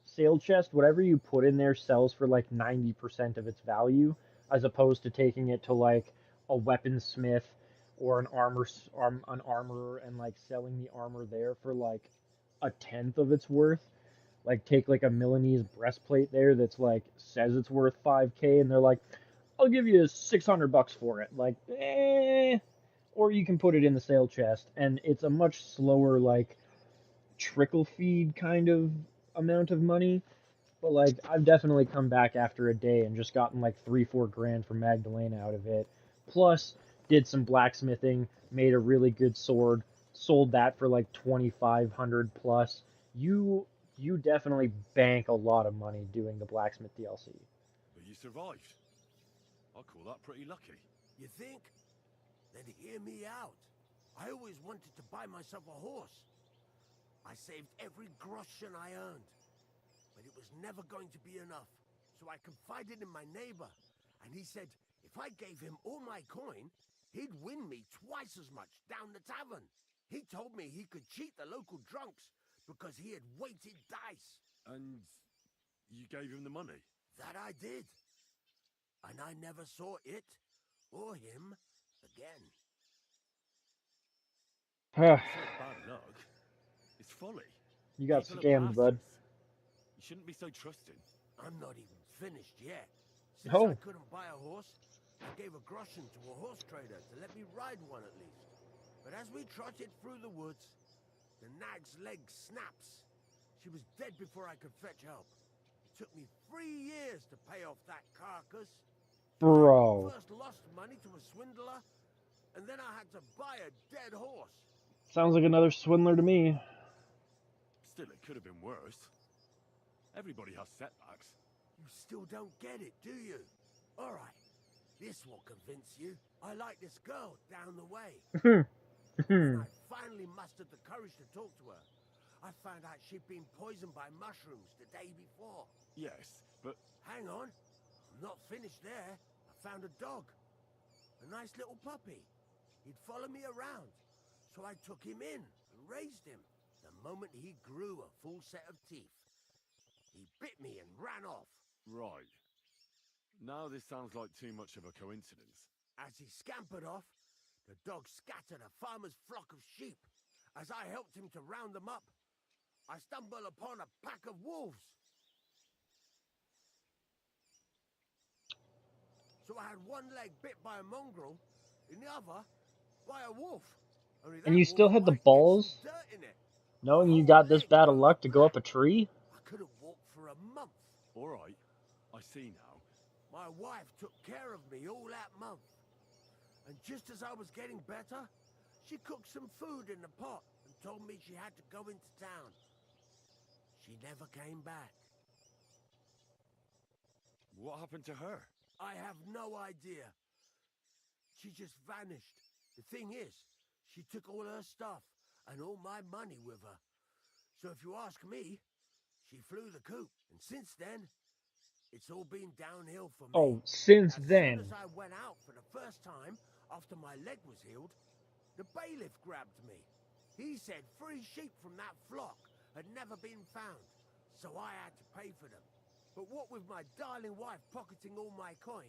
Sale chest, whatever you put in there sells for like 90% of its value, as opposed to taking it to like a weaponsmith or an armorer and like selling the armor there for like a tenth of its worth. Like take like a Milanese breastplate there that's like says it's worth 5k and they're like, I'll give you $600 for it. Like, or you can put it in the sale chest and it's a much slower like trickle feed kind of amount of money. But like I've definitely come back after a day and just gotten like 3-4 grand for Magdalena out of it. Plus did some blacksmithing, made a really good sword, sold that for like 2,500 plus. You definitely bank a lot of money doing the blacksmith DLC. But you survived. I call that pretty lucky. You think? Then hear me out. I always wanted to buy myself a horse. I saved every groschen I earned, but it was never going to be enough. So I confided in my neighbor, and he said if I gave him all my coin, he'd win me twice as much down the tavern. He told me he could cheat the local drunks because he had weighted dice. And you gave him the money? That I did. And I never saw it or him again. It's not bad luck. It's folly. You got People are scammed, bud. bastards. You shouldn't be so trusting. I'm not even finished yet. Since Oh. I couldn't buy a horse, I gave a groschen to a horse trader to let me ride one at least. But as we trotted through the woods, the nag's leg snaps. She was dead before I could fetch help. It took me 3 years to pay off that carcass. Bro. I first lost money to a swindler, and then I had to buy a dead horse. Sounds like another swindler to me. Still, it could have been worse. Everybody has setbacks. You still don't get it, do you? All right, this will convince you. I like this girl down the way. When I finally mustered the courage to talk to her, I found out she'd been poisoned by mushrooms the day before. Yes, but... Hang on, I'm not finished there. I found a dog. A nice little puppy. He'd follow me around, so I took him in and raised him. The moment he grew a full set of teeth, he bit me and ran off. Right. Now this sounds like too much of a coincidence. As he scampered off, the dog scattered a farmer's flock of sheep. As I helped him to round them up, I stumbled upon a pack of wolves. So I had one leg bit by a mongrel, and the other by a wolf. Only And that you still wolf had the might get some balls, dirt in it. knowing My you whole got this leg bad of goes luck to go up a black. tree? I couldn't walk for a month. All right, I see now. My wife took care of me all that month. And just as I was getting better, she cooked some food in the pot and told me she had to go into town. She never came back. What happened to her? I have no idea. She just vanished. The thing is, she took all her stuff and all my money with her. So if you ask me, she flew the coop. And since then, it's all been downhill for me. Oh, since As then. soon as I went out for the first time after my leg was healed, the bailiff grabbed me. He said 3 sheep from that flock had never been found, so I had to pay for them. But what with my darling wife pocketing all my coin,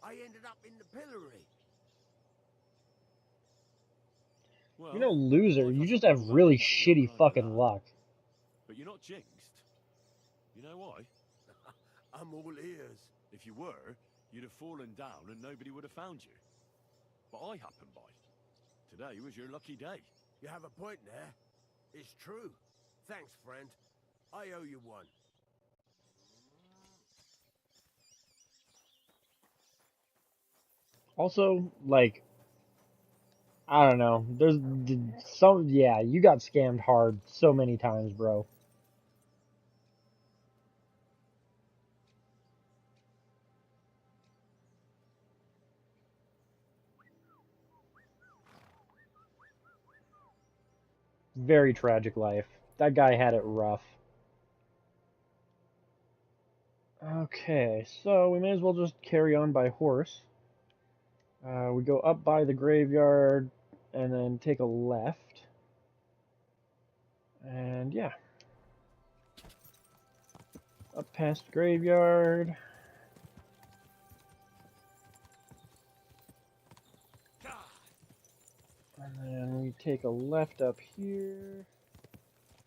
I ended up in the pillory. Well, You know, loser, I've you had just some have real really run-ins with shitty all kinds of fucking luck. luck. But you're not jinxed. You know why? I'm all ears. If you were, you'd have fallen down and nobody would have found you. But I happened by. Today was your lucky day. You have a point there. It's true. Thanks, friend. I owe you one. Also, like, I don't know. There's some, yeah, you got scammed hard so many times, bro. Very tragic life. That guy had it rough. Okay, so we may as well just carry on by horse. We go up by the graveyard and then take a left. And yeah. Up past the graveyard. And then we take a left up here.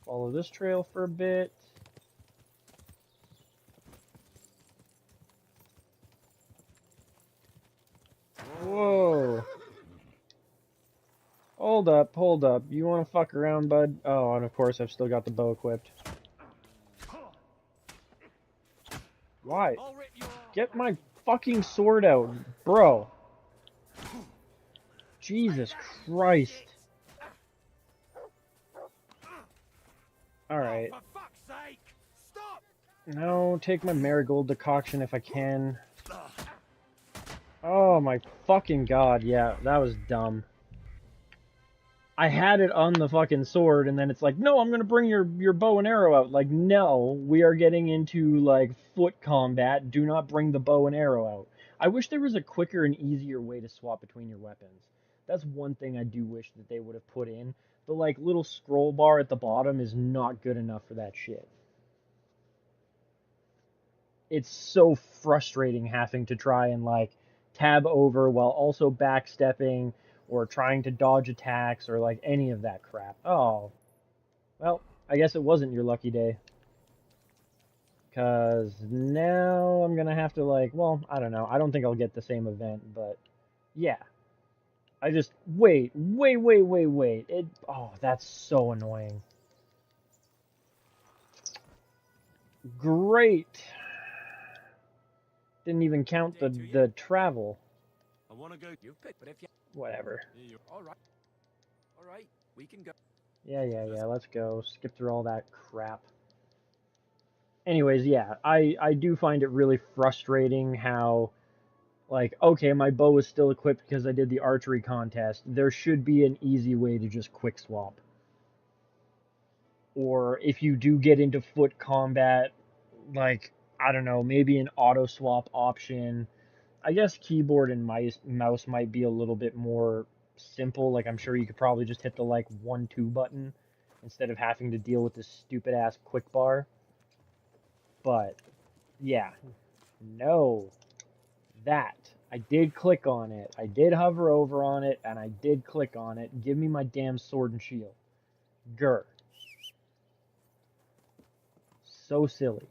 Follow this trail for a bit. Whoa. Hold up, hold up. You want to fuck around, bud? Oh, and of course I've still got the bow equipped. Why? Get my fucking sword out, bro. Jesus Christ. Alright. For fuck's sake! Stop! No, take my marigold decoction if I can. Oh my fucking god, yeah, that was dumb. I had it on the fucking sword, and then it's like, no, I'm gonna bring your bow and arrow out. Like, no, we are getting into, like, foot combat. Do not bring the bow and arrow out. I wish there was a quicker and easier way to swap between your weapons. That's one thing I do wish that they would have put in. The, like, little scroll bar at the bottom is not good enough for that shit. It's so frustrating having to try and, like, tab over while also backstepping or trying to dodge attacks or, like, any of that crap. Oh, well, I guess it wasn't your lucky day. Because now I'm going to have to, like, well, I don't know. I don't think I'll get the same event, but yeah. I just, wait. Oh, that's so annoying. Great. Didn't even count the travel. I want to go. You pick, but if you. Whatever. All right. All right. We can go. Yeah, let's go. Skip through all that crap. Anyways, yeah, I do find it really frustrating how, like, okay, my bow is still equipped because I did the archery contest. There should be an easy way to just quick swap. Or if you do get into foot combat, like, I don't know, maybe an auto swap option. I guess keyboard and mouse might be a little bit more simple. Like, I'm sure you could probably just hit the, like, 1-2 button instead of having to deal with this stupid ass quick bar. But, yeah. No. That. I did click on it. I did hover over on it, and I did click on it. Give me my damn sword and shield. Grr. So silly.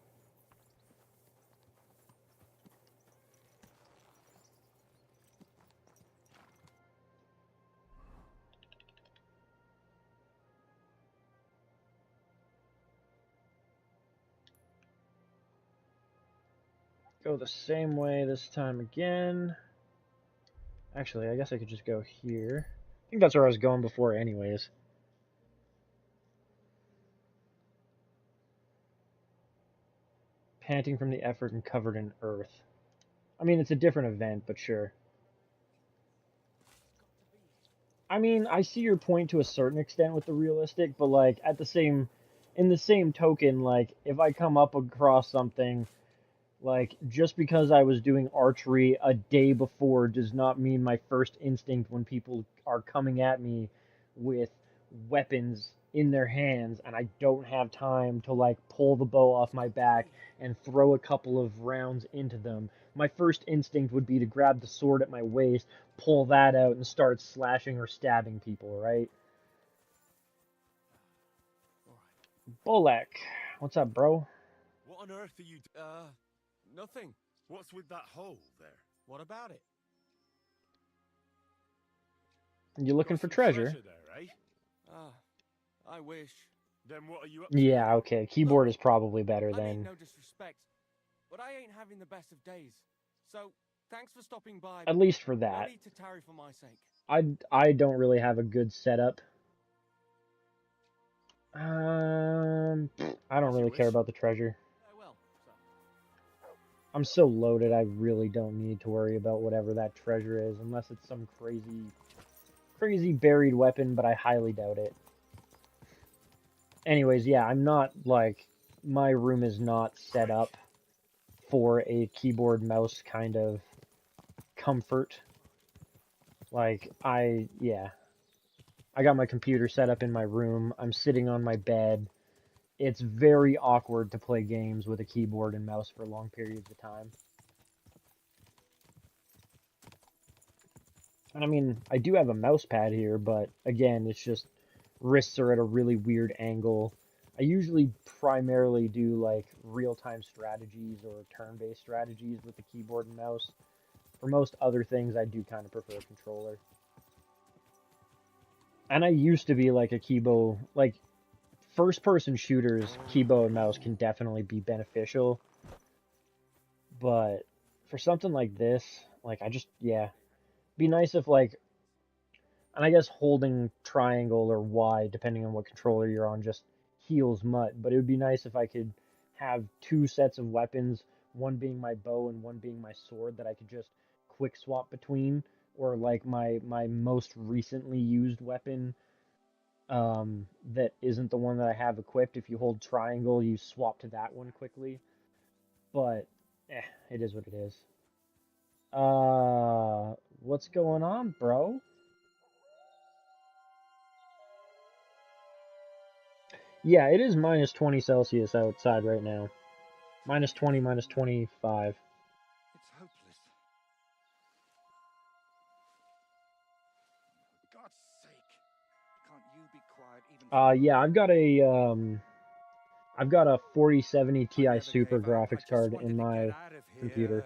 Go the same way this time again. Actually, I guess I could just go here. I think that's where I was going before anyways. Panting from the effort and covered in earth. I mean, it's a different event, but sure. I mean, I see your point to a certain extent with the realistic, but, like, in the same token, like, if I come up across something, like, just because I was doing archery a day before does not mean my first instinct when people are coming at me with weapons in their hands and I don't have time to, like, pull the bow off my back and throw a couple of rounds into them. my first instinct would be to grab the sword at my waist, pull that out, and start slashing or stabbing people, right? Bolek, what's up, bro? What on earth are you... Nothing. What's with that hole there? What about it? You looking Got for some treasure? there, eh? I wish. Then what are you up to? Yeah, okay. Keyboard is probably better I mean, than... no disrespect, but I ain't having the best of days. So, thanks for stopping by. At least for No that. need to tarry for my sake. I don't really have a good setup. I don't really care about the treasure. I'm so loaded, I really don't need to worry about whatever that treasure is, unless it's some crazy buried weapon, but I highly doubt it. Anyways, yeah, I'm not, like, my room is not set up for a keyboard mouse kind of comfort. Like, yeah. I got my computer set up in my room, I'm sitting on my bed. It's very awkward to play games with a keyboard and mouse for long periods of time. And I mean, I do have a mouse pad here, but again, it's just wrists are at a really weird angle. I usually primarily do like real-time strategies or turn-based strategies with the keyboard and mouse. For most other things, I do kind of prefer a controller. And I used to be like a keyboard, like first-person shooters, keyboard and mouse can definitely be beneficial. But for something like this, like yeah, be nice if like, and I guess holding triangle or Y, depending on what controller you're on, just heals mutt. But it would be nice if I could have two sets of weapons, one being my bow and one being my sword that I could just quick swap between, or like my most recently used weapon that isn't the one that I have equipped. If you hold triangle, you swap to that one quickly. But it is what it is. What's going on, bro? Yeah, it is minus 20 Celsius outside right now. Minus 20, minus 25. It's hopeless. For God's sake. Can't you be quiet even for Yeah, I've got a 4070 Ti Super graphics card in my computer.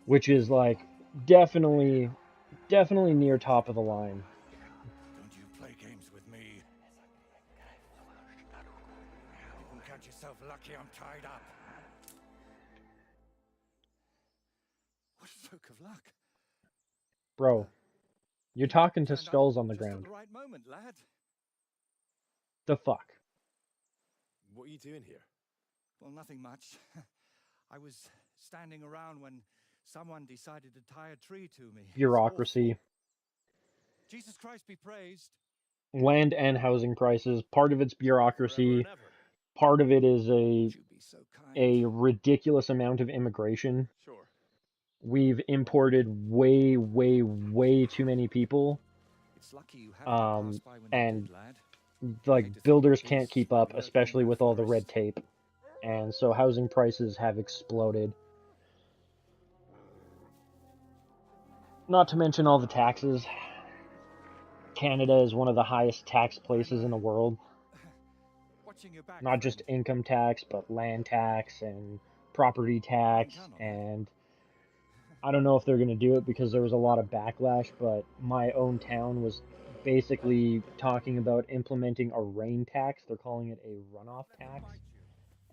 Which is like definitely near top of the line. Don't you play games with me. You can count yourself lucky I'm tied up. What a stroke of luck. Bro, you're talking to skulls on the ground. Just at the right moment, lad. The fuck? What are you doing here? Well, nothing much. I was standing around when someone decided to tie a tree to me. Bureaucracy. Jesus Christ be praised. Land and housing prices. Part of it's bureaucracy. Part of it is a ridiculous amount of immigration. Sure. We've imported way too many people. It's lucky you happened to pass by when and you did, lad. like builders can't keep up, especially with all the red tape. And so housing prices have exploded. Not to mention all the taxes. Canada is one of the highest tax places in the world. Not just income tax, but land tax and property tax. And I don't know if they're going to do it because there was a lot of backlash, but my own town was basically talking about implementing a rain tax. They're calling it a runoff tax.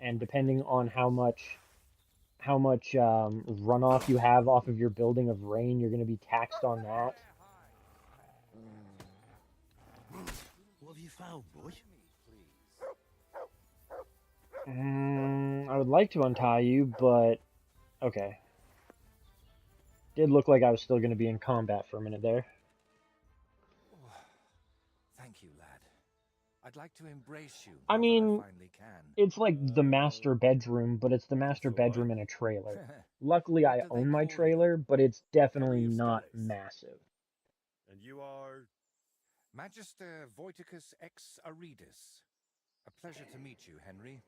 And depending on how much runoff you have off of your building of rain, you're going to be taxed on that. What have you found, boy? I would like to untie you, but okay. Did look like I was still going to be in combat for a minute there. Thank you, lad. I'd like to embrace you. I mean, I finally can. it's like the master bedroom, but it's the master bedroom in a trailer. Luckily, I own my trailer, but it's definitely not massive. And you are? Magister Voiticus ex Aridus. A pleasure to meet you, Henry.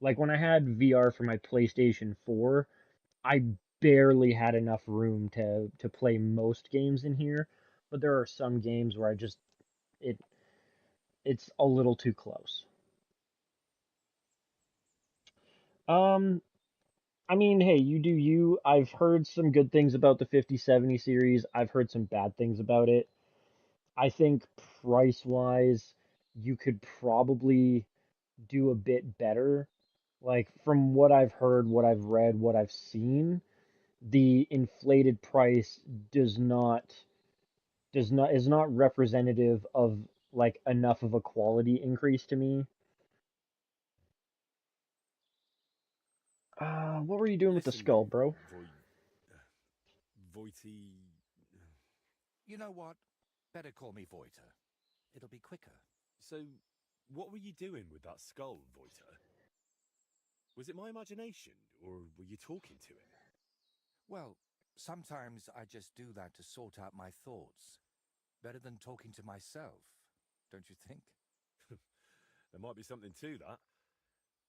Like when I had VR for my PlayStation 4, I barely had enough room to play most games in here, but there are some games where I just it it's a little too close. Um, I mean, hey, you do you. I've heard some good things about the 5070 series. I've heard some bad things about it. I think price-wise, you could probably do a bit better. Like from what I've heard, what I've read, what I've seen, the inflated price does not is not representative of like enough of a quality increase to me. What were you doing with the Listen, skull, bro? Voity. You know what? Better call me Voiter. It'll be quicker. So, what were you doing with that skull, Voiter? Was it my imagination, or were you talking to it? Well, sometimes I just do that to sort out my thoughts. Better than talking to myself, don't you think? There might be something to that.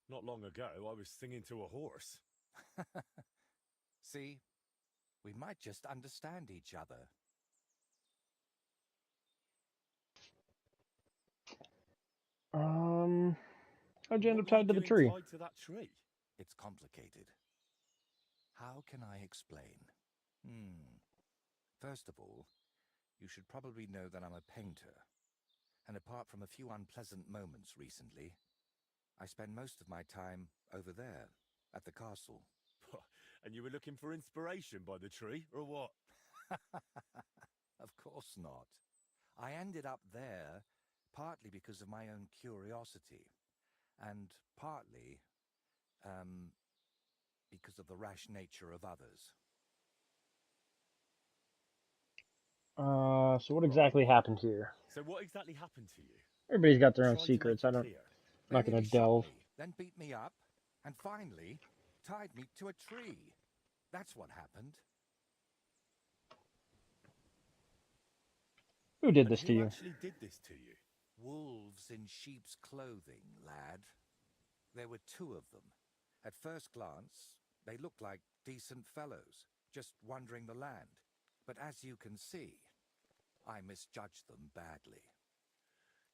Not long ago, I was singing to a horse. See? We might just understand each other. How'd you end What up were you tied to the doing tree? tied to that tree? It's complicated. How can I explain? First of all, you should probably know that I'm a painter. And apart from a few unpleasant moments recently, I spend most of my time over there, at the castle. And you were looking for inspiration by the tree, or what? Of course not. I ended up there partly because of my own curiosity, and partly, because of the rash nature of others. So what Right. exactly happened here? So what exactly happened to you? Everybody's got their own Tried to make secrets. it I'm clear. not They gonna nearly shot delve. me, then beat me up, and finally tied me to a tree. That's what happened. Who did And this to who you? actually did this to you? Wolves in sheep's clothing, lad. There were two of them. At first glance, they looked like decent fellows, just wandering the land. But as you can see, I misjudged them badly.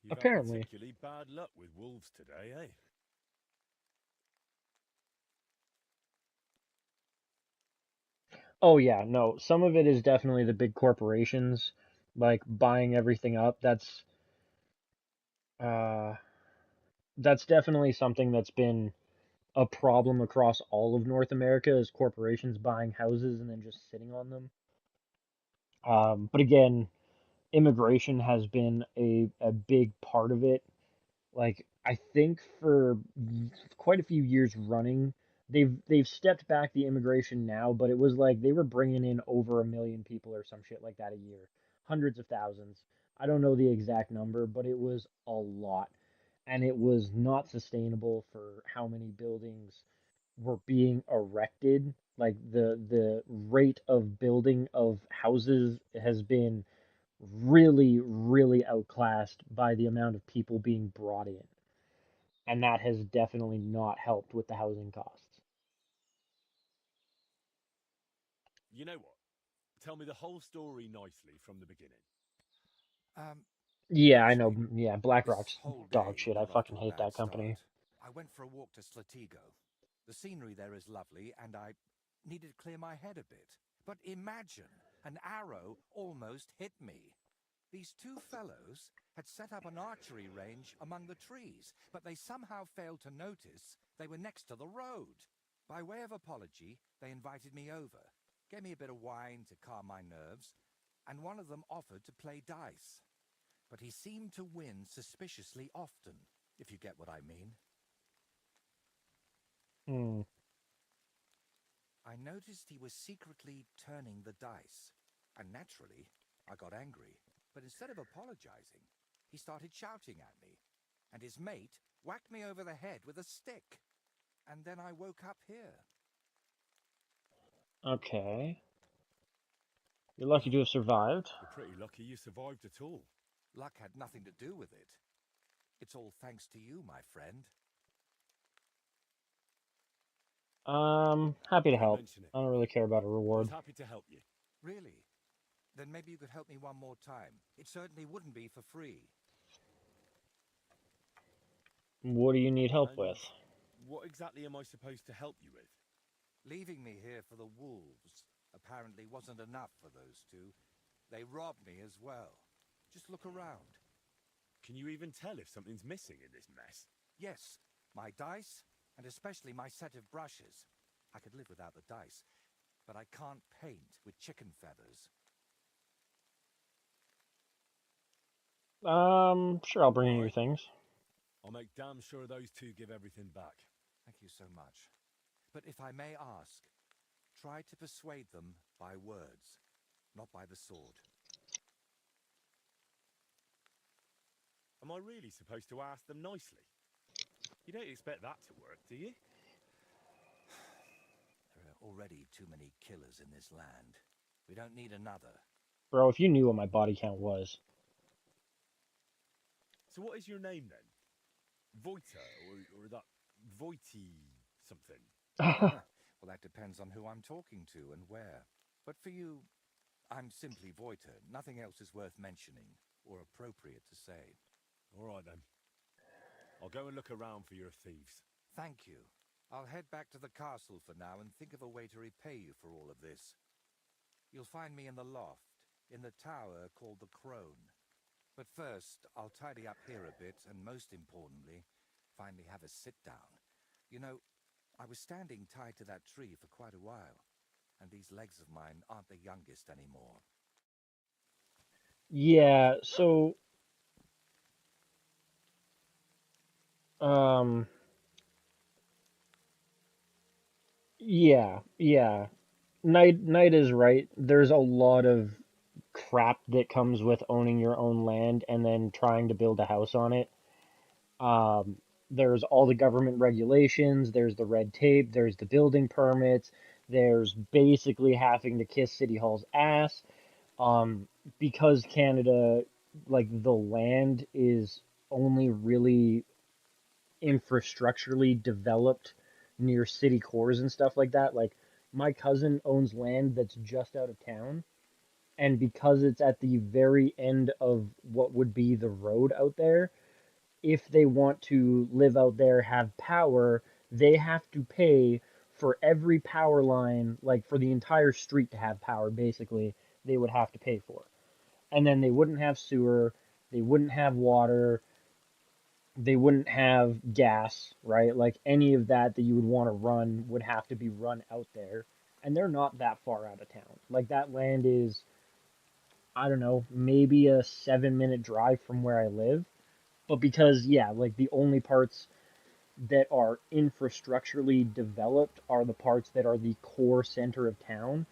You've had Apparently. particularly bad luck with wolves today, eh? Oh yeah, no. Some of it is definitely the big corporations, like buying everything up. Uh, that's definitely something that's been a problem across all of North America is corporations buying houses and then just sitting on them. But again, immigration has been a big part of it. Like I think for quite a few years running, they've stepped back the immigration now, but it was like they were bringing in over 1 million people or some shit like that a year, hundreds of thousands. I don't know the exact number, but it was a lot, and it was not sustainable for how many buildings were being erected. Like the rate of building of houses has been really, really outclassed by the amount of people being brought in. And that has definitely not helped with the housing costs. You know what? Tell me the whole story nicely from the beginning. Yeah, I know. Actually, Yeah, this BlackRock's whole dog day shit. I got off fucking to a hate bad that start. company. I went for a walk to Slatigo. The scenery there is lovely, and I needed to clear my head a bit. But imagine, an arrow almost hit me. These two fellows had set up an archery range among the trees, but they somehow failed to notice they were next to the road. By way of apology, they invited me over, gave me a bit of wine to calm my nerves, and one of them offered to play dice. But he seemed to win suspiciously often, if you get what I mean. Hmm. I noticed he was secretly turning the dice, and naturally, I got angry. But instead of apologizing, he started shouting at me, and his mate whacked me over the head with a stick. And then I woke up here. Okay. You're lucky to have survived. You're pretty lucky you survived at all. Luck had nothing to do with it. It's all thanks to you, my friend. Happy to Don't help. mention it. I don't really care about a I was reward. happy to help you. Really? Then maybe you could help me one more time. It certainly wouldn't be for free. What do you need help And with? what exactly am I supposed to help you with? Leaving me here for the wolves apparently wasn't enough for those two. They robbed me as well. Just look around. Can you even tell if something's missing in this mess? Yes, my dice, and especially my set of brushes. I could live without the dice, but I can't paint with chicken feathers. Sure, I'll bring you your Alright. things. I'll make damn sure those two give everything back. Thank you so much. But if I may ask, try to persuade them by words, not by the sword. Am I really supposed to ask them nicely? You don't expect that to work, do you? There are already too many killers in this land. We don't need another. Bro, if you knew what my body count was. So what is your name then? Voita, or that Voity something? Well, that depends on who I'm talking to and where. But for you, I'm simply Voiter. Nothing else is worth mentioning or appropriate to say. All right then. I'll go and look around for your thieves. Thank you. I'll head back to the castle for now and think of a way to repay you for all of this. You'll find me in the loft, in the tower called the Crone. But first, I'll tidy up here a bit and, most importantly, finally have a sit-down. You know, I was standing tied to that tree for quite a while, and these legs of mine aren't the youngest anymore. Yeah, so um yeah. Knight is right. There's a lot of crap that comes with owning your own land and then trying to build a house on it. Um, there's all the government regulations, there's the red tape, there's the building permits, there's basically having to kiss City Hall's ass. Um, because Canada, like the land is only really infrastructurally developed near city cores and stuff like that. Like my cousin owns land that's just out of town, and because it's at the very end of what would be the road out there, if they want to live out there, have power, they have to pay for every power line, like for the entire street to have power, basically, they would have to pay for. And then they wouldn't have sewer, they wouldn't have water, they wouldn't have gas, right? Like any of that that you would want to run would have to be run out there. And they're not that far out of town. Like that land is, I don't know, maybe a 7-minute drive from where I live. But because, yeah, like the only parts that are infrastructurally developed are the parts that are the core center of town.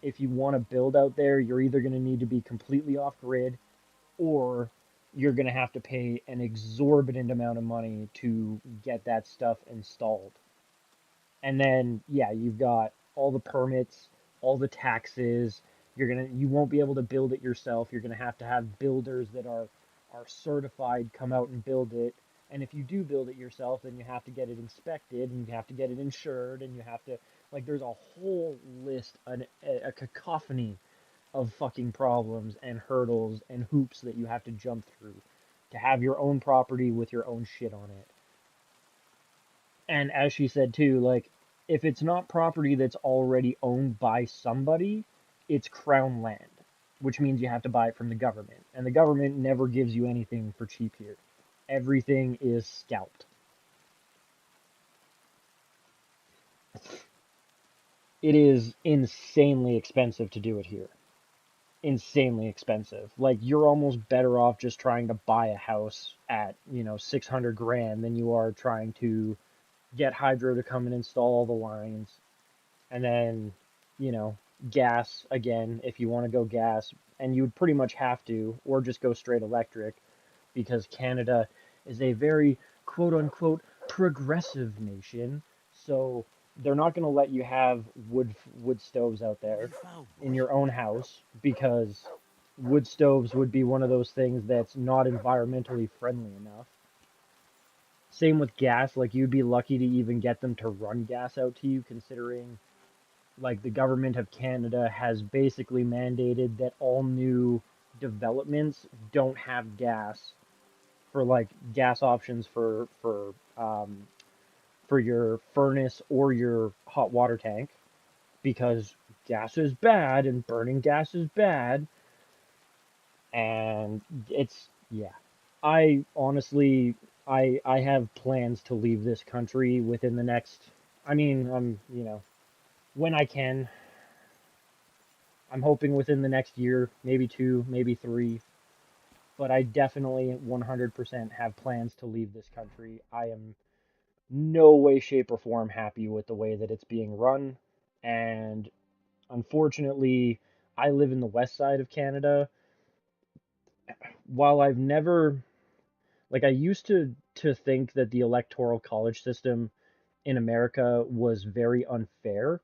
If you want to build out there, you're either going to need to be completely off grid or you're going to have to pay an exorbitant amount of money to get that stuff installed. And then, yeah, you've got all the permits, all the taxes. You won't be able to build it yourself. You're gonna have to have builders that are certified come out and build it. And if you do build it yourself, then you have to get it inspected and you have to get it insured and you have to like there's a whole list, a cacophony of fucking problems and hurdles and hoops that you have to jump through to have your own property with your own shit on it. And as she said too, like if it's not property that's already owned by somebody, it's crown land, which means you have to buy it from the government. And the government never gives you anything for cheap here. Everything is scalped. It is insanely expensive to do it here. Insanely expensive. Like you're almost better off just trying to buy a house at, 600 grand than you are trying to get hydro to come and install all the lines and then gas again if you want to go gas, and you would pretty much have to, or just go straight electric because Canada is a very quote unquote progressive nation, so they're not going to let you have wood stoves out there in your own house because wood stoves would be one of those things that's not environmentally friendly enough. Same with gas. Like you'd be lucky to even get them to run gas out to you, considering like the government of Canada has basically mandated that all new developments don't have gas for like gas options for your furnace or your hot water tank because gas is bad and burning gas is bad. And it's, yeah. I honestly, I have plans to leave this country within the next, I mean, when I can. I'm hoping within the next year, maybe two, maybe three, but I definitely 100% have plans to leave this country. I am no way, shape, or form happy with the way that it's being run. And unfortunately, I live in the west side of Canada. While I've never, like, I used to think that the electoral college system in America was very unfair.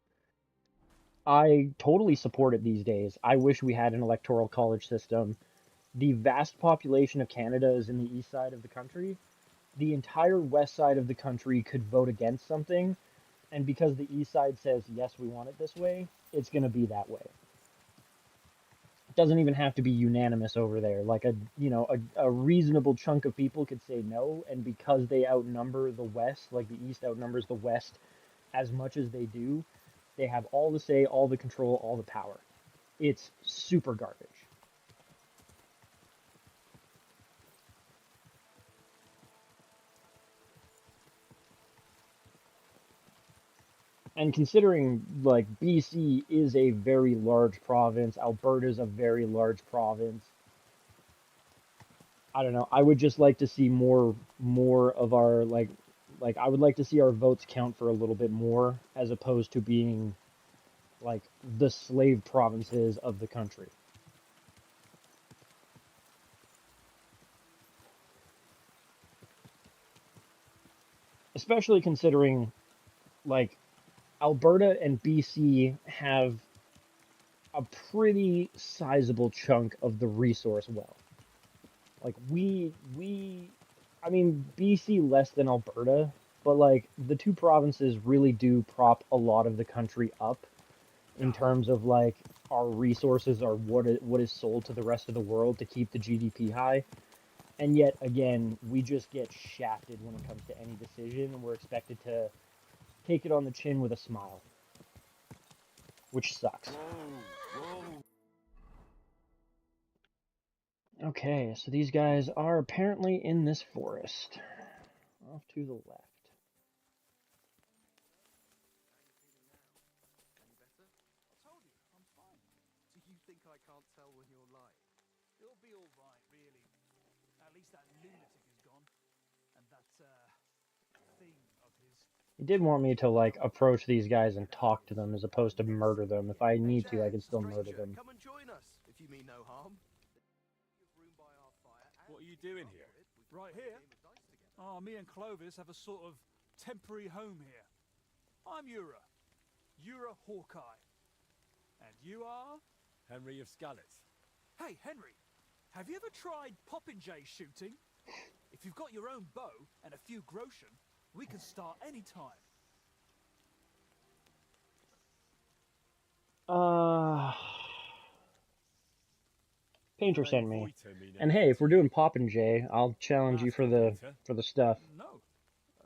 I totally support it these days. I wish we had an electoral college system. The vast population of Canada is in the east side of the country. The entire west side of the country could vote against something, and because the east side says, yes, we want it this way, it's going to be that way. It doesn't even have to be unanimous over there. Like a reasonable chunk of people could say no, and because they outnumber the west, like the east outnumbers the west as much as they do, they have all the say, all the control, all the power. It's super garbage. And considering like BC is a very large province, Alberta's a very large province. I don't know. I would just like to see more of our like I would like to see our votes count for a little bit more as opposed to being like the slave provinces of the country. Especially considering like Alberta and BC have a pretty sizable chunk of the resource wealth. Like I mean BC less than Alberta, but like the two provinces really do prop a lot of the country up in terms of like our resources are what is sold to the rest of the world to keep the GDP high. And yet again, we just get shafted when it comes to any decision, and we're expected to take it on the chin with a smile, which sucks. Okay, so these guys are apparently in this forest. Off to the left. You think I can't tell when you're lying? You'll be all right, really. At least that lunatic is gone. And that, thing of his... He did want me to, like, approach these guys and talk to them as opposed to murder them. If I need to, I can still murder them. Come and join us, if you mean no harm. What are you doing here? Right here? Oh, me and Clovis have a sort of temporary home here. I'm Ura. Ura Hawkeye. And you are? Henry of Scallis. Hey, Henry, have you ever tried popinjay shooting? If you've got your own bow and a few groschen, we can start any time. Painter sent me. And hey, if we're doing Popinjay, I'll challenge you for the stuff. No.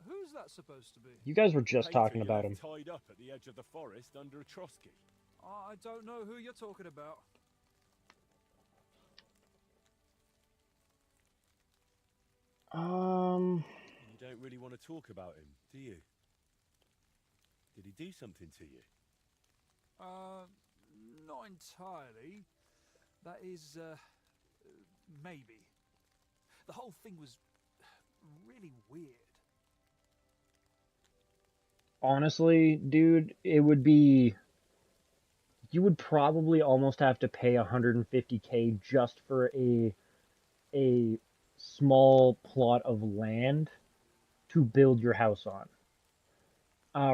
Who's that supposed to be? You guys were just talking you about left him. tied up at the edge of the forest under a Trotsky. I don't know who you're talking about. You don't really want to talk about him, do you? Did he do something to you? Not entirely. That is, maybe. The whole thing was really weird. Honestly, dude, it would be... You would probably almost have to pay 150K just for a small plot of land to build your house on.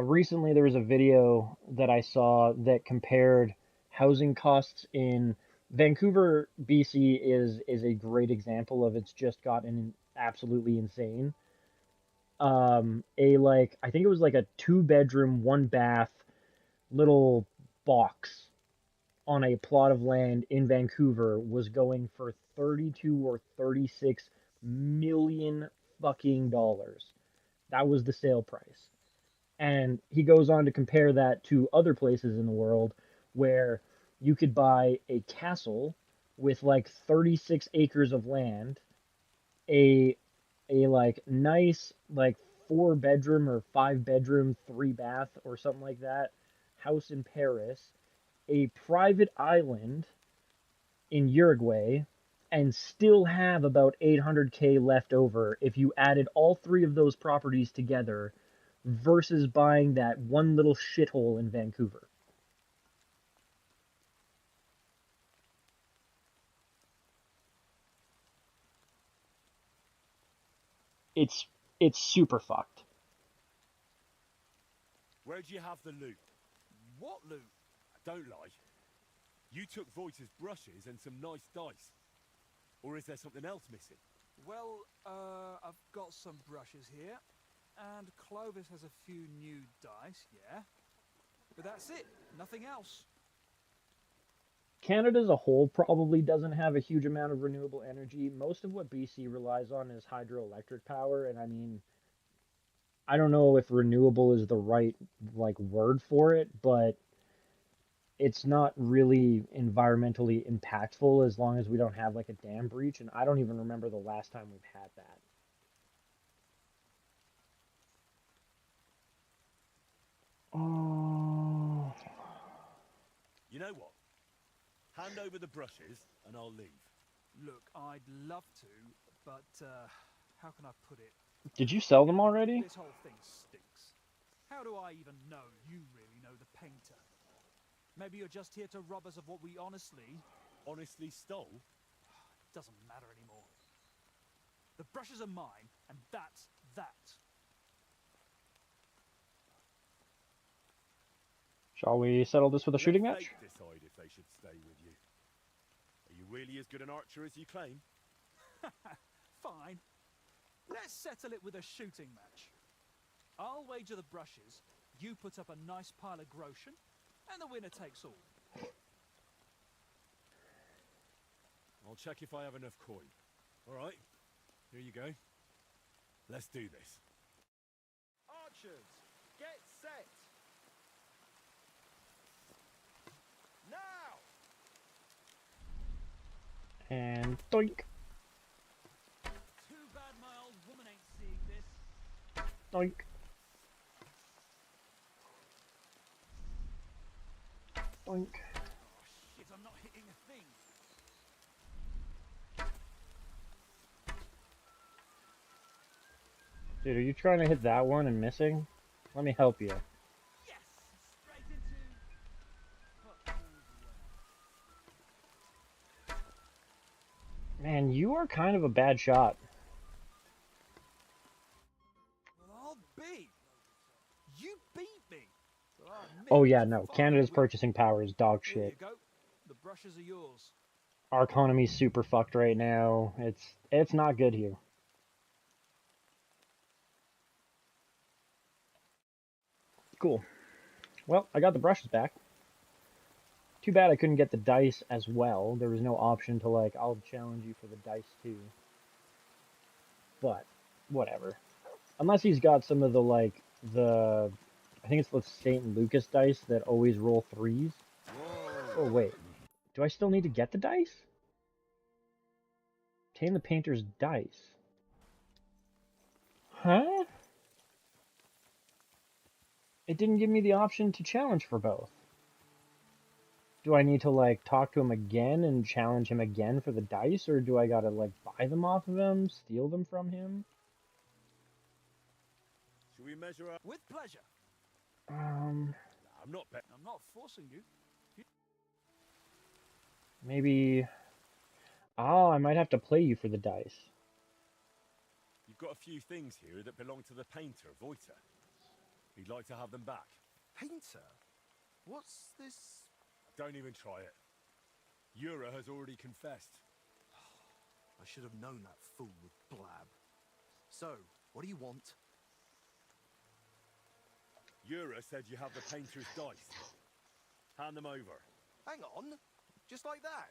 Recently, there was a video that I saw that compared housing costs in Vancouver, BC is a great example of it's just gotten absolutely insane. a like I think it was like a 2 bedroom, 1 bath little box on a plot of land in Vancouver was going for 32 or 36 million fucking dollars. That was the sale price. And he goes on to compare that to other places in the world where you could buy a castle with like 36 acres of land, a like nice like 4 bedroom or 5 bedroom 3 bath or something like that house in Paris, a private island in Uruguay, and still have about 800K left over if you added all three of those properties together versus buying that one little shithole in Vancouver. It's it's super fucked. Where'd you have the loot? What loot? Don't lie. You took Voita's brushes and some nice dice. Or is there something else missing? Well, I've got some brushes here, and Clovis has a few new dice, yeah. But that's it, nothing else. Canada as a whole probably doesn't have a huge amount of renewable energy. Most of what BC relies on is hydroelectric power, and I mean, I don't know if renewable is the right like word for it, but it's not really environmentally impactful as long as we don't have like a dam breach, and I don't even remember the last time we've had that. Oh. You know what? Hand over the brushes and I'll leave. Look, I'd love to, but, how can I put it? Did you sell them already? This whole thing stinks. How do I even know you really know the painter? Maybe you're just here to rob us of what we honestly stole? Doesn't matter anymore. The brushes are mine, and that's that. Shall we settle this with a shooting Let match? fate decide if they should stay with you. Are you really as good an archer as you claim? Fine. Let's settle it with a shooting match. I'll wager the brushes, you put up a nice pile of groschen, and the winner takes all. I'll check if I have enough coin. All right, here you go. Let's do this. Archers, get set! Now! And doink, Too bad my old woman ain't seeing this. doink, doink. Oh shit, I'm not hitting a thing. Dude, are you trying to hit that one and missing? Let me help you. Yes! Straight into... Man, you are kind of a bad shot. Well, I'll be. You beat me. So I admit Oh yeah, it's no. fine Canada's with... purchasing power is dog Here you shit. go. The brushes are yours. Our economy's super fucked right now. It's not good here. Cool. Well, I got the brushes back. Too bad I couldn't get the dice as well. There was no option to like, I'll challenge you for the dice too. But, whatever. Unless he's got some of the like, I think it's the St. Lucas dice that always roll threes. Whoa. Oh wait, do I still need to get the dice? Obtain the painter's dice. Huh? It didn't give me the option to challenge for both. Do I need to like talk to him again and challenge him again for the dice, or do I gotta like buy them off of him, steal them from him? Should we measure up? With pleasure. Um, I'm not bet. I'm not forcing you. maybe. Oh, I might have to play you for the dice. You've got a few things here that belong to the painter, Voita. He'd like to have them back. Painter? What's this? Don't even try it. Yura has already confessed. I should have known that fool would blab. So, what do you want? Yura said you have the painter's dice. Hand them over. Hang on. Just like that?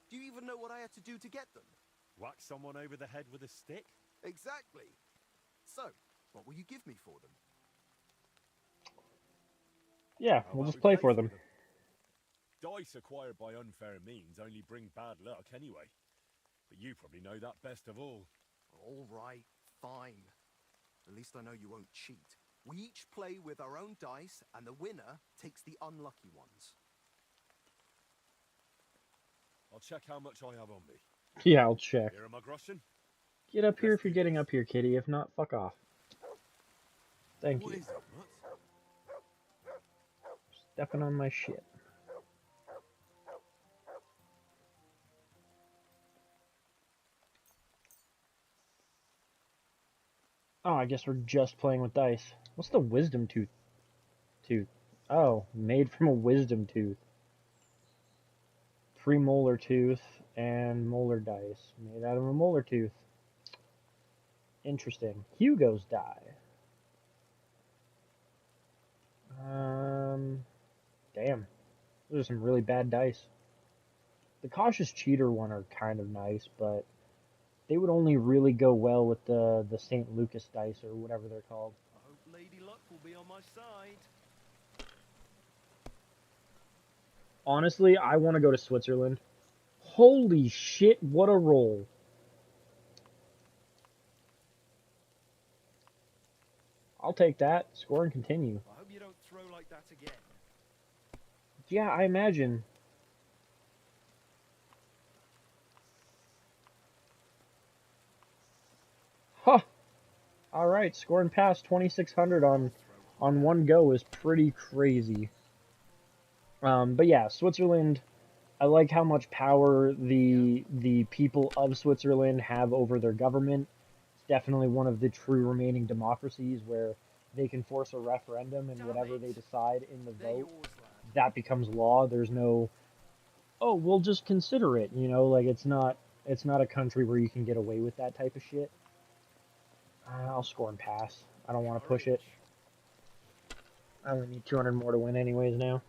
Do you even know what I had to do to get them? Whack someone over the head with a stick? Exactly. So, what will you give me for them? Yeah, How we'll about just we play for them. Dice acquired by unfair means only bring bad luck anyway. But you probably know that best of all. All right, fine. At least I know you won't cheat. We each play with our own dice, and the winner takes the unlucky ones. I'll check how much I have on me. Yeah, I'll check. Here am I, Grushin? Get up here Let's if you're do getting this. up here, kitty. If not, fuck off. Thank What you. is it, Mutt? Stepping on my shit. Oh, I guess we're just playing with dice. What's the wisdom tooth? Oh, made from a wisdom tooth. Premolar tooth and molar dice. Made out of a molar tooth. Interesting. Hugo's die. Damn. Those are some really bad dice. The cautious cheater one are kind of nice, but they would only really go well with the St. Lucas dice or whatever they're called. I hope Lady Luck will be on my side. Honestly, I want to go to Switzerland. Holy shit, what a roll. I'll take that. Score and continue. I hope you don't throw like that again. Yeah, I imagine. Huh. Alright, scoring past 2,600 on one go is pretty crazy. But yeah, Switzerland, I like how much power the people of Switzerland have over their government. It's definitely one of the true remaining democracies where they can force a referendum and whatever they decide in the vote, that becomes law. There's no, oh, we'll just consider it, you know, like it's not a country where you can get away with that type of shit. I'll score and pass. I don't want to push it. I only need 200 more to win anyways now.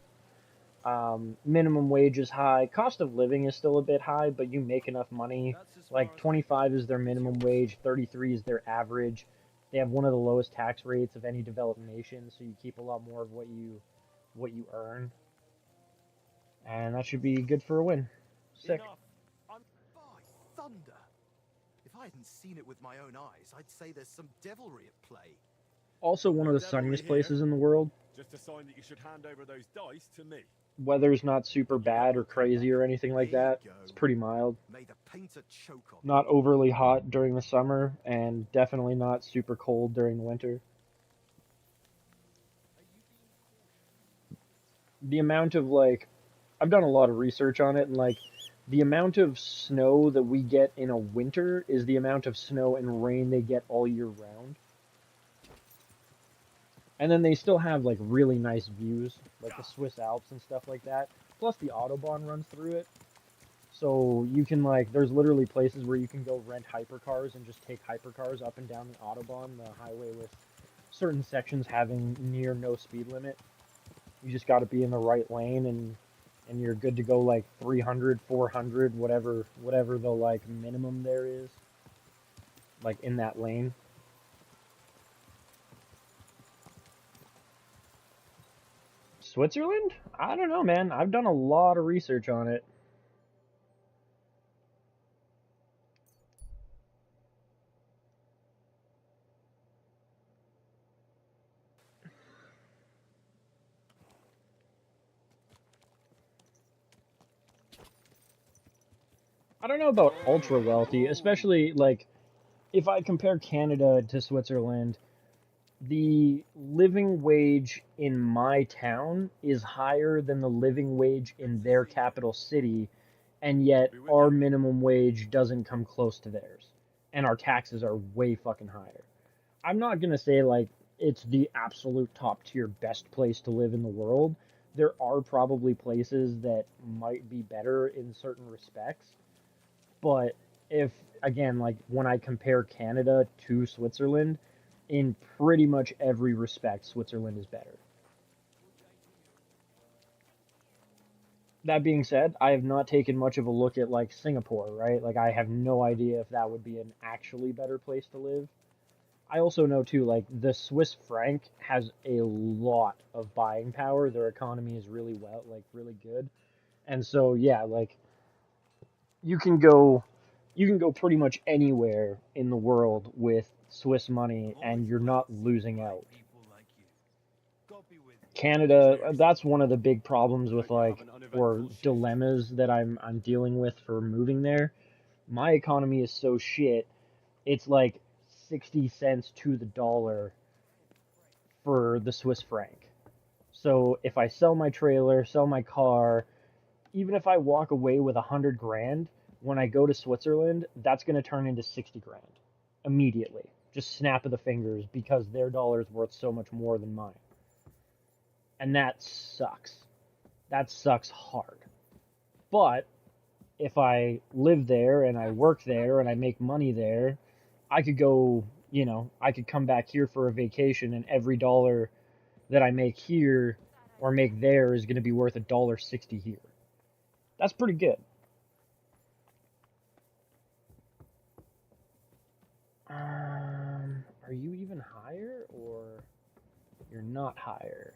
Minimum wage is high. Cost of living is still a bit high, but you make enough money. Like 25 is their minimum wage, 33 is their average. They have one of the lowest tax rates of any developed nation, so you keep a lot more of what you earn. And that should be good for a win. Sick. Enough. By thunder! If I hadn't seen it with my own eyes, I'd say there's some devilry at play. Also one of the Devilry sunniest here. places in the world. Just a sign that you should hand over those dice to me. Weather's not super bad or crazy or anything like that. It's pretty mild. May the painter choke on. Not overly hot during the summer, and definitely not super cold during the winter. The amount of, like, I've done a lot of research on it, and, like, the amount of snow that we get in a winter is the amount of snow and rain they get all year round. And then they still have, like, really nice views, like the Swiss Alps and stuff like that. Plus the Autobahn runs through it. So you can, like, there's literally places where you can go rent hypercars and just take hypercars up and down the Autobahn, the highway with certain sections having near no speed limit. You just got to be in the right lane, and you're good to go, like 300, 400, whatever the, like, minimum there is, like, in that lane. Switzerland? I don't know, man. I've done a lot of research on it. I don't know about ultra wealthy, especially, like, if I compare Canada to Switzerland, the living wage in my town is higher than the living wage in their capital city, and yet our minimum wage doesn't come close to theirs, and our taxes are way fucking higher. I'm not gonna say, like, it's the absolute top tier best place to live in the world. There are probably places that might be better in certain respects, but if, again, like, when I compare Canada to Switzerland, in pretty much every respect, Switzerland is better. That being said, I have not taken much of a look at like Singapore, right? Like I have no idea if that would be an actually better place to live. I also know too, like the Swiss franc has a lot of buying power. Their economy is really well, like really good. And so yeah, like you can go you can go pretty much anywhere in the world with Swiss money and you're not losing out. Canada, that's one of the big problems with like or dilemmas that I'm dealing with for moving there. My economy is so shit. It's like 60 cents to the dollar for the Swiss franc. So if I sell my trailer, sell my car, even if I walk away with 100 grand, when I go to Switzerland, that's going to turn into 60 grand immediately. Just snap of the fingers because their dollar is worth so much more than mine. And that sucks. That sucks hard. But if I live there and I work there and I make money there, I could go, I could come back here for a vacation and every dollar that I make here or make there is going to be worth $1.60 here. That's pretty good. Are you even higher or you're not higher?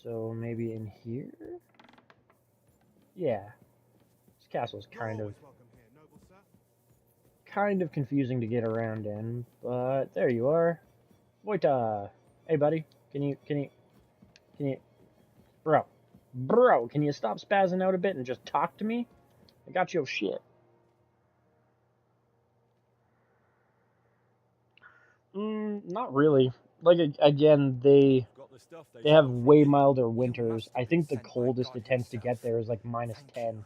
So maybe in here? Yeah. This castle's kind of confusing to get around in, but there you are. Voita! Hey buddy, can you bro, can you stop spazzing out a bit and just talk to me? I got your shit. Not really. Like again, they have way milder winters. I think the coldest it tends to get there is like -10.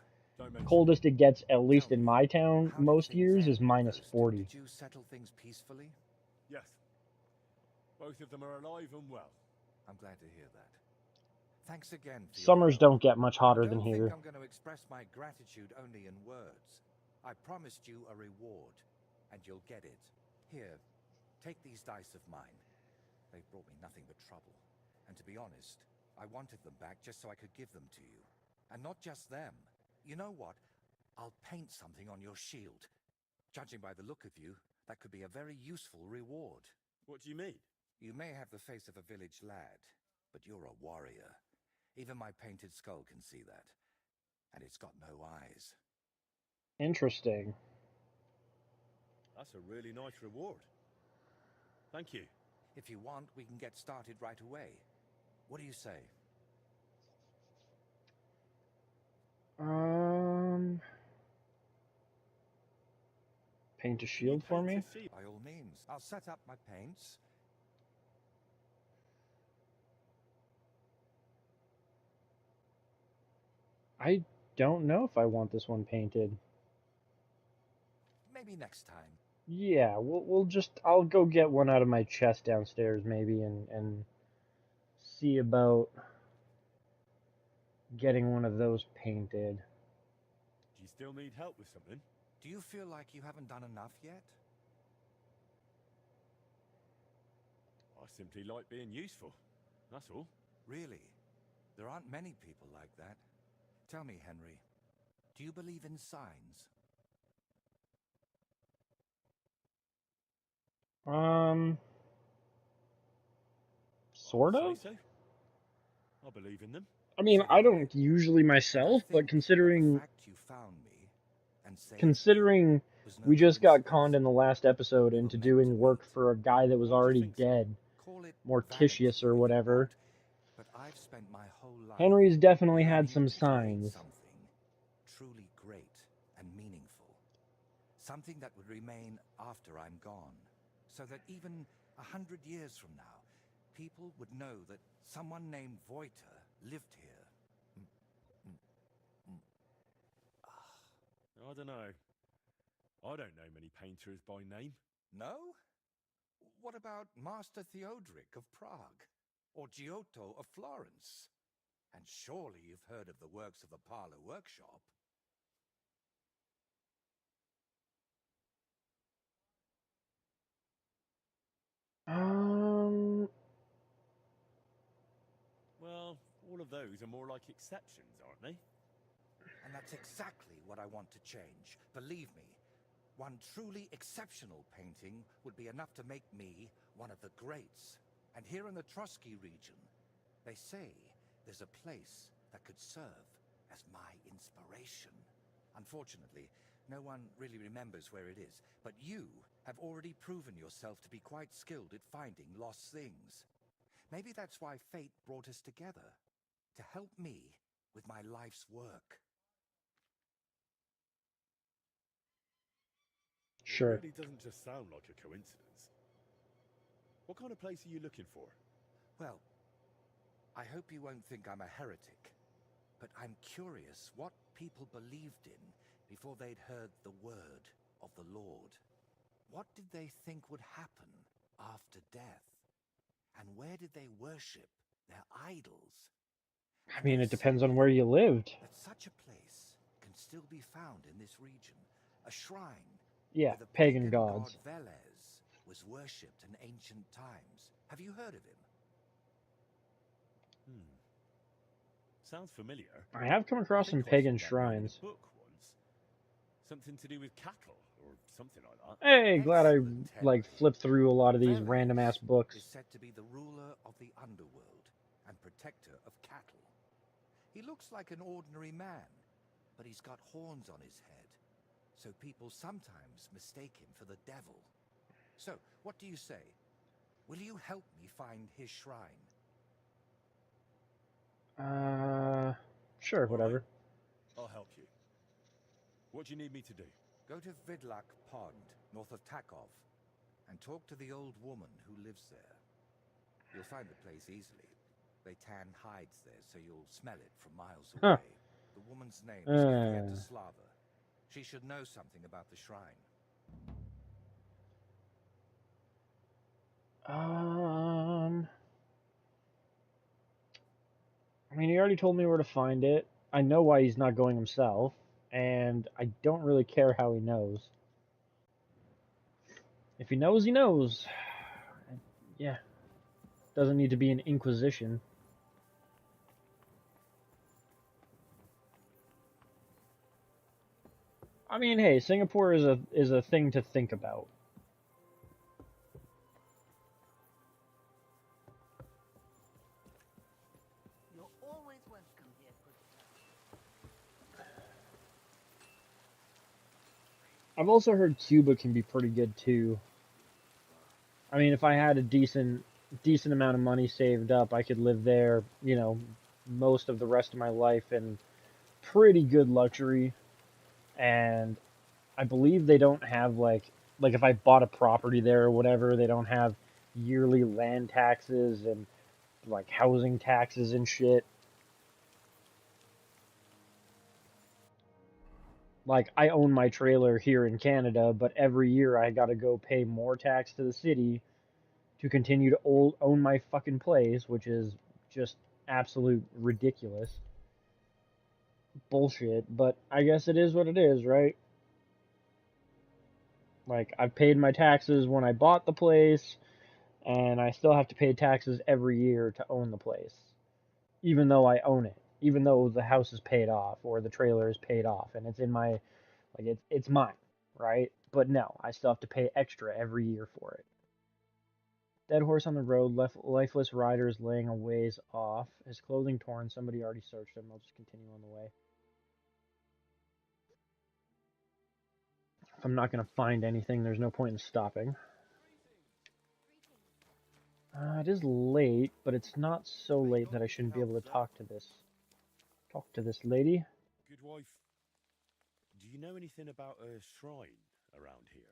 Coldest it gets, at least in my town, most years is -40. Did you settle things peacefully? Yes. Both of them are alive and well. I'm glad to hear that. Thanks again for Summers your help. don't get much hotter than I here. don't think I'm going to express my gratitude only in words. I promised you a reward, and you'll get it. Here, take these dice of mine. They've brought me nothing but trouble. And to be honest, I wanted them back just so I could give them to you. And not just them. You know what? I'll paint something on your shield. Judging by the look of you, that could be a very useful reward. What do you mean? You may have the face of a village lad, but you're a warrior. Even my painted skull can see that. And it's got no eyes. Interesting. That's a really nice reward. Thank you. If you want, we can get started right away. What do you say? Paint a shield for me? By all means. I'll set up my paints. I don't know if I want this one painted. Maybe next time. Yeah, I'll go get one out of my chest downstairs maybe and see about getting one of those painted. Do you still need help with something? Do you feel like you haven't done enough yet? I simply like being useful. That's all. Really? There aren't many people like that. Tell me, Henry, do you believe in signs? Sort of? Say so. I believe in them. I mean, I don't usually myself, but considering we just got conned in the last episode into doing work for a guy that was already dead, Mortitius or whatever, But I've spent my whole life Henry's definitely had learning some to create signs. Something truly great and meaningful. Something that would remain after I'm gone. So that even 100 years from now, people would know that someone named Voiter lived here. I don't know. I don't know many painters by name. No? What about Master Theodoric of Prague? Or Giotto of Florence? And surely you've heard of the works of the Parlour Workshop. Well, all of those are more like exceptions, aren't they? And that's exactly what I want to change. Believe me, one truly exceptional painting would be enough to make me one of the greats. And here in the Trotsky region, they say there's a place that could serve as my inspiration. Unfortunately, no one really remembers where it is, but you have already proven yourself to be quite skilled at finding lost things. Maybe that's why fate brought us together, to help me with my life's work. Sure. It really doesn't just sound like a coincidence. What kind of place are you looking for? Well, I hope you won't think I'm a heretic, but I'm curious what people believed in before they'd heard the word of the Lord. What did they think would happen after death? And where did they worship their idols? I mean, it depends on where you lived. That such a place can still be found in this region, a shrine Yeah, where the pagan god gods. Velez was worshipped in ancient times. Have you heard of him? Sounds familiar. I have come I across some think I pagan saw that name in shrines. a book once. Something to do with cattle or something like that. Hey, glad I Excellent, like Henry. flipped through a lot of these Velez random ass books. is said to be the ruler of the underworld and protector of cattle. He looks like an ordinary man, but he's got horns on his head, so people sometimes mistake him for the devil. So, what do you say? Will you help me find his shrine? Sure, All right, whatever. I'll help you. What do you need me to do? Go to Vidlak Pond, north of Takov, and talk to the old woman who lives there. You'll find the place easily. They tan hides there, so you'll smell it from miles Huh. away. The woman's name is Kvietoslava. She should know something about the shrine. I mean, he already told me where to find it. I know why he's not going himself, and I don't really care how he knows. If he knows, he knows. Yeah. Doesn't need to be an inquisition. I mean, hey, Singapore is a thing to think about. You're always welcome here, good sir. I've also heard Cuba can be pretty good too. I mean, if I had a decent amount of money saved up, I could live there, you know, most of the rest of my life in pretty good luxury. And I believe they don't have like if I bought a property there or whatever, they don't have yearly land taxes and like housing taxes and shit. Like I own my trailer here in Canada, but every year I got to go pay more tax to the city to continue to own my fucking place, which is just absolute ridiculous bullshit, but I guess it is what it is, right? Like I've paid my taxes when I bought the place, and I still have to pay taxes every year to own the place, even though I own it, even though the house is paid off or the trailer is paid off and it's in my like it's mine, right? But no, I still have to pay extra every year for it. Dead horse on the road, lifeless rider is laying a ways off. His clothing torn. Somebody already searched him. I'll just continue on the way. If I'm not going to find anything, there's no point in stopping. It is late, but it's not so late that I shouldn't be able to talk to this lady. Good wife, do you know anything about a shrine around here?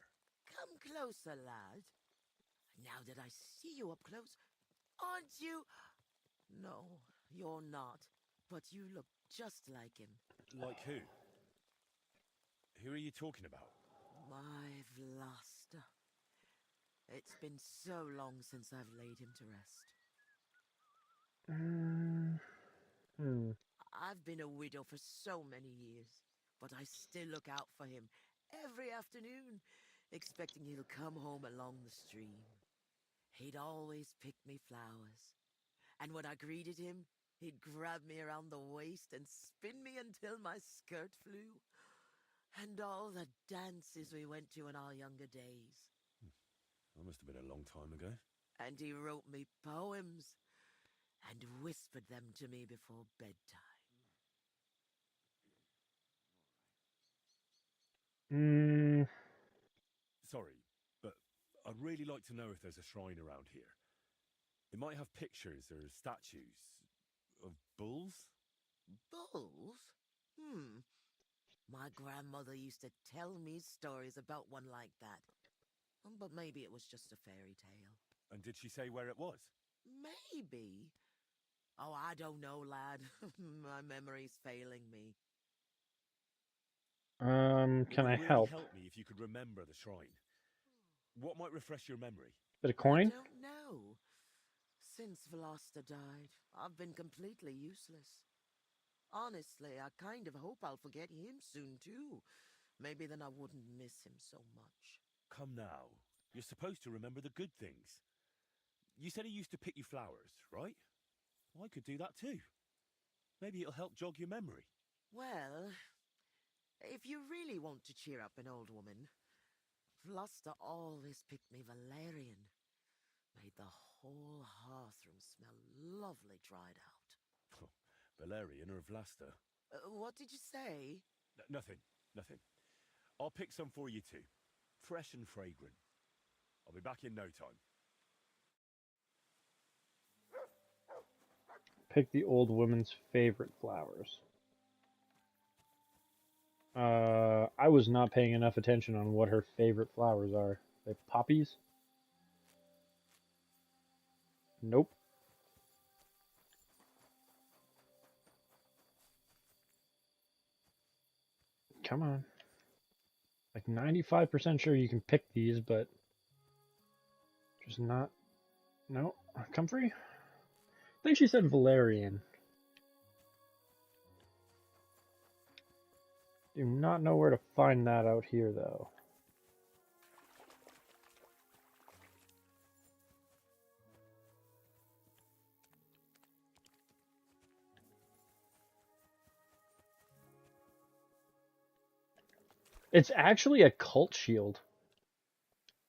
Come closer, lad. Now that I see you up close, aren't you? No, you're not. But you look just like him. Like who? Who are you talking about? My Vlasta. It's been so long since I've laid him to rest. I've been a widow for so many years, but I still look out for him every afternoon, expecting he'll come home along the stream. He'd always pick me flowers. And when I greeted him, he'd grab me around the waist and spin me until my skirt flew. And all the dances we went to in our younger days. That must have been a long time ago. And he wrote me poems and whispered them to me before bedtime. Sorry, but I'd really like to know if there's a shrine around here. It might have pictures or statues of bulls? Bulls? My grandmother used to tell me stories about one like that. But maybe it was just a fairy tale. And did she say where it was? Maybe. Oh, I don't know, lad. My memory's failing me. Can I It would really help? help me if you could remember the shrine. What might refresh your memory? Bit of coin? I don't know. Since Veloster died, I've been completely useless. Honestly, I kind of hope I'll forget him soon, too. Maybe then I wouldn't miss him so much. Come now. You're supposed to remember the good things. You said he used to pick you flowers, right? Well, I could do that too. Maybe it'll help jog your memory. Well, if you really want to cheer up an old woman, Veloster always picked me valerian. Made the whole hearthroom smell lovely dried out. Valerian or Vlasta? What did you say? Nothing. I'll pick some for you too. Fresh and fragrant. I'll be back in no time. Pick the old woman's favorite flowers. I was not paying enough attention on what her favorite flowers are. Like poppies? Nope. Come on. Like 95% sure you can pick these, but just not. No, comfrey? I think she said valerian. Do not know where to find that out here, though. It's actually a cult shield.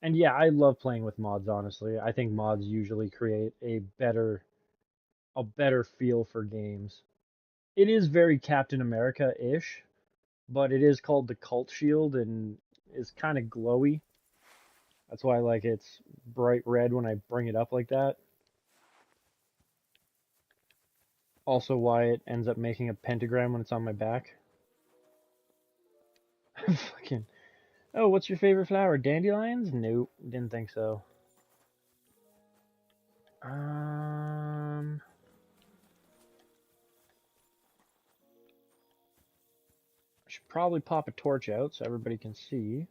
And yeah, I love playing with mods, honestly. I think mods usually create a better feel for games. It is very Captain America-ish, but it is called the Cult Shield and is kind of glowy. That's why like it's bright red when I bring it up like that. Also why it ends up making a pentagram when it's on my back. Fucking. Oh, what's your favorite flower? Dandelions? Nope, didn't think so. I should probably pop a torch out so everybody can see.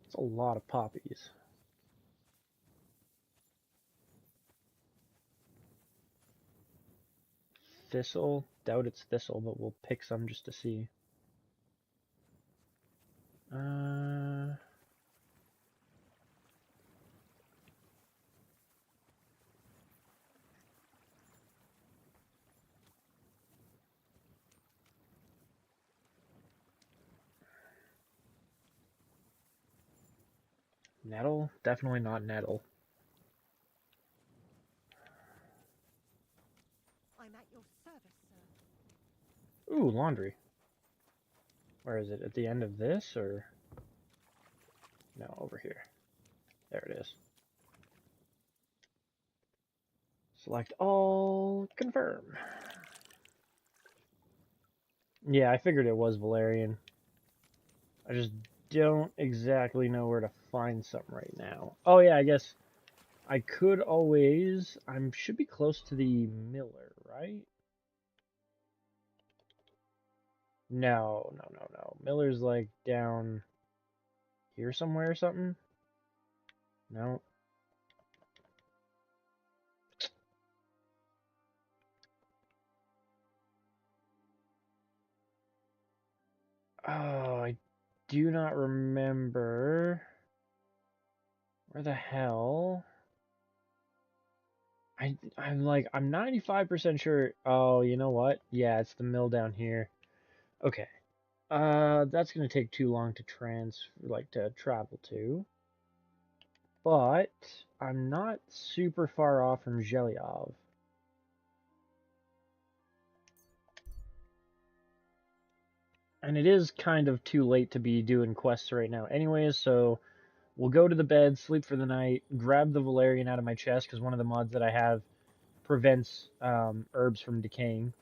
It's a lot of poppies. Thistle? Doubt it's thistle, but we'll pick some just to see. Nettle? Definitely not nettle. I'm at your service, sir. Ooh, laundry. Where is it? At the end of this, or? No, over here. There it is. Select all, confirm. Yeah, I figured it was valerian. I just don't exactly know where to find some right now. Oh yeah, I guess I could always... I should be close to the miller, right? No. Miller's like down here somewhere or something? No. Oh, I do not remember. Where the hell? I'm 95% sure. Oh, you know what? Yeah, it's the mill down here. Okay. That's gonna take too long to to travel to. But I'm not super far off from Zhelyov. And it is kind of too late to be doing quests right now anyways, so we'll go to the bed, sleep for the night, grab the Valerian out of my chest, because one of the mods that I have prevents herbs from decaying.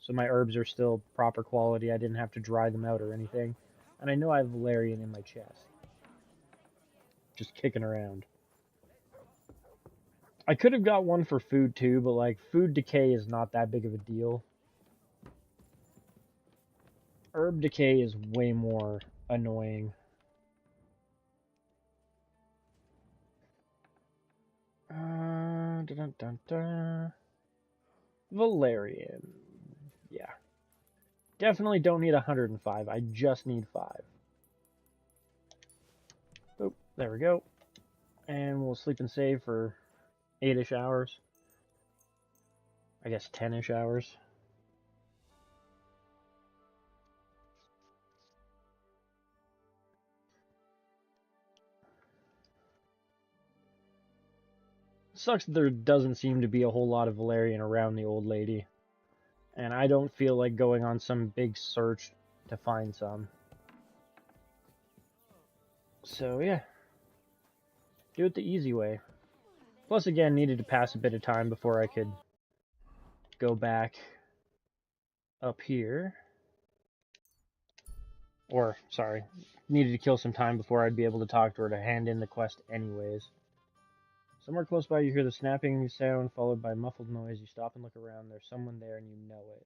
So my herbs are still proper quality. I didn't have to dry them out or anything. And I know I have Valerian in my chest. Just kicking around. I could have got one for food too, but like food decay is not that big of a deal. Herb decay is way more annoying. Dun, dun, dun. Valerian. Yeah. Definitely don't need 105. I just need 5. Boop. There we go. And we'll sleep and save for 8-ish hours. I guess 10-ish hours. Sucks that there doesn't seem to be a whole lot of Valerian around the old lady. And I don't feel like going on some big search to find some. So yeah. Do it the easy way. Plus again, needed to pass a bit of time before I could go back up here. Or, sorry, needed to kill some time before I'd be able to talk to her to hand in the quest anyways. Somewhere close by you hear the snapping sound followed by muffled noise. You stop and look around. There's someone there and you know it.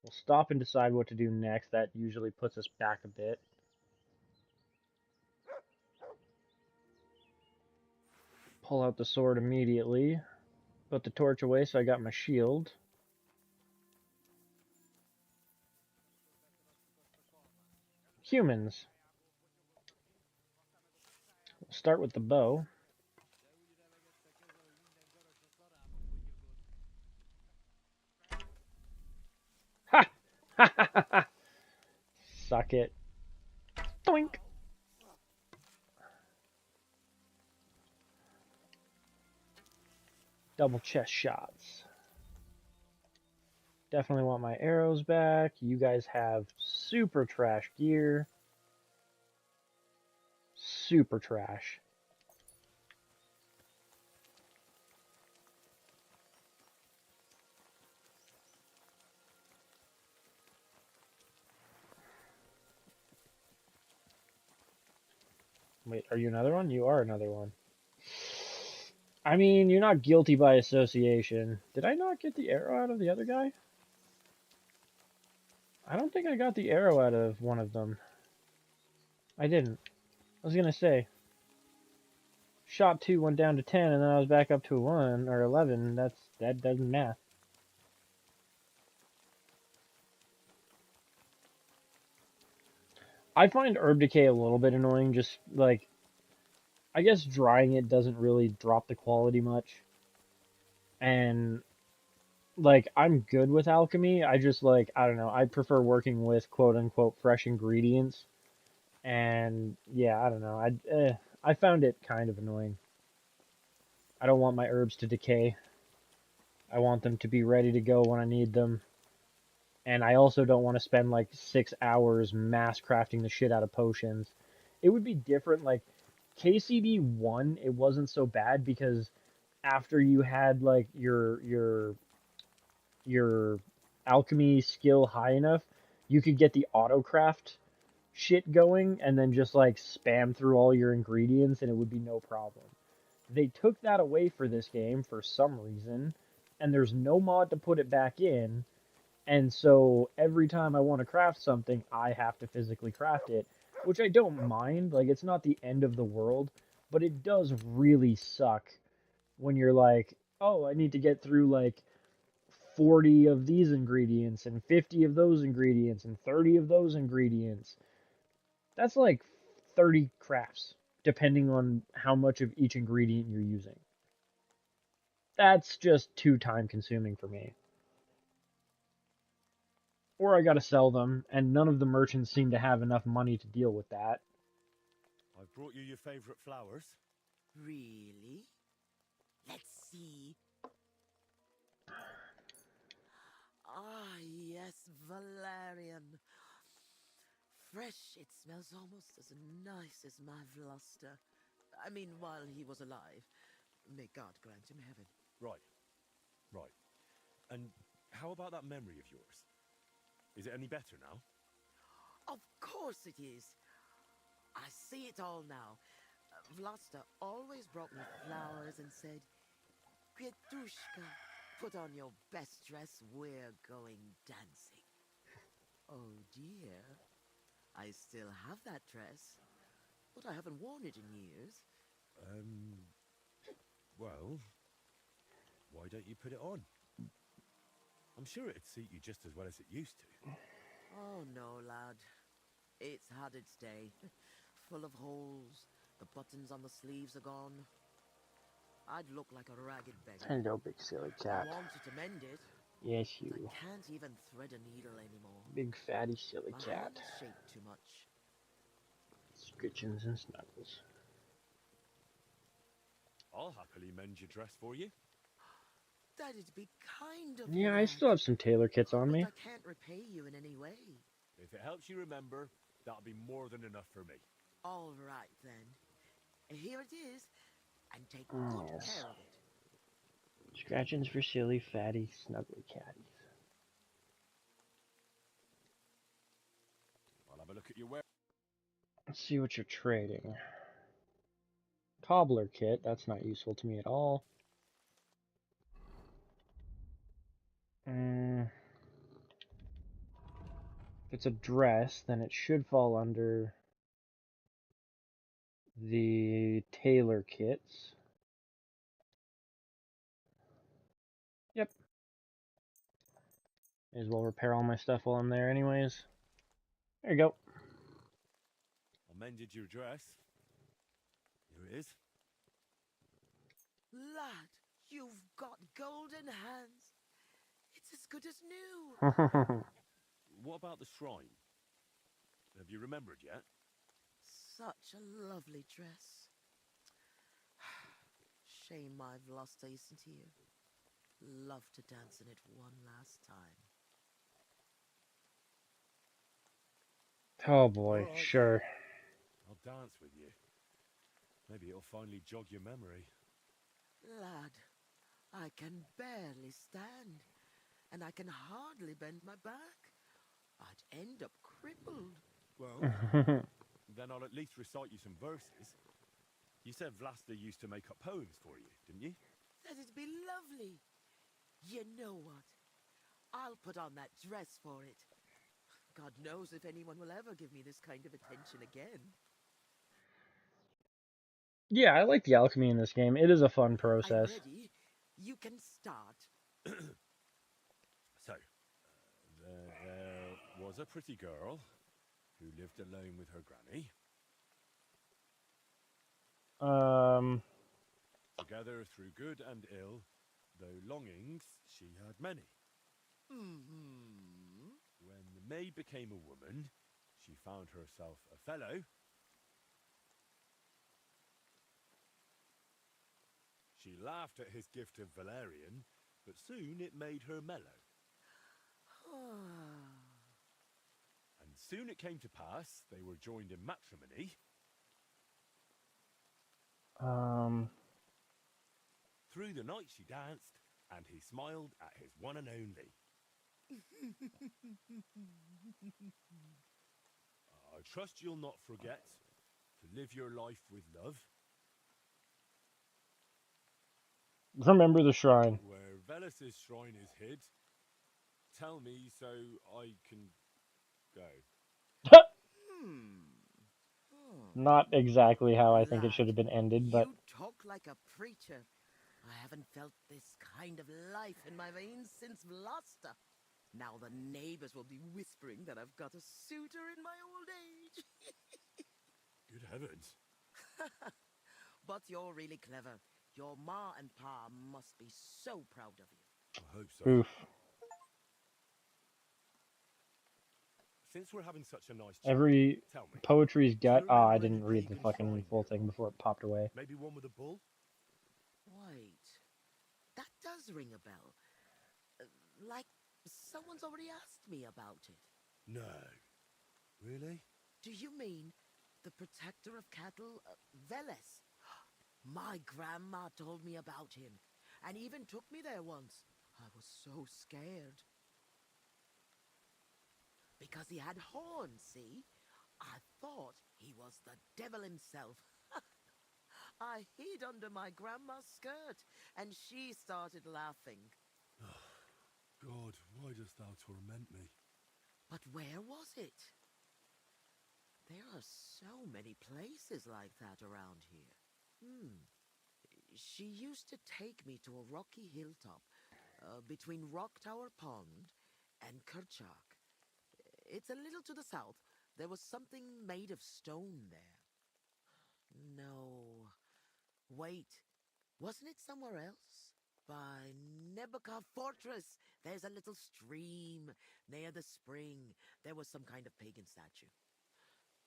We'll stop and decide what to do next. That usually puts us back a bit. Pull out the sword immediately. Put the torch away so I got my shield. Humans. We'll start with the bow. Ha! Ha ha ha ha! Suck it. Doink! Double chest shots. Definitely want my arrows back. You guys have super trash gear. Super trash. Wait, are you another one? You are another one. I mean, you're not guilty by association. Did I not get the arrow out of the other guy? I don't think I got the arrow out of one of them. I didn't. I was gonna say. Shot 2 went down to 10, and then I was back up to 1, or 11. That doesn't math. I find herb decay a little bit annoying, just, like, I guess drying it doesn't really drop the quality much. And, like, I'm good with alchemy, I just, like, I don't know, I prefer working with quote-unquote fresh ingredients. And, yeah, I don't know, I found it kind of annoying. I don't want my herbs to decay. I want them to be ready to go when I need them. And I also don't want to spend like 6 hours mass crafting the shit out of potions. It would be different, like KCD 1, it wasn't so bad because after you had like your alchemy skill high enough, you could get the autocraft shit going and then just like spam through all your ingredients and it would be no problem. They took that away for this game for some reason, and there's no mod to put it back in. And so every time I want to craft something, I have to physically craft it, which I don't mind. Like, it's not the end of the world, but it does really suck when you're like, oh, I need to get through like 40 of these ingredients and 50 of those ingredients and 30 of those ingredients. That's like 30 crafts, depending on how much of each ingredient you're using. That's just too time consuming for me. Or I gotta sell them, and none of the merchants seem to have enough money to deal with that. I've brought you your favorite flowers. Really? Let's see. Ah, yes, valerian. Fresh, it smells almost as nice as my Vlasta. I mean, while he was alive. May God grant him heaven. Right. Right. And how about that memory of yours? Is it any better now? Of course it is. I see it all now. Vlasta always brought me flowers and said, Kwiatuszka, put on your best dress, we're going dancing. Oh dear, I still have that dress, but I haven't worn it in years. Well, why don't you put it on? I'm sure it'd suit you just as well as it used to. Oh no, lad. It's had its day. Full of holes. The buttons on the sleeves are gone. I'd look like a ragged beggar. There you go, big silly cat. I wanted to mend it. Yes, But you. I can't even thread a needle anymore. Big fatty silly My cat. hands shake too much. Scritchins and snuggles. I'll happily mend your dress for you. That'd be kind of Yeah, you, I lad. still have some tailor kits on But me. I can't repay you in any way. If it helps you remember, that'll be more than enough for me. All right, then. Here it is. And take good Yes. care of it. Scratchings for silly, fatty, snuggly catties. I'll have a look at your wear. Let's see what you're trading. Cobbler kit, that's not useful to me at all. If it's a dress, then it should fall under the tailor kits. Yep. May as well repair all my stuff while I'm there anyways. There you go. I mended your dress. Here it is. Lad, you've got golden hands. It's as good as new. What about the shrine? Have you remembered yet? Such a lovely dress. Shame my Vlasta isn't here. Love to dance in it one last time. Oh boy, All right. sure. I'll dance with you. Maybe it'll finally jog your memory. Lad, I can barely stand, and I can hardly bend my back. I'd end up crippled. Well, then I'll at least recite you some verses. You said Vlasta used to make up poems for you, didn't you? That'd be lovely. You know what? I'll put on that dress for it. God knows if anyone will ever give me this kind of attention again. Yeah, I like the alchemy in this game. It is a fun process. I'm ready. You can start. So, there was a pretty girl who lived alone with her granny. Together through good and ill, though longings she had many. When the maid became a woman, she found herself a fellow. She laughed at his gift of valerian, but soon it made her mellow. And soon it came to pass they were joined in matrimony. Through the night she danced, and he smiled at his one and only. I trust you'll not forget to live your life with love. Remember the shrine. Where Velus's shrine is hid, tell me so I can go. Not exactly how I think it Lad, should have been ended, but you talk like a preacher. I haven't felt this kind of life in my veins since Vlasta. Now the neighbors will be whispering that I've got a suitor in my old age. Heavens. But you're really clever. Your ma and pa must be so proud of you. I hope so. Oof. Since we're having such a nice chat, Every tell me, poetry's do you got. Oh, I remember any didn't read the pagan fucking shrine full nearby? thing before it popped away. Maybe one with a bull? Wait, that does ring a bell. Like someone's already asked me about it. No. Really? Do you mean the protector of cattle, Veles? My grandma told me about him, and even took me there once. I was so scared. Because he had horns, see? I thought he was the devil himself. I hid under my grandma's skirt, and she started laughing. God, why dost thou torment me? But where was it? There are so many places like that around here. She used to take me to a rocky hilltop between Rock Tower Pond and Kerchak. It's a little to the south. There was something made of stone there. No. Wait. Wasn't it somewhere else? By Nebukov Fortress. There's a little stream near the spring. There was some kind of pagan statue.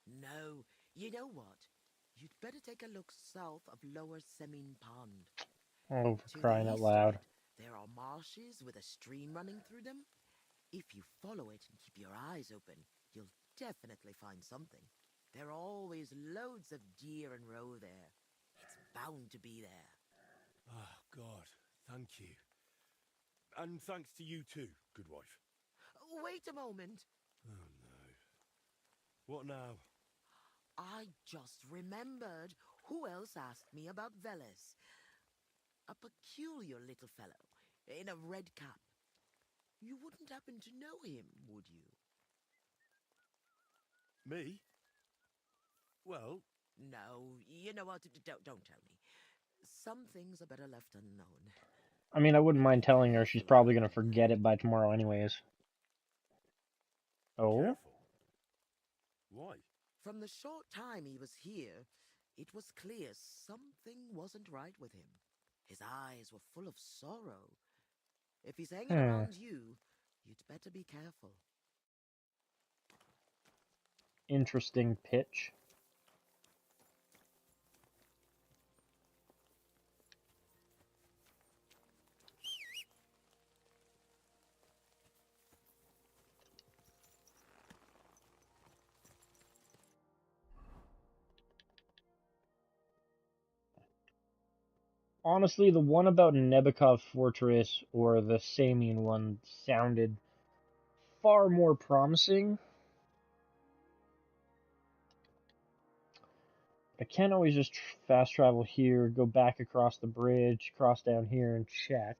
No. You know what? You'd better take a look south of Lower Semin Pond. Oh, for To crying the out east of loud. it, there are marshes with a stream running through them. If you follow it and keep your eyes open, you'll definitely find something. There are always loads of deer and roe there. It's bound to be there. Ah, God, thank you. And thanks to you too, good wife. Wait a moment. Oh, no. What now? I just remembered who else asked me about Veles. A peculiar little fellow in a red cap. You wouldn't happen to know him, would you? Me? Well... No, you know what? Don't tell me. Some things are better left unknown. I mean, I wouldn't mind telling her. She's probably going to forget it by tomorrow anyways. Oh? Careful. Why? From the short time he was here, it was clear something wasn't right with him. His eyes were full of sorrow. If he's hanging around you, you'd better be careful. Interesting pitch. Honestly, the one about Nebukov Fortress or the Samian one sounded far more promising. I can't always just fast travel here, go back across the bridge, cross down here, and check.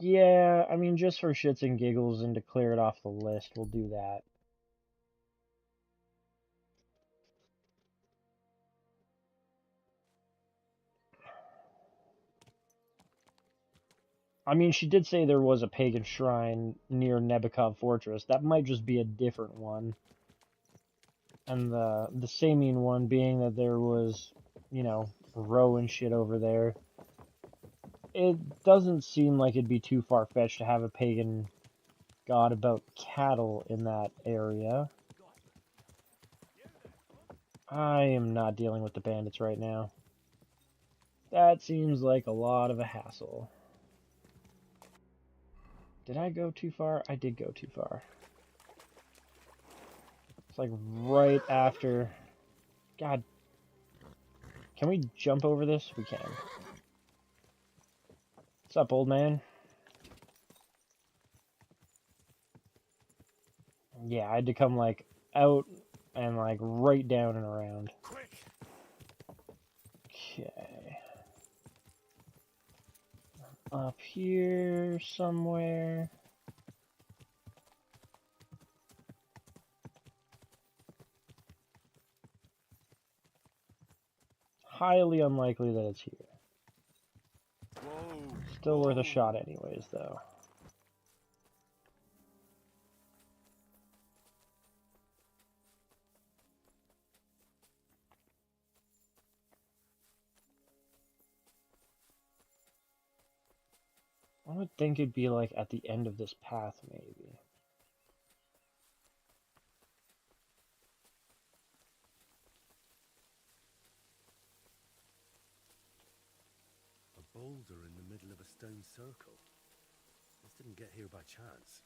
Yeah, I mean, just for shits and giggles and to clear it off the list, we'll do that. I mean, she did say there was a pagan shrine near Nebukov Fortress. That might just be a different one. And the Samian one being that there was, you know, row and shit over there. It doesn't seem like it'd be too far-fetched to have a pagan god about cattle in that area. I am not dealing with the bandits right now. That seems like a lot of a hassle. Did I go too far? I did go too far. It's like right after... God. Can we jump over this? We can. What's up, old man? Yeah, I had to come, like, out and, like, right down and around. Okay. Up here somewhere. Highly unlikely that it's here. Whoa. Still worth a shot anyways, though. I would think it'd be like at the end of this path, maybe. A boulder in the middle of a stone circle. This didn't get here by chance.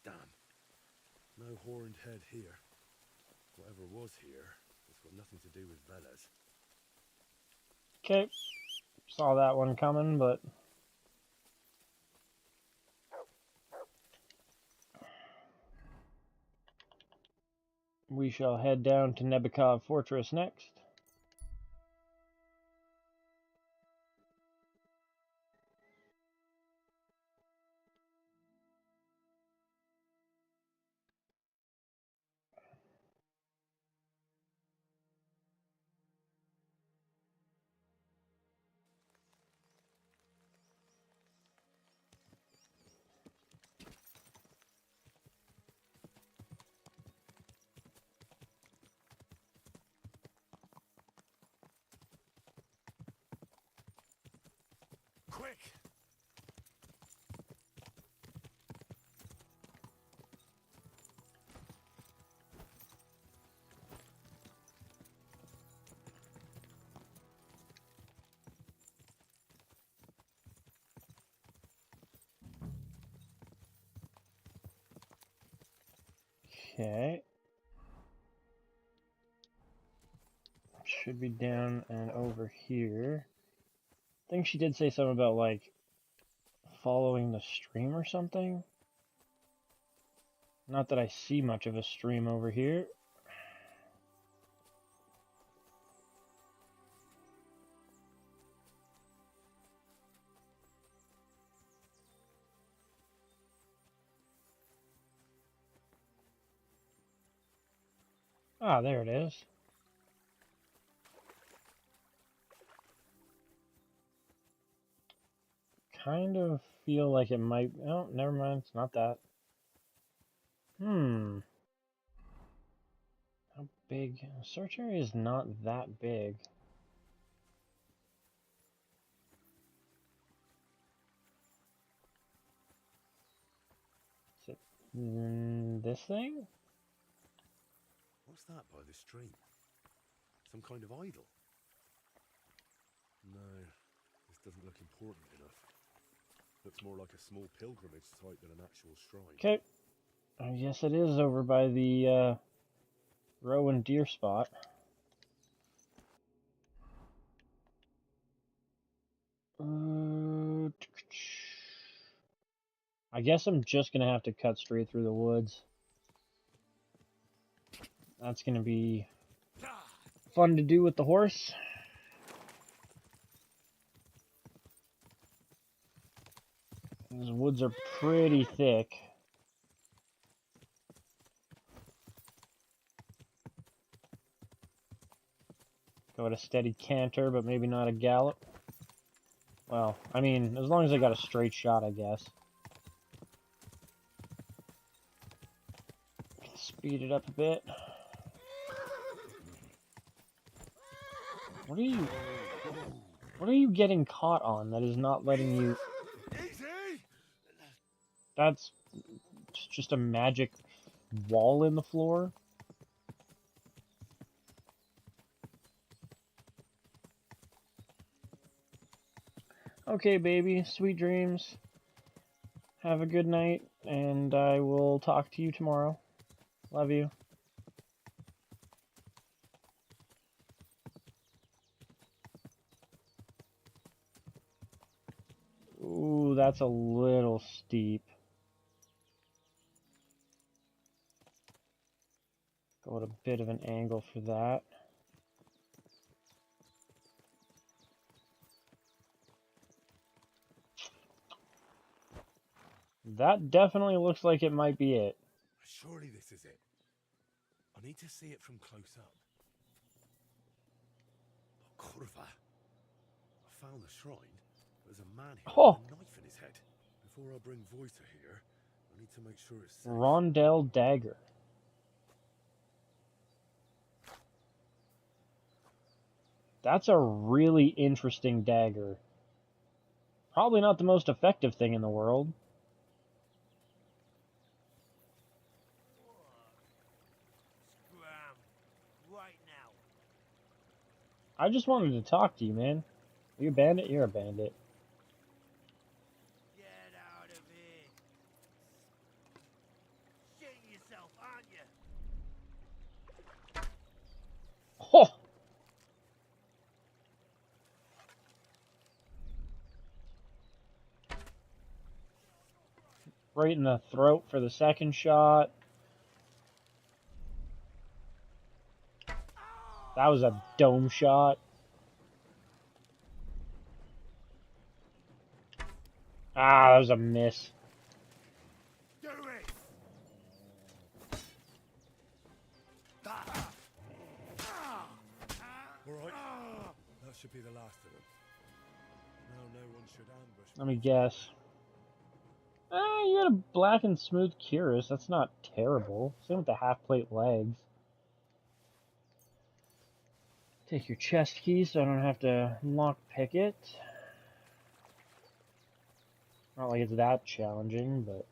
Damn. No horned head here. Whatever was here, it's got nothing to do with Veles. Okay. Saw that one coming, but... we shall head down to Nebukov Fortress next. Quick! Okay. Should be down and over here. I think she did say something about, like, following the stream or something. Not that I see much of a stream over here. Ah, there it is. Kind of feel like it might... oh, never mind. It's not that. How big? The search area is not that big. Is it this thing? What's that by the stream? Some kind of idol? No, this doesn't look important enough. Looks more like a small pilgrimage site than an actual shrine. Okay. I guess it is over by the Rowan deer spot. I guess I'm just gonna have to cut straight through the woods. That's gonna be fun to do with the horse. These woods are pretty thick. Go at a steady canter, but maybe not a gallop. Well, I mean, as long as I got a straight shot, I guess. Speed it up a bit. What are you getting caught on that is not letting you... That's just a magic wall in the floor? Okay, baby. Sweet dreams. Have a good night, and I will talk to you tomorrow. Love you. Ooh, that's a little steep. Go at a bit of an angle for that. That definitely looks like it might be it. Surely this is it. I need to see it from close up. Kurva. I found the shrine. There's a man here with a knife in his head. Before I bring Voita here, I need to make sure it's safe. Rondell dagger. That's a really interesting dagger. Probably not the most effective thing in the world. Scram. Right now. I just wanted to talk to you, man. Are you a bandit? You're a bandit. Get out of here. Shitting yourself, aren't you? Oh! Right in the throat for the second shot. That was a dome shot. Ah, that was a miss. Do it. All right. That should be the last of them. Now no one should ambush. Let me guess. You got a black and smooth cuirass. That's not terrible. Same with the half-plate legs. Take your chest key so I don't have to lockpick it. Not like it's that challenging, but...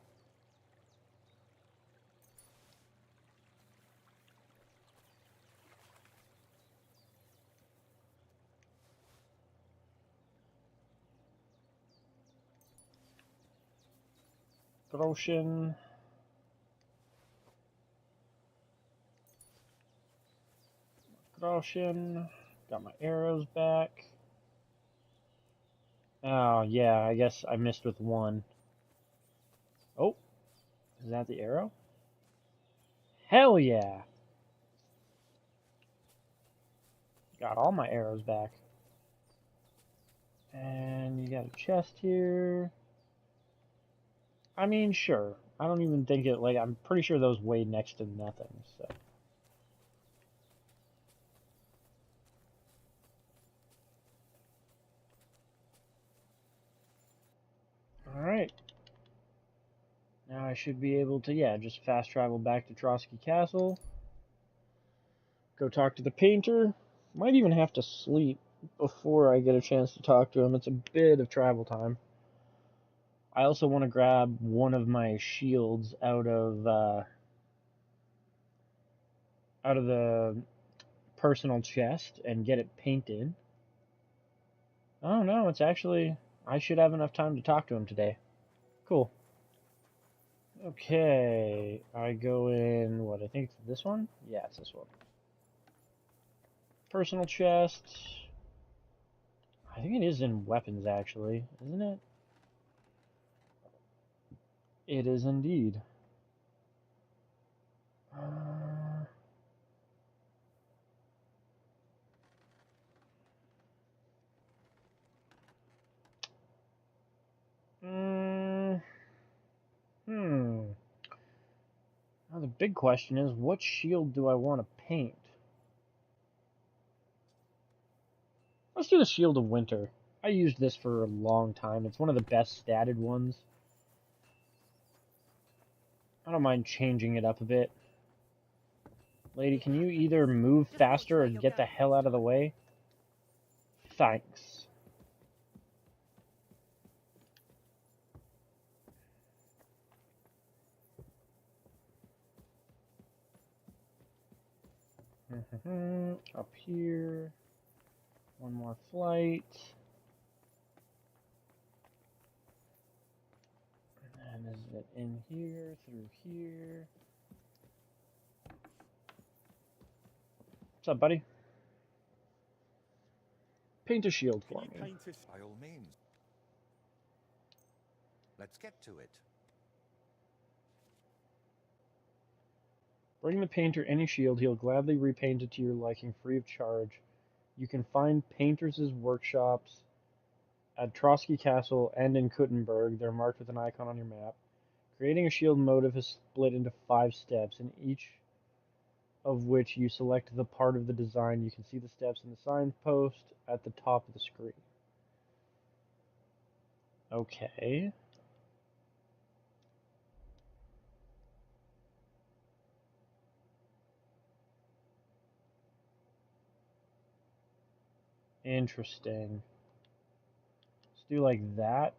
Groschen. Groschen. Got my arrows back. Oh, yeah, I guess I missed with one. Oh, is that the arrow? Hell yeah! Got all my arrows back. And you got a chest here. I mean, sure. I don't even think it, like, I'm pretty sure those weigh next to nothing, so. Alright. Now I should be able to, yeah, just fast travel back to Trotsky Castle. Go talk to the painter. Might even have to sleep before I get a chance to talk to him. It's a bit of travel time. I also want to grab one of my shields out of the personal chest and get it painted. Oh no, it's actually, I should have enough time to talk to him today. Cool. Okay, I go in, what, I think it's this one? Yeah, it's this one. Personal chest. I think it is in weapons, actually, isn't it? It is indeed. Now the big question is, what shield do I want to paint? Let's do the Shield of Winter. I used this for a long time. It's one of the best statted ones. I don't mind changing it up a bit. Lady, can you either move faster or get the hell out of the way? Thanks. Up here. One more flight. And is it in here, through here? What's up, buddy? Paint a shield for me. By all means. Let's get to it. Bring the painter any shield, he'll gladly repaint it to your liking free of charge. You can find painters' workshops at Trotsky Castle and in Kuttenberg. They're marked with an icon on your map. Creating a shield motive is split into 5 steps, in each of which you select the part of the design. You can see the steps in the signpost at the top of the screen. Okay. Interesting. Let's do like that.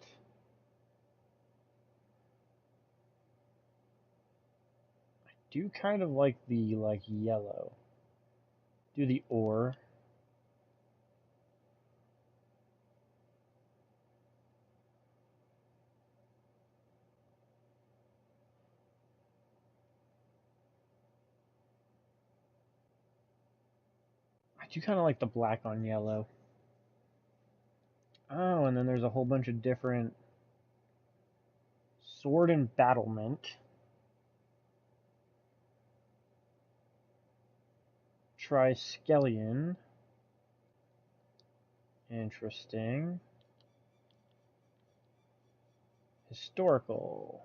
I do kind of like the yellow. Do the ore. I do kind of like the black on yellow. Oh, and then there's a whole bunch of different sword and battlement. Triskelion. Interesting. Historical.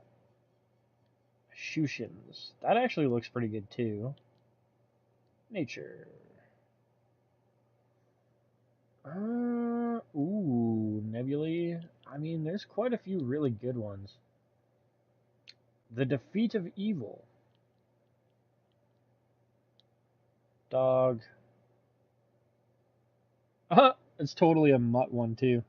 Shushins. That actually looks pretty good too. Nature. Ooh, nebulae. I mean, there's quite a few really good ones. The Defeat of Evil. Dog. It's totally a mutt one too.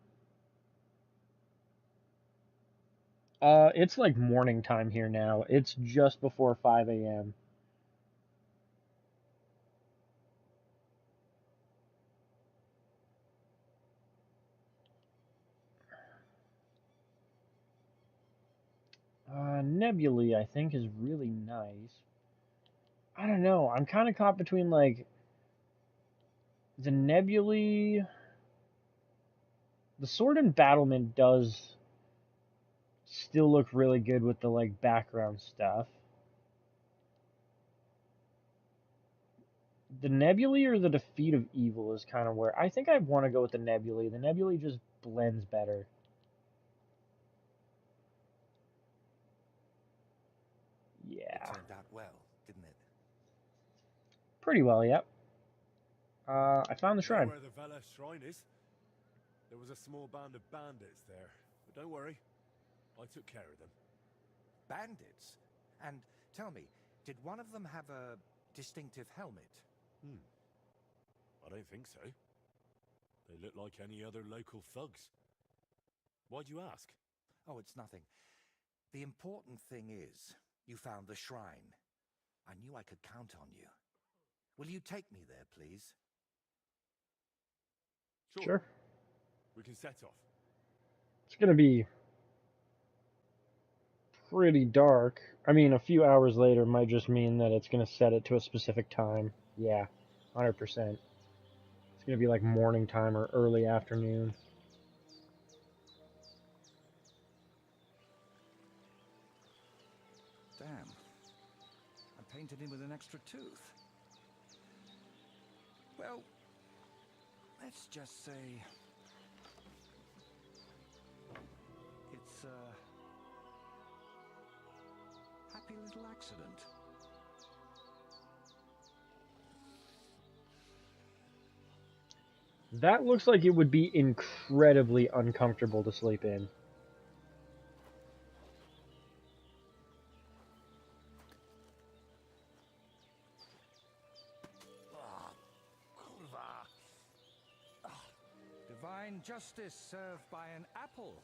It's like morning time here now. It's just before 5 a.m. Nebulae, I think, is really nice. I don't know. I'm kind of caught between like the nebulae. The sword and battlement does still look really good with the like background stuff. The nebulae or the defeat of evil is kind of where I think I want to go with the nebulae. The nebulae just blends better. Yeah. It turned out well, didn't it? Pretty well, yep. I found the I know shrine. where the Vela shrine is. There was a small band of bandits there, but don't worry, I took care of them. Bandits? And tell me, did one of them have a distinctive helmet? I don't think so. They look like any other local thugs. Why'd you ask? Oh, it's nothing. The important thing is, you found the shrine. I knew I could count on you. Will you take me there, please? Sure. We can set off. It's gonna be pretty dark. I mean, a few hours later might just mean that it's gonna set it to a specific time. Yeah, 100%. It's gonna be like morning time or early afternoon. Damn. I painted him with an extra tooth. Well, let's just say it's a happy little accident. That looks like it would be incredibly uncomfortable to sleep in. Divine justice served by an apple.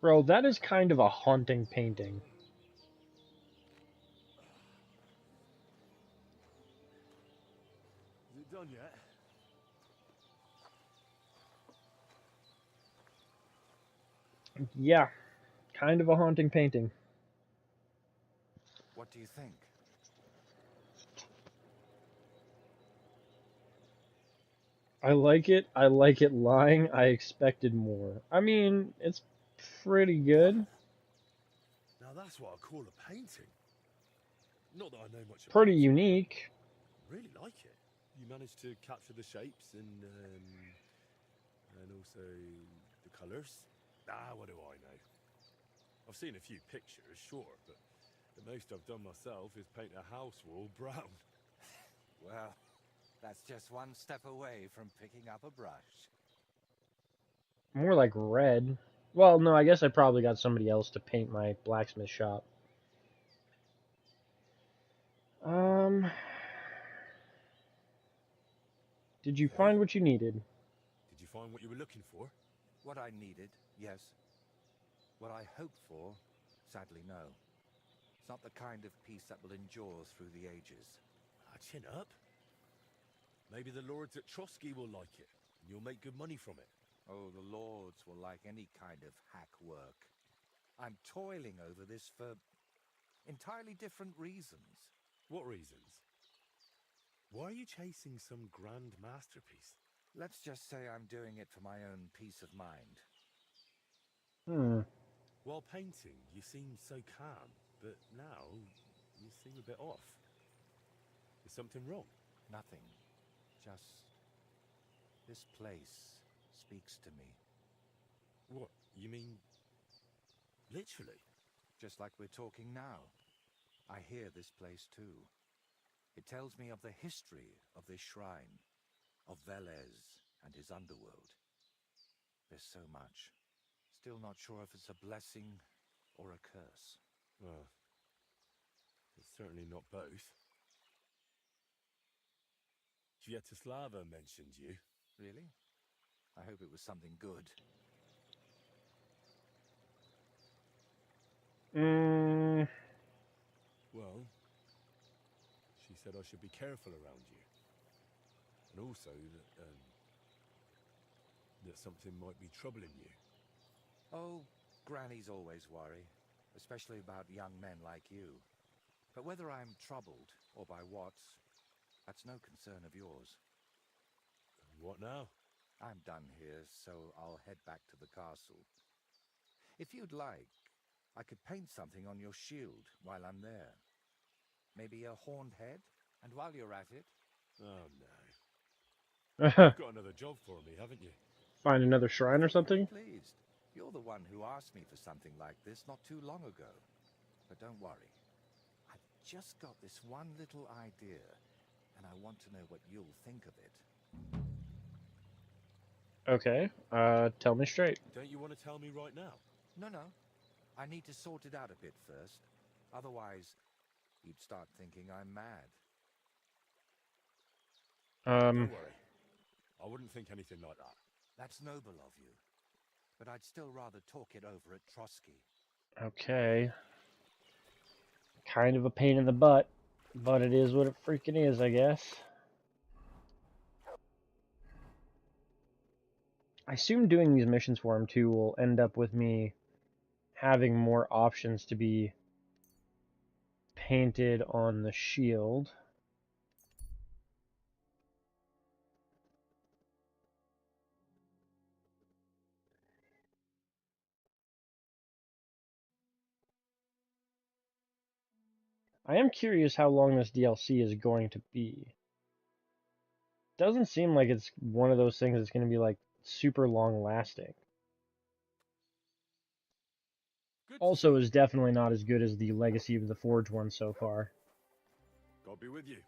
Bro, that is kind of a haunting painting. Is it done yet? Yeah, kind of a haunting painting. What do you think? I like it. I like it lying. I expected more. I mean, it's pretty good. Now that's what I call a painting. Not that I know much about Pretty it. unique. Really like it. You managed to capture the shapes and also the colours. What do I know? I've seen a few pictures, sure, but the most I've done myself is paint a house wall brown. Well, that's just one step away from picking up a brush. More like red. Well, no, I guess I probably got somebody else to paint my blacksmith shop. Did you Okay. find what you needed? Did you find what you were looking for? What I needed, yes. What I hoped for, sadly, no. It's not the kind of piece that will endure through the ages. Chin up. Maybe the lords at Trotsky will like it, and you'll make good money from it. Oh, the lords will like any kind of hack work. I'm toiling over this for entirely different reasons. What reasons? Why are you chasing some grand masterpiece? Let's just say I'm doing it for my own peace of mind. While painting, you seemed so calm, but now you seem a bit off. Is something wrong? Nothing. Just this place speaks to me. What? You mean literally? Just like we're talking now. I hear this place too. It tells me of the history of this shrine, of Velez and his underworld. There's so much. Still not sure if it's a blessing or a curse. Well, it's certainly not both. Sviatoslava mentioned you. Really? I hope it was something good. Well, she said I should be careful around you. And also that something might be troubling you. Oh, grannies always worry, especially about young men like you. But whether I'm troubled or by what, that's no concern of yours. What now? I'm done here, so I'll head back to the castle. If you'd like, I could paint something on your shield while I'm there. Maybe a horned head? And while you're at it... Oh, no. You've got another job for me, haven't you? Find another shrine or something? Pleased. You're the one who asked me for something like this not too long ago. But don't worry. I've just got this one little idea, and I want to know what you'll think of it. Okay, tell me straight. Don't you want to tell me right now? No. I need to sort it out a bit first. Otherwise, you'd start thinking I'm mad. Don't worry. I wouldn't think anything like that. That's noble of you. But I'd still rather talk it over at Trotsky. Okay. Kind of a pain in the butt, but it is what it freaking is, I guess. I assume doing these missions for him, too, will end up with me having more options to be painted on the shield. I am curious how long this DLC is going to be. Doesn't seem like it's one of those things that's going to be like super long lasting. Also is definitely not as good as the Legacy of the Forge one so far. God be with you.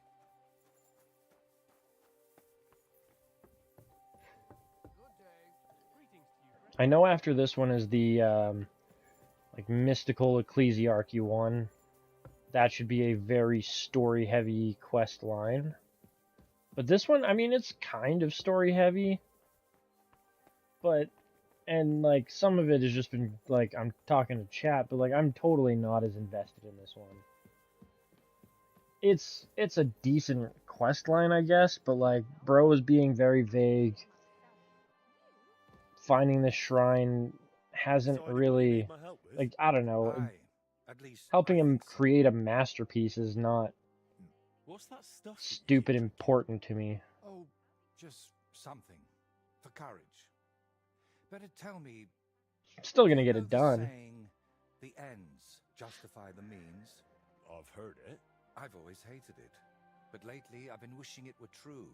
I know after this one is the like mystical ecclesiarchy one. That should be a very story heavy quest line. But this one, I mean, it's kind of story heavy. But, and like some of it has just been like, I'm talking to chat, but like I'm totally not as invested in this one. It's a decent quest line, I guess, but like bro is being very vague. Finding this shrine hasn't really, like, I don't know. Helping him create a masterpiece is not What's that stuff? stupid important to me. Oh, just something. For courage. Better tell me... I'm still gonna you get know it the done. saying, the ends justify the means? I've heard it. I've always hated it. But lately I've been wishing it were true,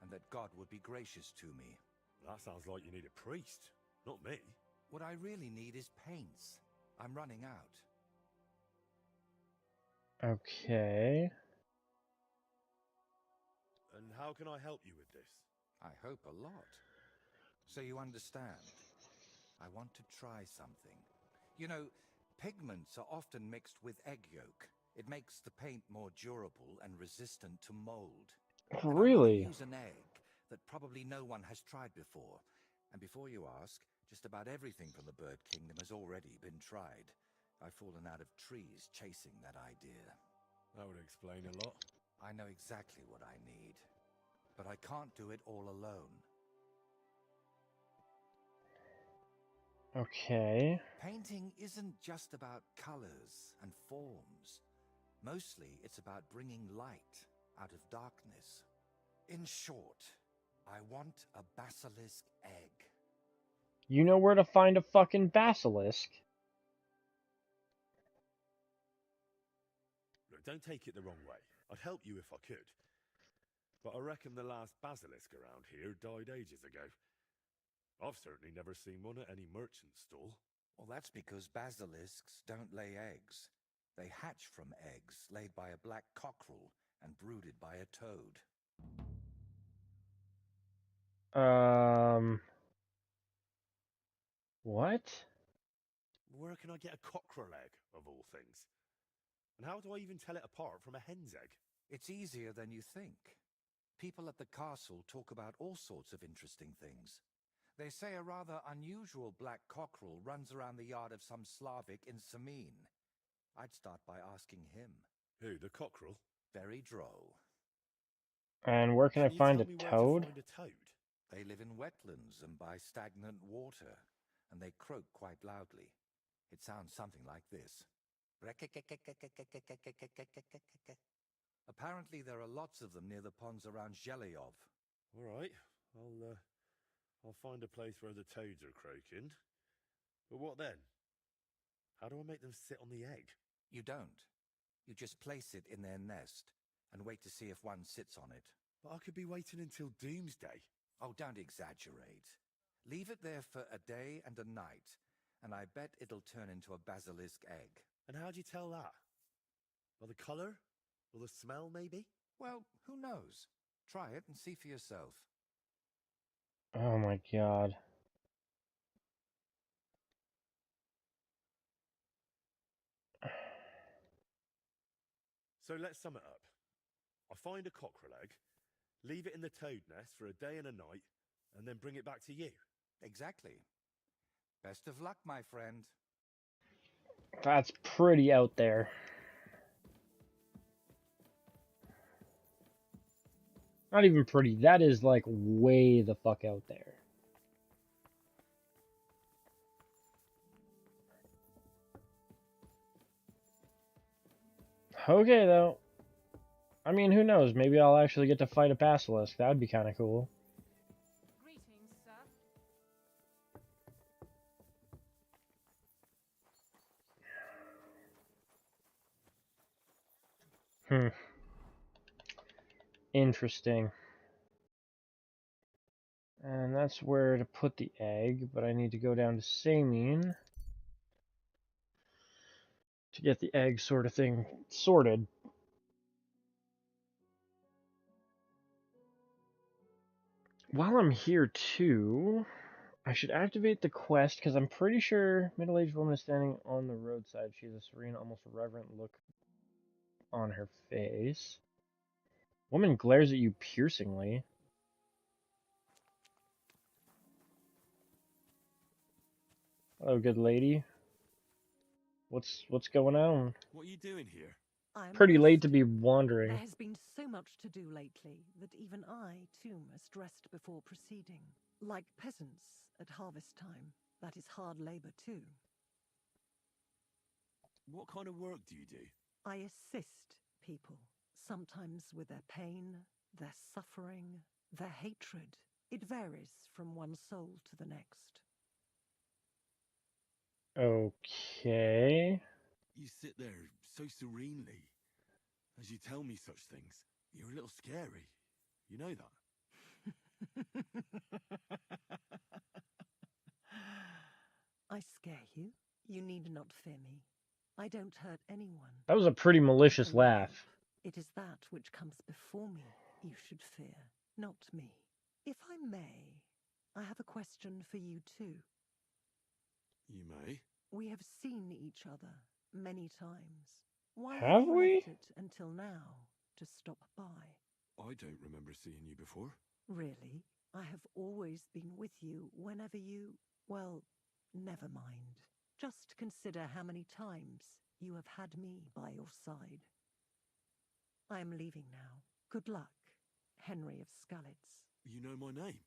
and that God would be gracious to me. That sounds like you need a priest, not me. What I really need is paints. I'm running out. Okay. And how can I help you with this? I hope a lot. So you understand. I want to try something. You know, pigments are often mixed with egg yolk. It makes the paint more durable and resistant to mold. And I want to Really? use an egg that probably no one has tried before. And before you ask, just about everything from the bird kingdom has already been tried. I've fallen out of trees chasing that idea. That would explain a lot. I know exactly what I need, but I can't do it all alone. Okay. Painting isn't just about colors and forms. Mostly, it's about bringing light out of darkness. In short, I want a basilisk egg. You know where to find a fucking basilisk. Look, don't take it the wrong way. I'd help you if I could. But I reckon the last basilisk around here died ages ago. I've certainly never seen one at any merchant stall. Well, that's because basilisks don't lay eggs. They hatch from eggs laid by a black cockerel and brooded by a toad. What? Where can I get a cockerel egg, of all things? And how do I even tell it apart from a hen's egg? It's easier than you think. People at the castle talk about all sorts of interesting things. They say a rather unusual black cockerel runs around the yard of some Slavic in Samin. I'd start by asking him. Who, the cockerel? Very droll. And where can I find a Can you tell me toad? where to find a toad? They live in wetlands and by stagnant water, and they croak quite loudly. It sounds something like this. Apparently there are lots of them near the ponds around Zhelyov. All right, I'll find a place where the toads are croaking. But what then? How do I make them sit on the egg? You don't. You just place it in their nest and wait to see if one sits on it. But I could be waiting until doomsday. Oh, don't exaggerate. Leave it there for a day and a night, and I bet it'll turn into a basilisk egg. And how'd you tell that? By the colour? Or the smell, maybe? Well, who knows? Try it and see for yourself. Oh my god. So let's sum it up. I find a cockerel egg, leave it in the toad nest for a day and a night, and then bring it back to you. Exactly. Best of luck, my friend. That's pretty out there. Not even pretty. That is like way the fuck out there. Okay, though. I mean, who knows? Maybe I'll actually get to fight a basilisk. That would be kind of cool. Greetings, sir. Interesting. And that's where to put the egg, but I need to go down to Samin to get the egg sort of thing sorted. While I'm here too, I should activate the quest because I'm pretty sure middle-aged woman is standing on the roadside. She has a serene, almost reverent look on her face. Woman glares at you piercingly. Hello, good lady. What's going on? What are you doing here? I'm Pretty late to resting. be wandering. There has been so much to do lately that even I, too, must rest before proceeding. Like peasants at harvest time, that is hard labor, too. What kind of work do you do? I assist people, sometimes with their pain, their suffering, their hatred. It varies from one soul to the next. Okay. You sit there so serenely as you tell me such things. You're a little scary. You know that? I scare you. You need not fear me. I don't hurt anyone. That was a pretty malicious Only laugh. it is that which comes before me you should fear, not me. If I may, I have a question for you too. You may. We have seen each other many times. Why Have you we? left it until now to stop by? I don't remember seeing you before. Really, I have always been with you whenever you... Well, never mind. Just consider how many times you have had me by your side. I am leaving now. Good luck, Henry of Skalitz. You know my name?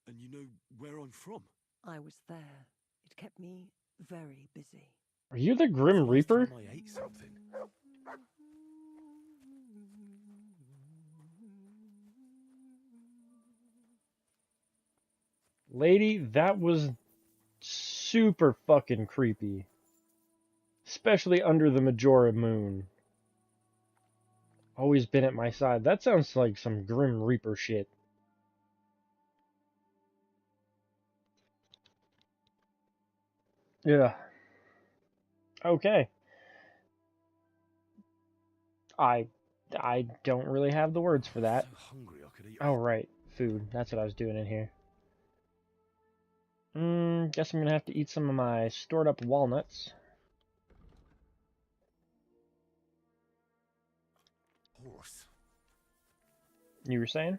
And you know where I'm from? I was there. It kept me very busy. Are you the Grim Last Reaper? time I ate something. Lady, that was super fucking creepy. Especially under the Majora moon. Always been at my side. That sounds like some Grim Reaper shit. Yeah. Okay. I don't really have the words for that. So hungry I could eat. Oh, right. Food. That's what I was doing in here. Guess I'm gonna have to eat some of my stored up walnuts. Horse. You were saying?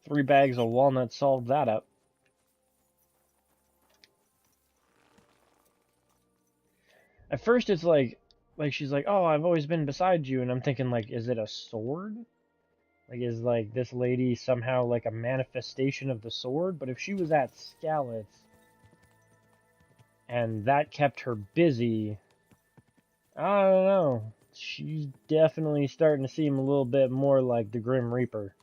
3 bags of walnuts solved that up. At first it's like she's like, oh, I've always been beside you, and I'm thinking like, is it a sword? Like, is like this lady somehow like a manifestation of the sword? But if she was at Skalitz, and that kept her busy, I don't know. She's definitely starting to seem a little bit more like the Grim Reaper.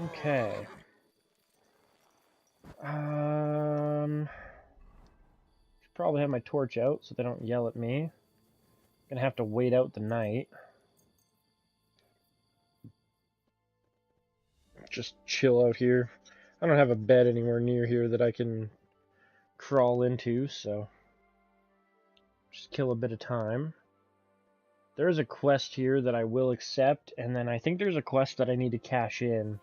Okay. Should probably have my torch out so they don't yell at me. Gonna have to wait out the night. Just chill out here. I don't have a bed anywhere near here that I can crawl into, so just kill a bit of time. There's a quest here that I will accept, and then I think there's a quest that I need to cash in,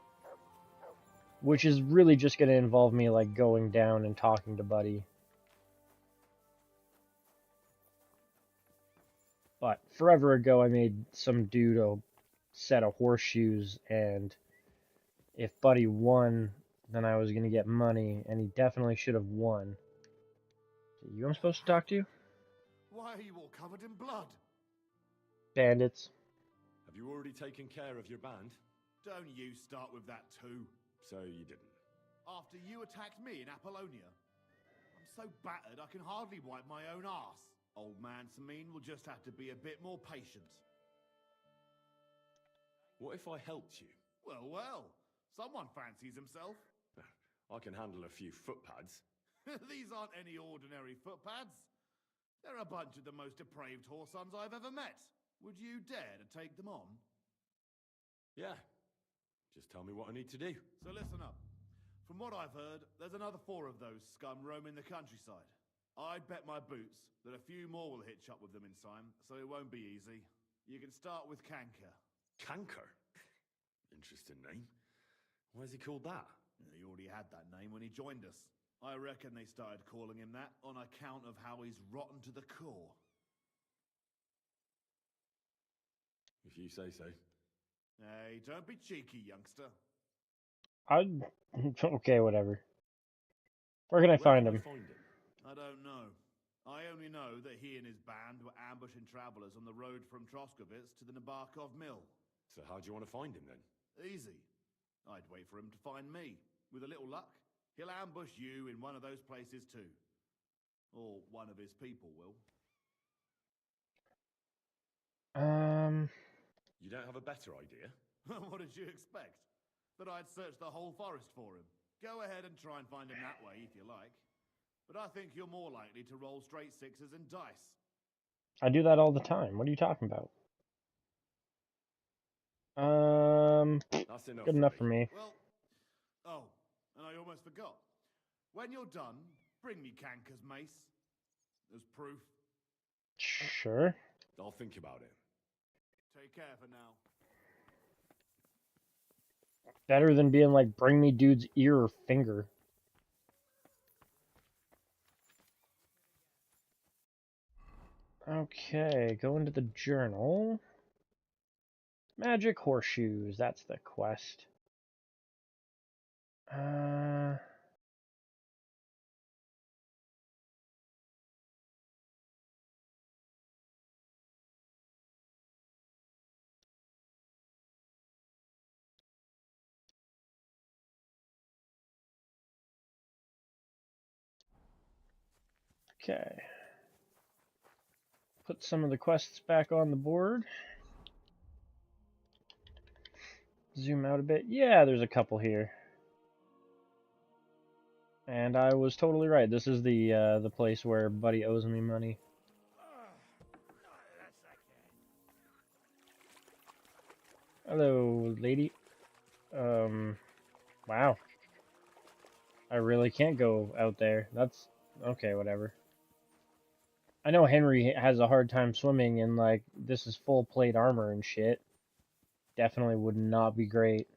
which is really just going to involve me like going down and talking to Buddy. But forever ago I made some dude a set of horseshoes, and if Buddy won, then I was going to get money, and he definitely should have won. Is it you I'm supposed to talk to? Why are you all covered in blood? Bandits. Have you already taken care of your band? Don't you start with that too. So you didn't. After you attacked me in Apollonia? I'm so battered I can hardly wipe my own arse. Old man Samine will just have to be a bit more patient. What if I helped you? Well, well. Someone fancies himself. I can handle a few footpads. These aren't any ordinary footpads. They're a bunch of the most depraved whoresons I've ever met. Would you dare to take them on? Yeah. Just tell me what I need to do. So listen up. From what I've heard, there's another 4 of those scum roaming the countryside. I'd bet my boots that a few more will hitch up with them in time, so it won't be easy. You can start with Canker. Canker? Interesting name. Why's he called that? He already had that name when he joined us. I reckon they started calling him that on account of how he's rotten to the core. If you say so. Hey, don't be cheeky, youngster. Okay, whatever. Where can I find him? I don't know. I only know that he and his band were ambushing travelers on the road from Troskovitz to the Nabarkov mill. So how do you want to find him then? Easy. I'd wait for him to find me. With a little luck, he'll ambush you in one of those places too. Or one of his people will. You don't have a better idea? What did you expect? That I'd search the whole forest for him? Go ahead and try and find him that way if you like. But I think you're more likely to roll straight 6s and dice. I do that all the time. What are you talking about? That's enough good enough for me. Well, oh, and I almost forgot. When you're done, bring me Canker's mace. As proof. Sure. I'll think about it. Take care for now. Better than being like, bring me dude's ear or finger. Okay, go into the journal. Magic horseshoes, that's the quest. Okay. Put some of the quests back on the board. Zoom out a bit. Yeah, there's a couple here. And I was totally right. This is the place where Buddy owes me money. Hello, lady. Wow. I really can't go out there. That's okay, whatever. I know Henry has a hard time swimming, and like this is full plate armor and shit. Definitely would not be great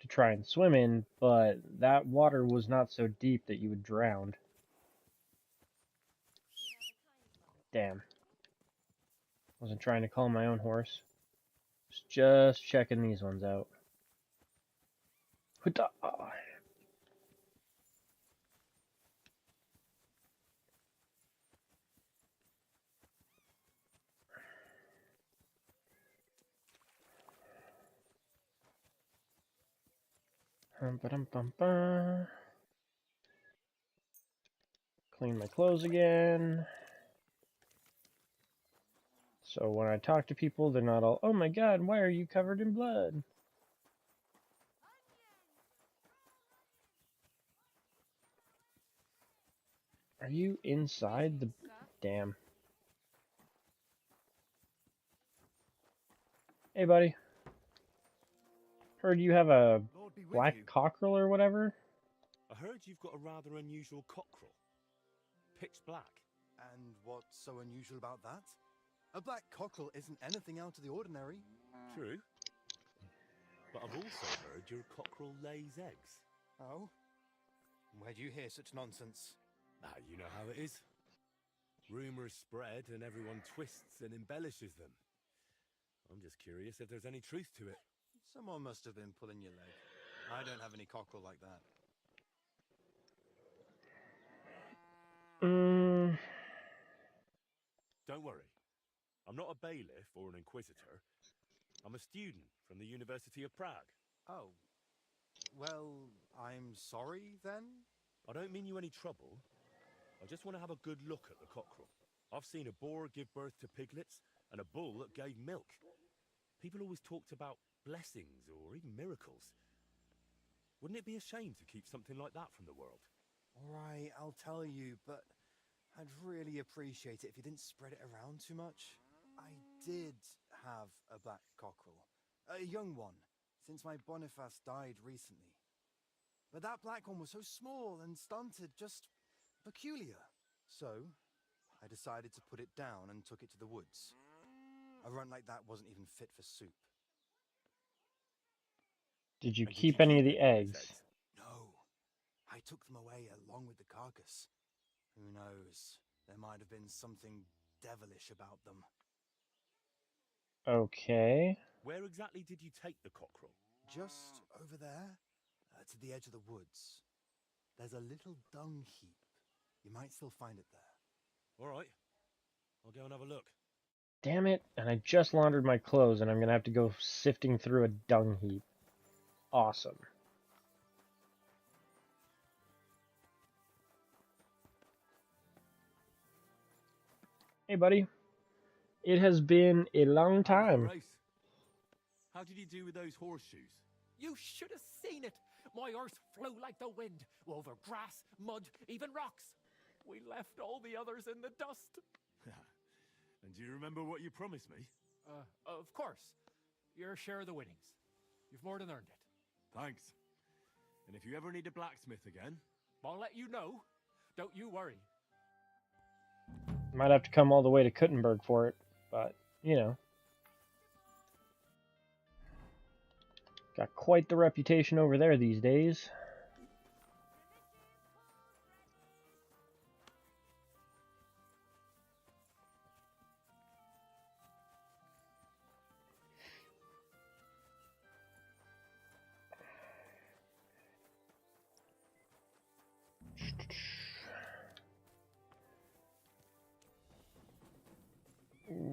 to try and swim in, but that water was not so deep that you would drown. Damn. Wasn't trying to call my own horse. Just checking these ones out. Huta. Clean my clothes again. So when I talk to people, they're not all, oh my god, why are you covered in blood? Are you inside the... Damn. Hey, buddy. Heard you have a black cockerel or whatever? I heard you've got a rather unusual cockerel. Pitch black. And what's so unusual about that? A black cockerel isn't anything out of the ordinary. True. But I've also heard your cockerel lays eggs. Oh? Where'd you hear such nonsense? Ah, you know how it is. Rumours spread and everyone twists and embellishes them. I'm just curious if there's any truth to it. Someone must have been pulling your leg. I don't have any cockerel like that. Don't worry. I'm not a bailiff or an inquisitor. I'm a student from the University of Prague. Oh. Well, I'm sorry, then? I don't mean you any trouble. I just want to have a good look at the cockerel. I've seen a boar give birth to piglets and a bull that gave milk. People always talked about blessings or even miracles. Wouldn't it be a shame to keep something like that from the world? All right, I'll tell you, but I'd really appreciate it if you didn't spread it around too much. I did have a black cockerel. A young one, since my Boniface died recently. But that black one was so small and stunted, just peculiar. So, I decided to put it down and took it to the woods. A runt like that wasn't even fit for soup. Did you keep any of the eggs? No. I took them away along with the carcass. Who knows? There might have been something devilish about them. Okay. Where exactly did you take the cockerel? Just over there, to the edge of the woods. There's a little dung heap. You might still find it there. All right. I'll go and have a look. Damn it, and I just laundered my clothes and I'm gonna have to go sifting through a dung heap. Awesome. Hey, buddy. It has been a long time. How did you do with those horseshoes? You should have seen it. My horse flew like the wind, over grass, mud, even rocks. We left all the others in the dust. And do you remember what you promised me? Of course. Your share of the winnings. You've more than earned it. Thanks. And if you ever need a blacksmith again, I'll let you know. Don't you worry. Might have to come all the way to Kuttenberg for it, but, you know. Got quite the reputation over there these days.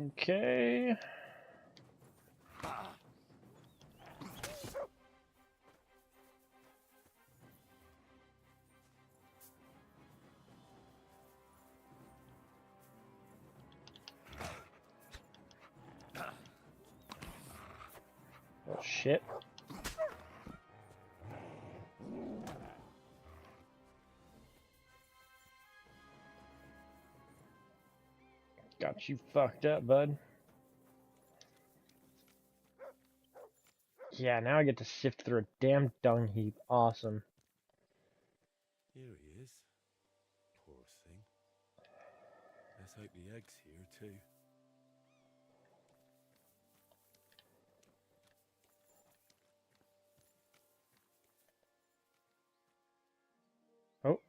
Okay. Oh shit. Got you fucked up, bud. Yeah, now I get to sift through a damn dung heap. Awesome. Here he is. Poor thing. Let's hope the egg's here too. Oh.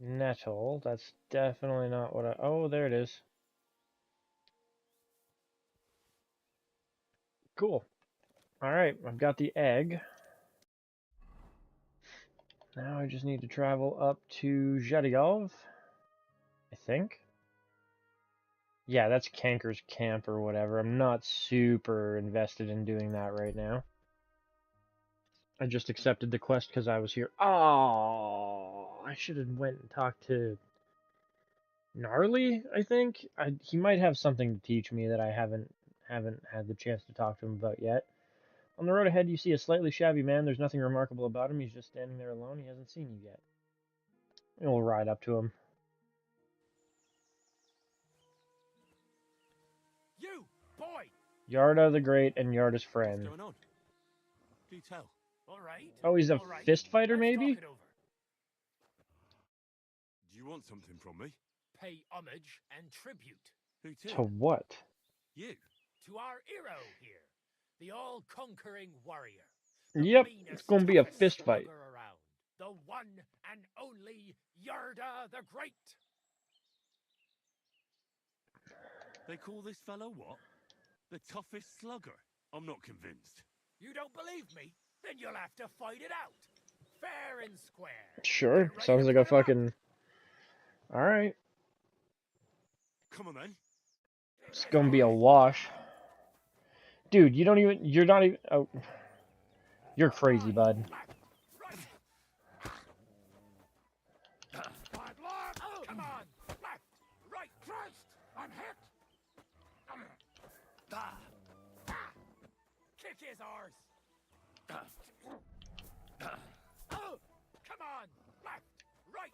Nettle. That's definitely not what I... Oh, there it is. Cool. Alright, I've got the egg. Now I just need to travel up to Zhediov, I think. Yeah, that's Kanker's camp or whatever. I'm not super invested in doing that right now. I just accepted the quest because I was here. Oh, I should have went and talked to Gnarly, I think. He might have something to teach me that I haven't had the chance to talk to him about yet. On the road ahead, you see a slightly shabby man. There's nothing remarkable about him. He's just standing there alone. He hasn't seen you yet. We'll ride up to him. You, boy! Yarda the Great and Yarda's friend. What's going on? Do tell. All right. Oh, he's a all right. fist fighter, Let's maybe? talk it over. Do you want something from me? Pay homage and tribute. Who to? To what? You. To our hero here, the all-conquering warrior. Yep, it's gonna be a fist fight. Around, the one and only Yarda the Great. They call this fellow what? The toughest slugger? I'm not convinced. You don't believe me? Then you'll have to fight it out. Fair and square. Sure, sounds like a fucking... Alright. Come on then. It's gonna be a wash. Dude, you don't even... You're not even... Oh. You're crazy, bud. Come on! Left! Right! First! I'm hit! Kick his arse! Oh! Come on! Left! Right!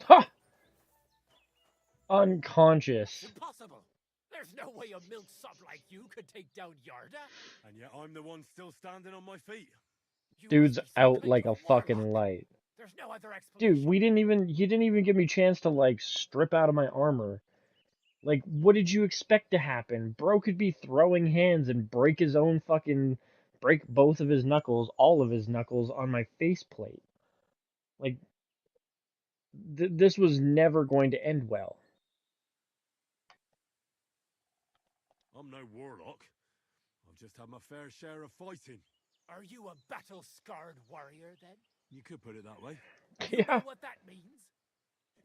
Ha! Unconscious. Impossible! There's no way a milksop like you could take down Yarda. And yet I'm the one still standing on my feet. Dude's out like a fucking light. There's no other explanation. Dude, you didn't even give me a chance to, like, strip out of my armor. Like, what did you expect to happen? Bro could be throwing hands and break his own fucking... Break both of his knuckles, all of his knuckles, on my faceplate. Like, this was never going to end well. I'm no warlock. I've just had my fair share of fighting. Are you a battle-scarred warrior, then? You could put it that way. You know what that means?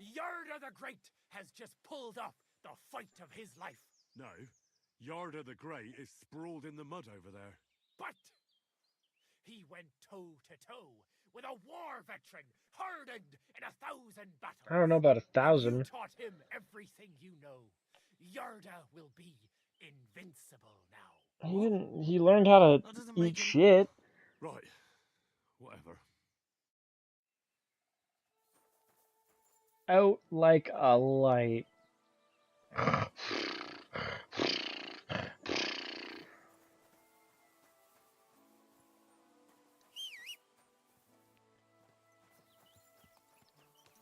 Yarda the Great has just pulled off the fight of his life. No, Yarda the Great is sprawled in the mud over there. But he went toe-to-toe with a war veteran, hardened in 1,000 battles. I don't know about 1,000. You taught him everything you know. Yarda will be invincible now. He learned how to eat shit. Right. Whatever. Out like a light.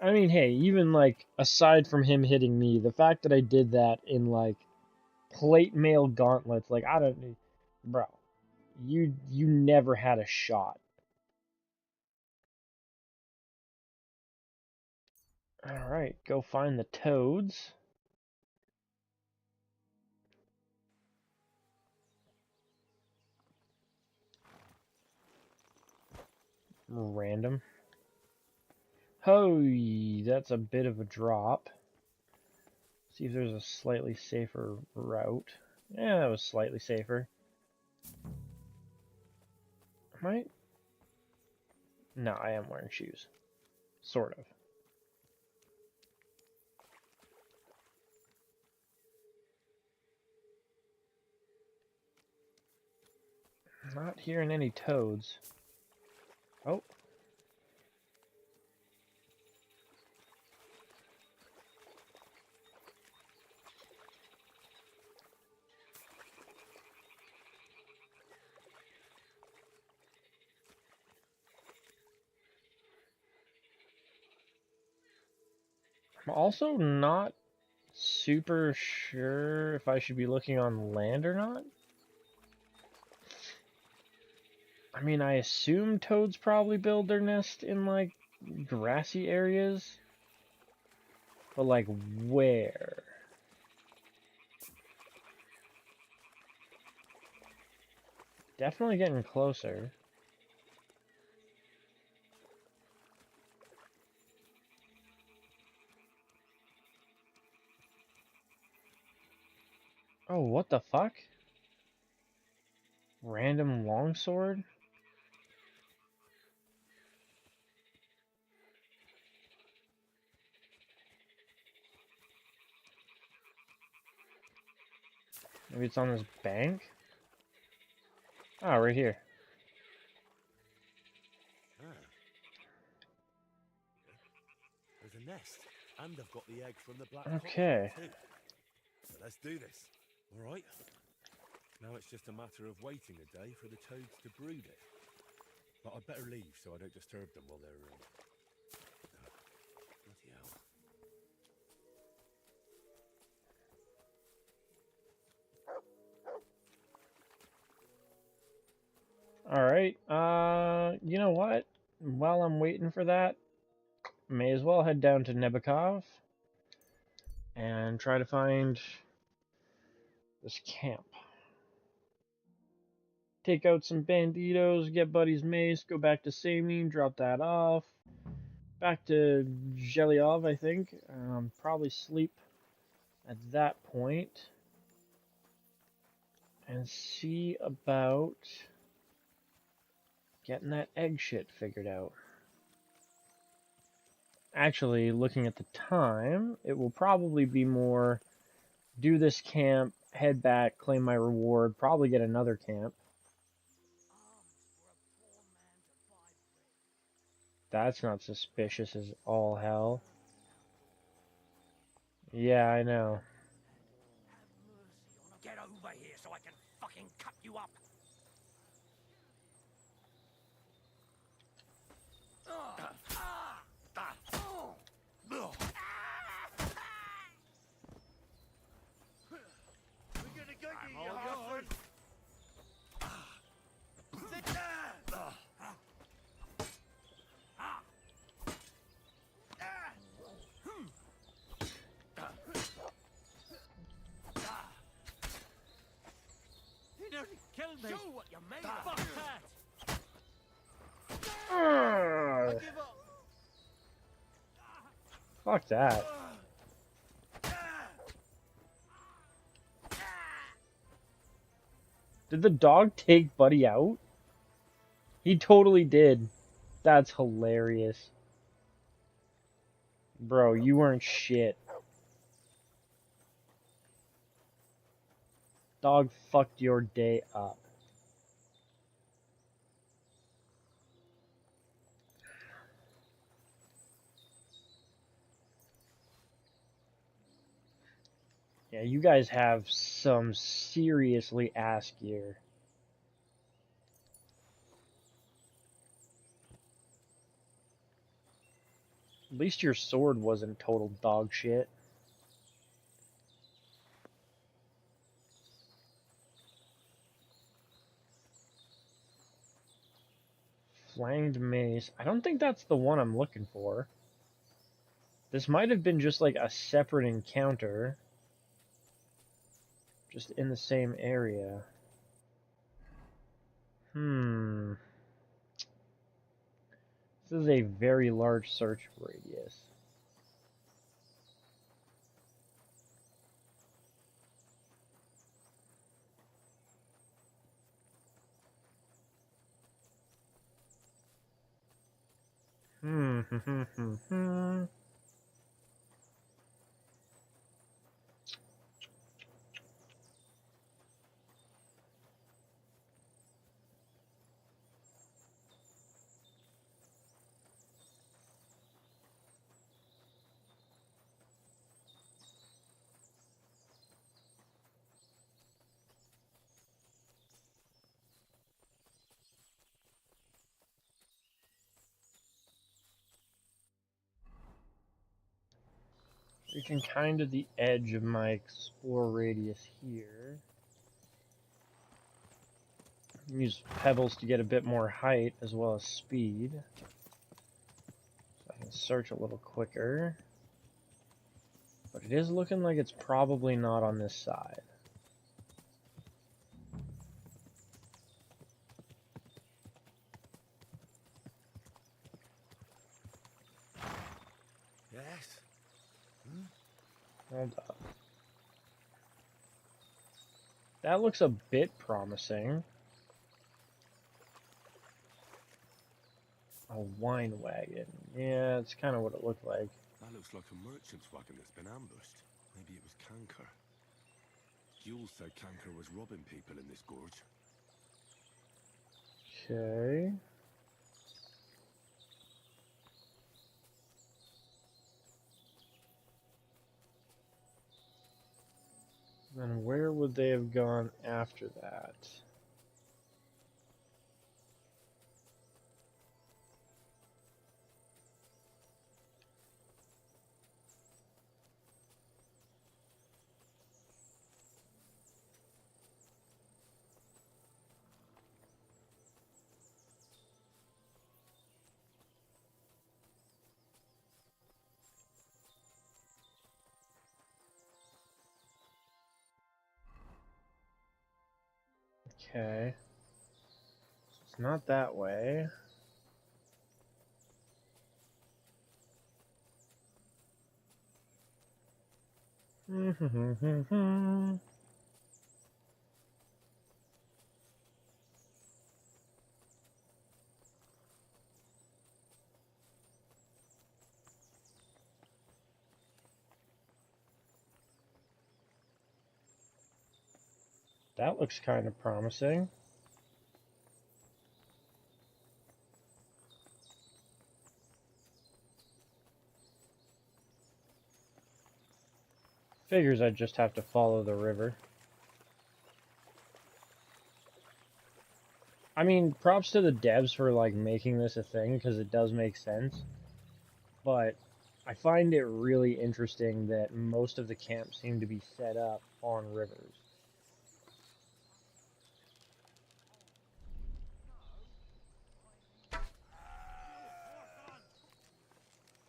I mean, hey, even, like, aside from him hitting me, the fact that I did that in, like, plate mail gauntlets, like, I don't... Bro, you never had a shot. Alright, go find the toads. Random. Oh, that's a bit of a drop. See if there's a slightly safer route. Yeah, that was slightly safer. Am I? No, I am wearing shoes. Sort of. Not hearing any toads. Oh. I'm also not super sure if I should be looking on land or not. I mean, I assume toads probably build their nest in, like, grassy areas. But, like, where? Definitely getting closer. Oh, what the fuck? Random longsword? Maybe it's on this bank? Oh, right here. Ah. There's a nest, and I've got the egg from the black Okay. cock too. So let's do this. All right. Now it's just a matter of waiting a day for the toads to brood it. But I'd better leave so I don't disturb them while they're bloody hell. Alright, you know what? While I'm waiting for that, may as well head down to Nebakov and try to find this camp. Take out some banditos, get Buddy's mace, go back to Samine, drop that off. Back to Zhelyov, I think. Probably sleep at that point. And see about getting that egg shit figured out. Actually, looking at the time, it will probably be more do this camp, head back, claim my reward, probably get another camp. That's not suspicious as all hell. Yeah, I know. Get over here so I can fucking cut you up. We're gonna go get you, Harford. Sit down. You nearly killed me. Show what you're made of. Fuck that. I give up. Fuck that. Did the dog take Buddy out? He totally did. That's hilarious. Bro, you weren't shit. Dog fucked your day up. Yeah, you guys have some seriously ass gear. At least your sword wasn't total dog shit. Flanged mace. I don't think that's the one I'm looking for. This might have been just like a separate encounter. Just in the same area. This is a very large search radius. Hmm. Reaching kind of the edge of my explore radius here. Use pebbles to get a bit more height as well as speed. So I can search a little quicker. But it is looking like it's probably not on this side. Yes. Hold up. That looks a bit promising. A wine wagon. Yeah, it's kind of what it looked like. That looks like a merchant's wagon that's been ambushed. Maybe it was Canker. Jules said Canker was robbing people in this gorge. Okay. Then where would they have gone after that? Okay. It's not that way. That looks kind of promising. Figures I'd just have to follow the river. I mean, props to the devs for like making this a thing because it does make sense. But I find it really interesting that most of the camps seem to be set up on rivers.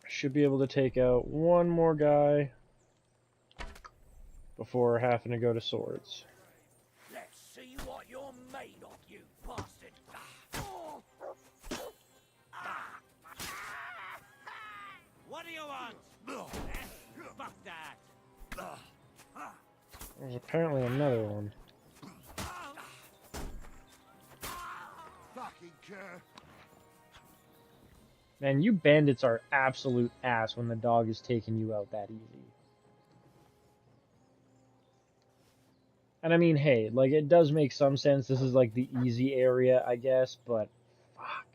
Should be able to take out one more guy before having to go to swords. Let's see what you're made of, you bastard. What do you want? Fuck that. There's apparently another one. Fucking cur. Man, you bandits are absolute ass when the dog is taking you out that easy. And I mean, hey, like, it does make some sense. This is like the easy area, I guess, but fuck.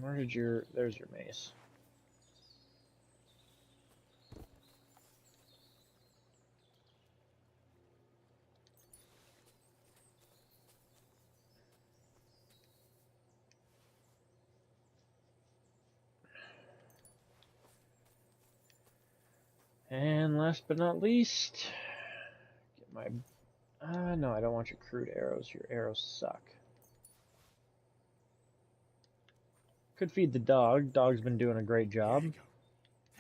Where did your... There's your mace. And last but not least, get my... no, I don't want your crude arrows. Your arrows suck. Could feed the dog. Dog's been doing a great job.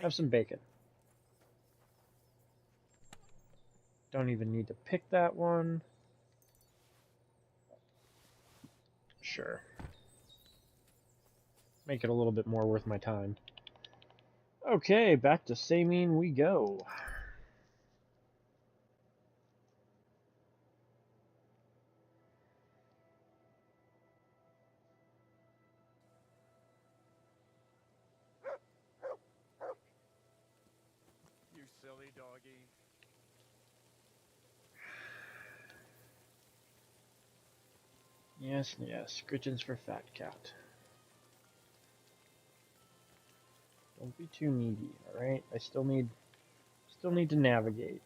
Have some bacon. Don't even need to pick that one. Sure. Make it a little bit more worth my time. Okay, back to Samine we go. You silly doggy. Yes, yes. Gritchins for fat cat. Don't be too needy, alright? I still need to navigate.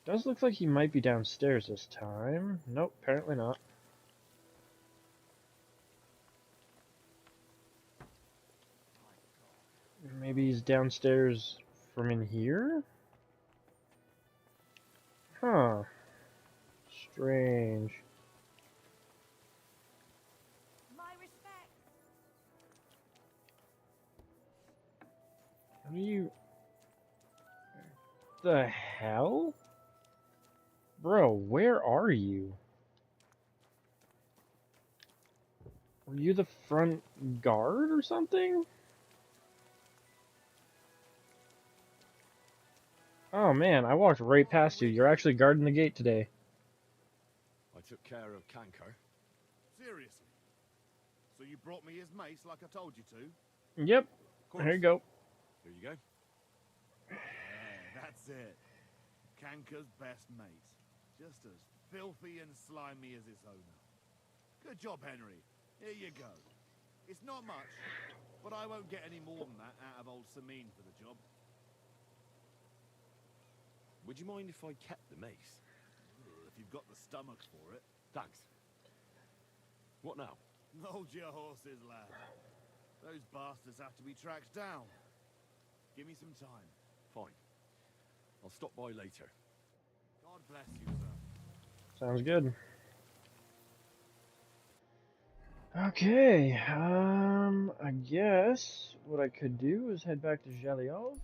Does look like he might be downstairs this time. Nope, apparently not. Maybe he's downstairs from in here? Huh. Strange. My respect. What are you... The hell? Bro, where are you? Were you the front guard or something? Oh man, I walked right past you. You're actually guarding the gate today. I took care of Canker. Seriously? So you brought me his mace like I told you to? Yep. Here you go. Here you go. Yeah, that's it. Canker's best mate. Just as filthy and slimy as its owner. Good job, Henry. Here you go. It's not much, but I won't get any more than that out of old Samine for the job. Would you mind if I kept the mace? If you've got the stomach for it. Thanks. What now? Hold your horses, lad. Those bastards have to be tracked down. Give me some time. Fine. I'll stop by later. God bless you, sir. Sounds good. Okay, I guess what I could do is head back to Zhelyov.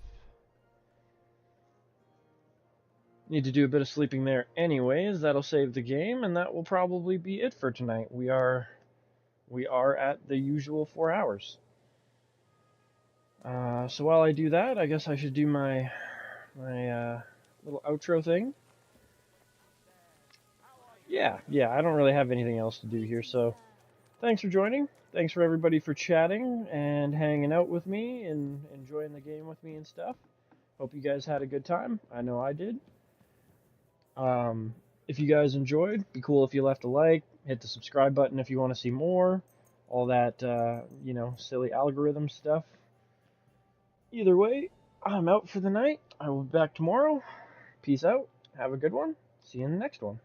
Need to do a bit of sleeping there anyways. That'll save the game, and that will probably be it for tonight. We are at the usual 4 hours. So while I do that, I guess I should do my little outro thing. Yeah, I don't really have anything else to do here, so thanks for joining. Thanks for everybody for chatting and hanging out with me and enjoying the game with me and stuff. Hope you guys had a good time. I know I did. If you guys enjoyed, be cool if you left a like, hit the subscribe button if you want to see more, all that, silly algorithm stuff. Either way, I'm out for the night. I will be back tomorrow. Peace out. Have a good one. See you in the next one.